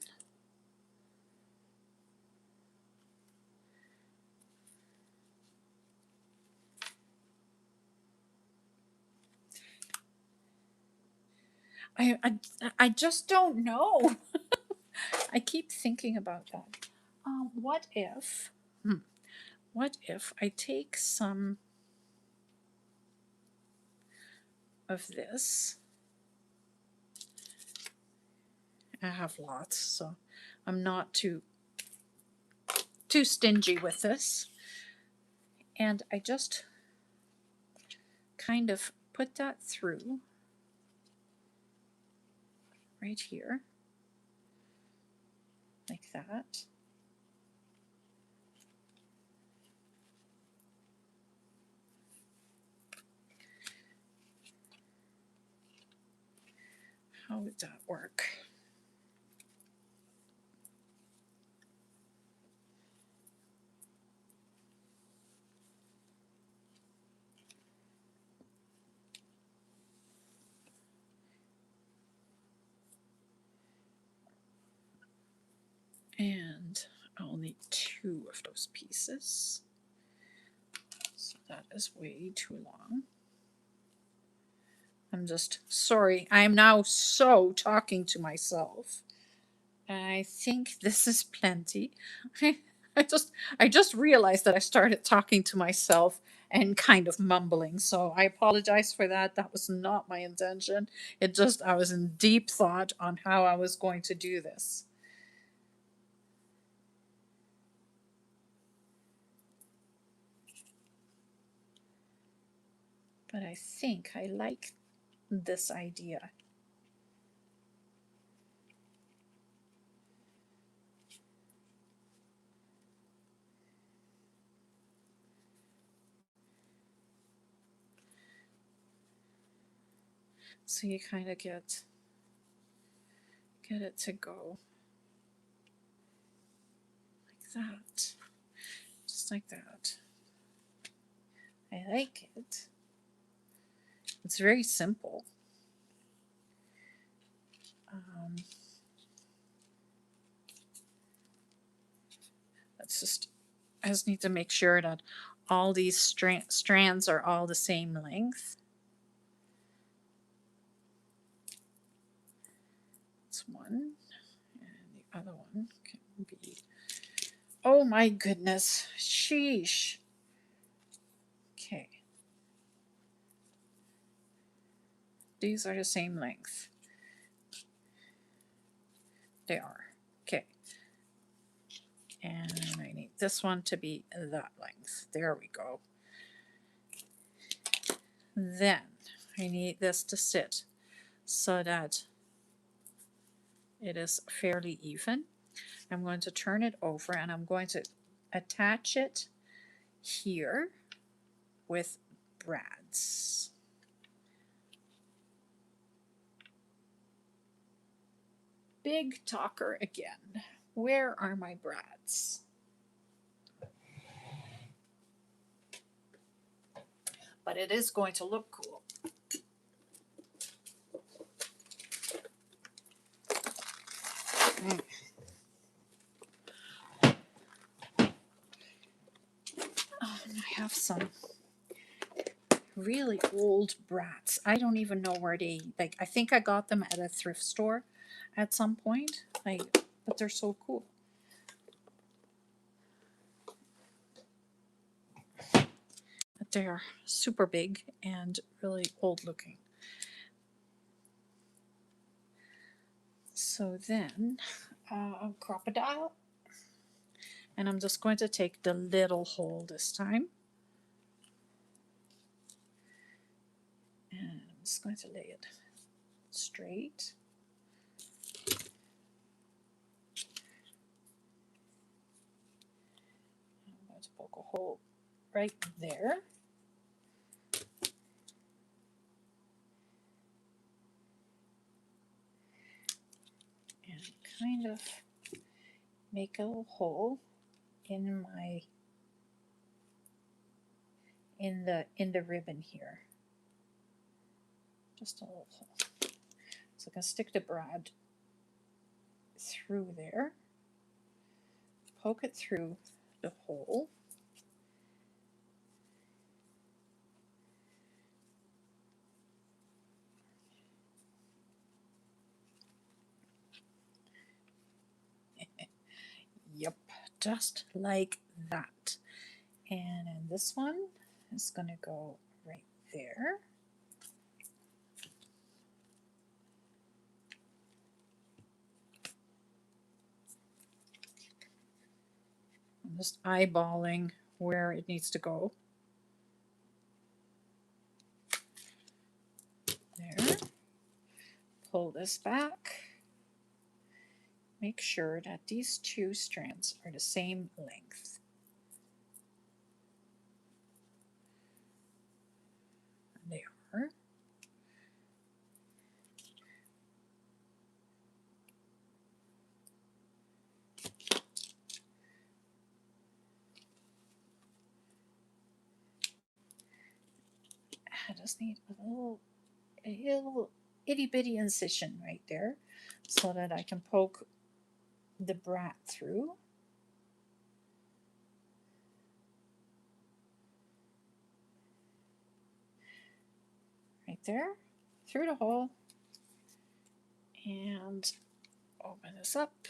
I just don't know. I keep thinking about that. What if I take some of this? I have lots, so I'm not too stingy with this. And I just kind of put that through right here, like that. How would that work? And I'll need 2 of those pieces. So that is way too long. I'm just sorry. I'm now so talking to myself. I think this is plenty. I just realized that I started talking to myself and kind of mumbling. So I apologize for that. That was not my intention. I was in deep thought on how I was going to do this. But I think I like this idea. So you kind of get it to go like that, just like that. I like it. It's very simple. I just need to make sure that all these strands are all the same length. That's one, and the other one can be, oh my goodness, sheesh. Okay. These are the same length. They are. Okay. And I need this one to be that length. There we go. Then I need this to sit so that it is fairly even. I'm going to turn it over and I'm going to attach it here with brads. Big talker again. Where are my brads? But it is going to look cool. Oh, my have some really old brats. I don't even know where they, like, I think I got them at a thrift store at some point. Like, but they're so cool. But they are super big and really old looking. So then, crocodile. And I'm just going to take the little hole this time. And I'm just going to lay it straight. I'm going to poke a hole right there. And kind of make a little hole in my in the ribbon here. Just a little hole. So I can stick the brad through there, poke it through the hole. Yep, just like that. And then this one is going to go right there. I'm just eyeballing where it needs to go. There. Pull this back. Make sure that these two strands are the same length. They are. I just need a little itty bitty incision right there so that I can poke the brat through. Right there, through the hole, and open this up.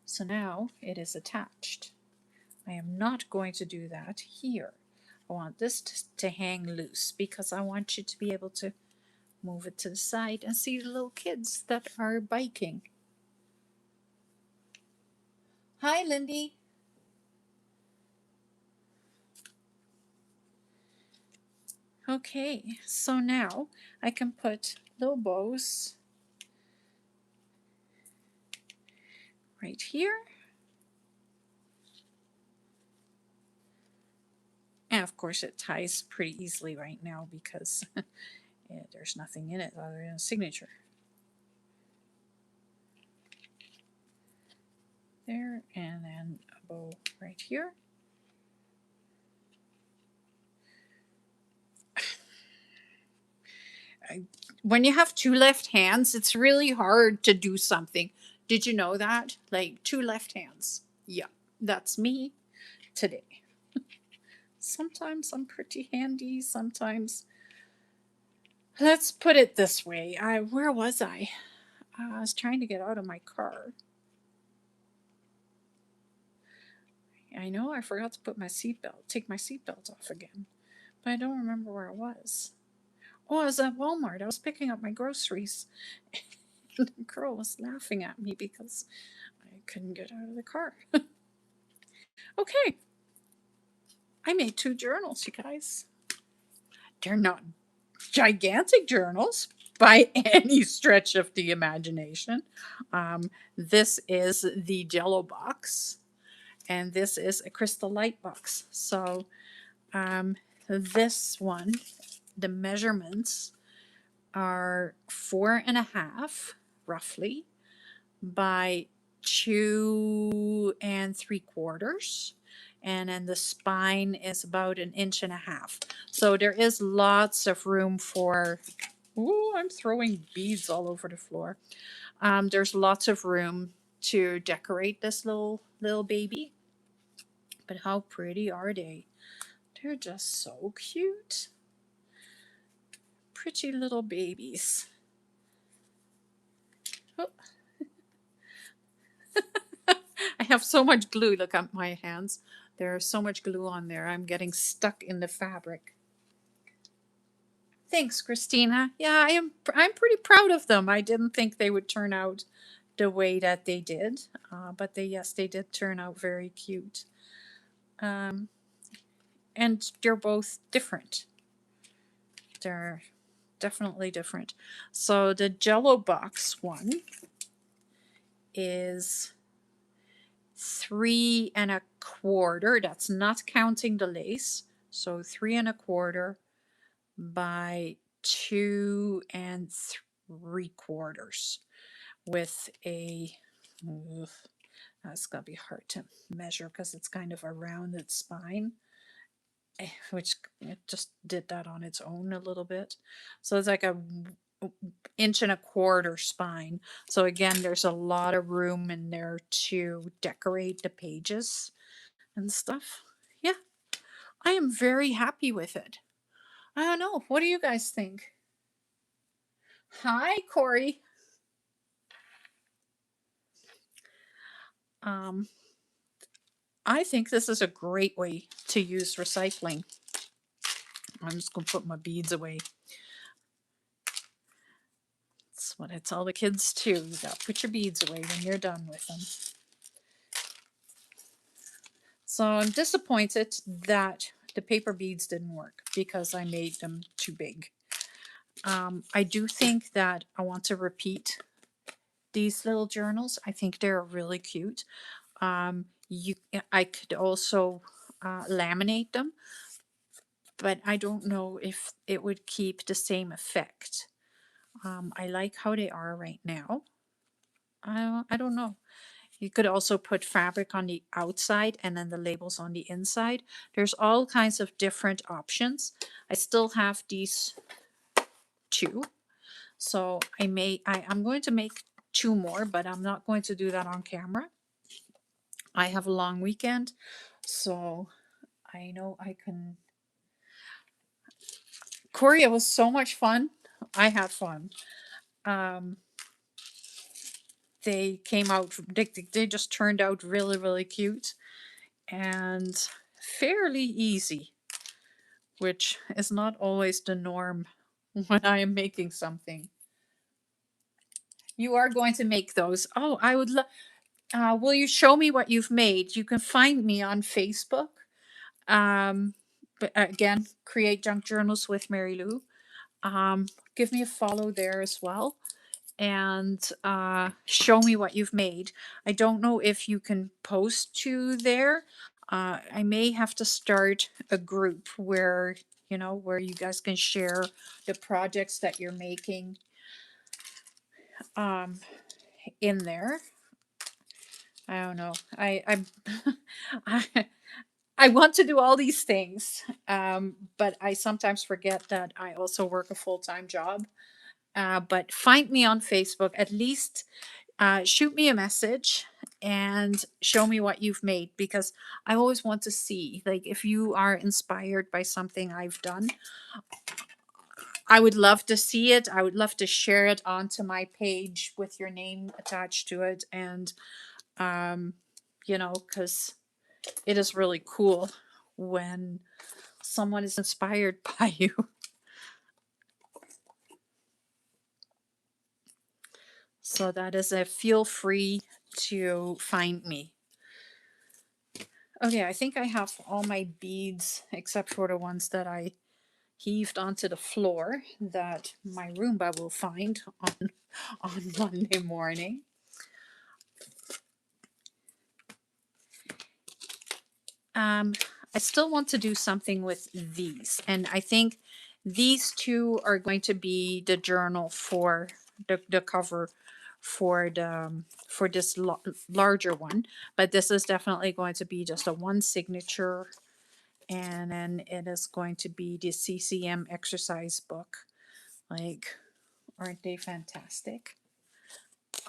So now it is attached. I am not going to do that here. I want this to hang loose because I want you to be able to move it to the side and see the little kids that are biking. Hi, Lindy. Okay, so now I can put little bows right here. And of course it ties pretty easily right now because there's nothing in it other than a signature. There, and then a bow right here. When you have two left hands, it's really hard to do something. Did you know that? Like two left hands. Yeah, that's me today. Sometimes I'm pretty handy, sometimes. Let's put it this way. Where was I? I was trying to get out of my car. I know I forgot to put my seatbelt, take my seatbelt off again, but I don't remember where I was. Oh, I was at Walmart. I was picking up my groceries. The girl was laughing at me because I couldn't get out of the car. Okay. I made 2 journals, you guys. They're not gigantic journals by any stretch of the imagination. This is the Jello box, and this is a crystal light box. So this one, the measurements are 4.5 roughly by 2 3/4, and then the spine is about 1.5 inches. So there is lots of room for, ooh, I'm throwing beads all over the floor. There's lots of room to decorate this little baby. But how pretty are they? They're just so cute. Pretty little babies. Oh, I have so much glue. Look at my hands. There's so much glue on there. I'm getting stuck in the fabric. Thanks, Christina. Yeah, I'm pretty proud of them. I didn't think they would turn out the way that they did, but they did turn out very cute. Um, and they're both different. They're definitely different. So the Jello box one is 3 1/4. That's not counting the lace. So 3 1/4 by 2 3/4 with a, ugh, that's gonna be hard to measure because it's kind of a rounded spine, which it just did that on its own a little bit. So it's like a 1 1/4 spine. So again, there's a lot of room in there to decorate the pages and stuff. Yeah, I am very happy with it. I don't know. What do you guys think? Hi, Corey. Um, I think this is a great way to use recycling. I'm just going to put my beads away. That's what I tell the kids too. You got to put your beads away when you're done with them. So I'm disappointed that the paper beads didn't work because I made them too big. I do think that I want to repeat these little journals. I think they're really cute. I could also laminate them, but I don't know if it would keep the same effect. I like how they are right now. I don't know. You could also put fabric on the outside and then the labels on the inside. There's all kinds of different options. I still have these two. So I'm going to make 2 more, but I'm not going to do that on camera. I have a long weekend, so I know I can. Corey, it was so much fun. I had fun. Um, they came out, they just turned out really, really cute and fairly easy, which is not always the norm when I am making something. You are going to make those. Oh, I would love. Will you show me what you've made? You can find me on Facebook. But again, Create Junk Journals with Mary Lou. Give me a follow there as well, and show me what you've made. I don't know if you can post to there. I may have to start a group where where you guys can share the projects that you're making um, in there. I don't know. I I want to do all these things, but I sometimes forget that I also work a full-time job. But find me on Facebook. At least shoot me a message and show me what you've made, because I always want to see, like, if you are inspired by something I've done. I would love to see it. I would love to share it onto my page with your name attached to it, and because it is really cool when someone is inspired by you. So that is a feel free to find me. Okay, I think I have all my beads except for the ones that I heaved onto the floor that my Roomba will find on Monday morning. I still want to do something with these, and I think these two are going to be the journal for the cover for for this larger one, but this is definitely going to be just a one signature, and then it is going to be the CCM exercise book. Like, aren't they fantastic?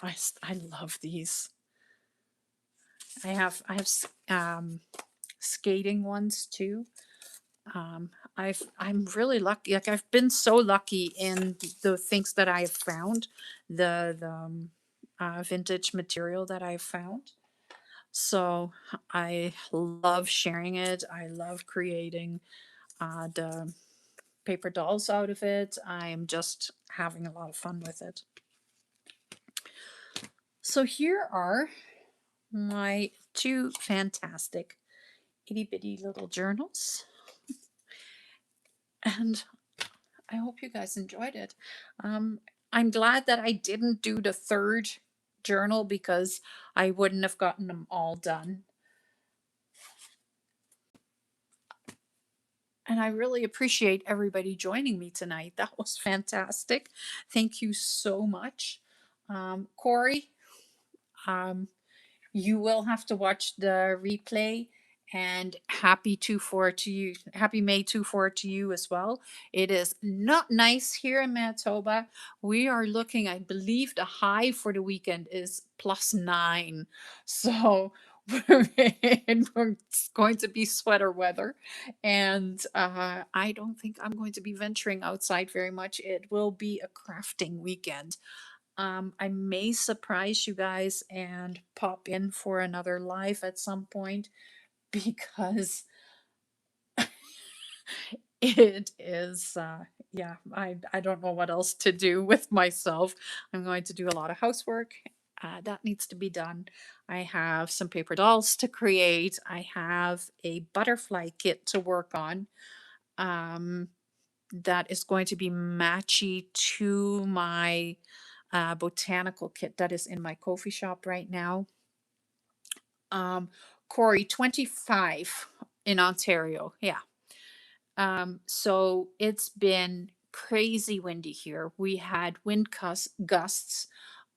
I love these. I have skating ones too. I'm really lucky. Like I've been so lucky in the things that I've found, the vintage material that I've found. So I love sharing it. I love creating the paper dolls out of it. I'm just having a lot of fun with it. So here are my two fantastic itty bitty little journals. And I hope you guys enjoyed it. I'm glad that I didn't do the third journal because I wouldn't have gotten them all done. And I really appreciate everybody joining me tonight. That was fantastic. Thank you so much. Corey, um, you will have to watch the replay, and happy 2-4 to you. Happy May 2-4 to you as well. It is not nice here in Manitoba. We are looking, I believe the high for the weekend is +9. So it's going to be sweater weather. And I don't think I'm going to be venturing outside very much. It will be a crafting weekend. I may surprise you guys and pop in for another live at some point because it is, yeah, I don't know what else to do with myself. I'm going to do a lot of housework. That needs to be done. I have some paper dolls to create. I have a butterfly kit to work on. That is going to be matchy to my botanical kit that is in my coffee shop right now. Um, Corey, 25 in Ontario. Yeah. So it's been crazy windy here. We had gusts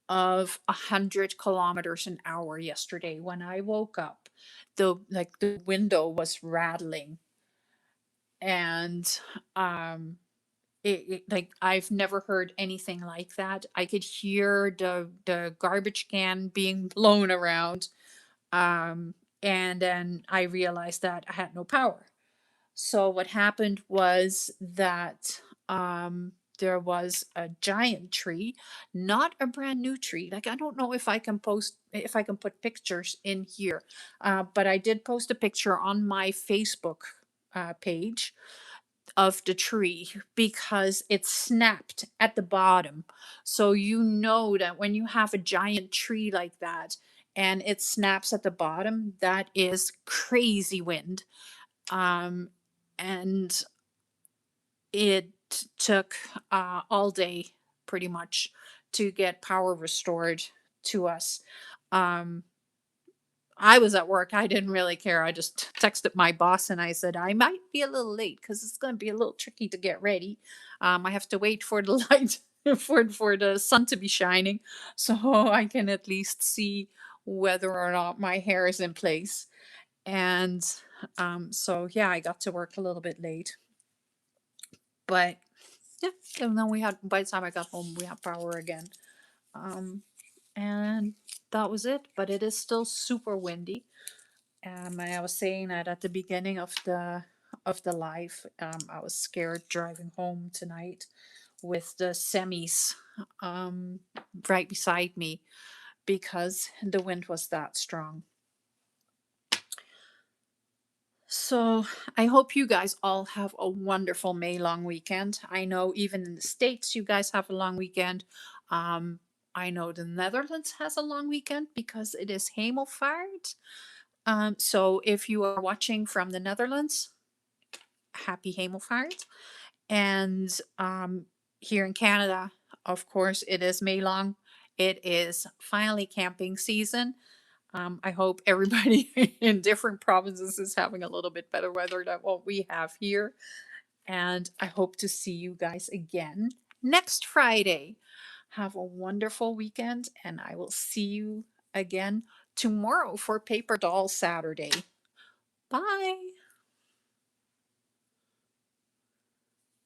of 100 kilometers an hour yesterday. When I woke up, the window was rattling, and um, like I've never heard anything like that. I could hear the garbage can being blown around. And then I realized that I had no power. So what happened was that there was a giant tree, not a brand new tree. Like I don't know if I can put pictures in here, but I did post a picture on my Facebook page of the tree because it snapped at the bottom. So you know that when you have a giant tree like that and it snaps at the bottom, that is crazy wind. Um, and it took all day pretty much to get power restored to us. Um, I was at work. I didn't really care. I just texted my boss and I said, I might be a little late because it's going to be a little tricky to get ready. I have to wait for the light, for the sun to be shining so I can at least see whether or not my hair is in place. And so, yeah, I got to work a little bit late. But yeah, and then by the time I got home, we had power again. Um, and that was it. But it is still super windy. And I was saying that at the beginning of the live, I was scared driving home tonight with the semis um, right beside me because the wind was that strong. So I hope you guys all have a wonderful May long weekend. I know even in the States, you guys have a long weekend. Um, I know the Netherlands has a long weekend because it is Hemelvaart. So if you are watching from the Netherlands, happy Hemelvaart. And here in Canada, of course, it is May long. It is finally camping season. I hope everybody in different provinces is having a little bit better weather than what we have here. And I hope to see you guys again next Friday. Have a wonderful weekend, and I will see you again tomorrow for Paper Doll Saturday. Bye.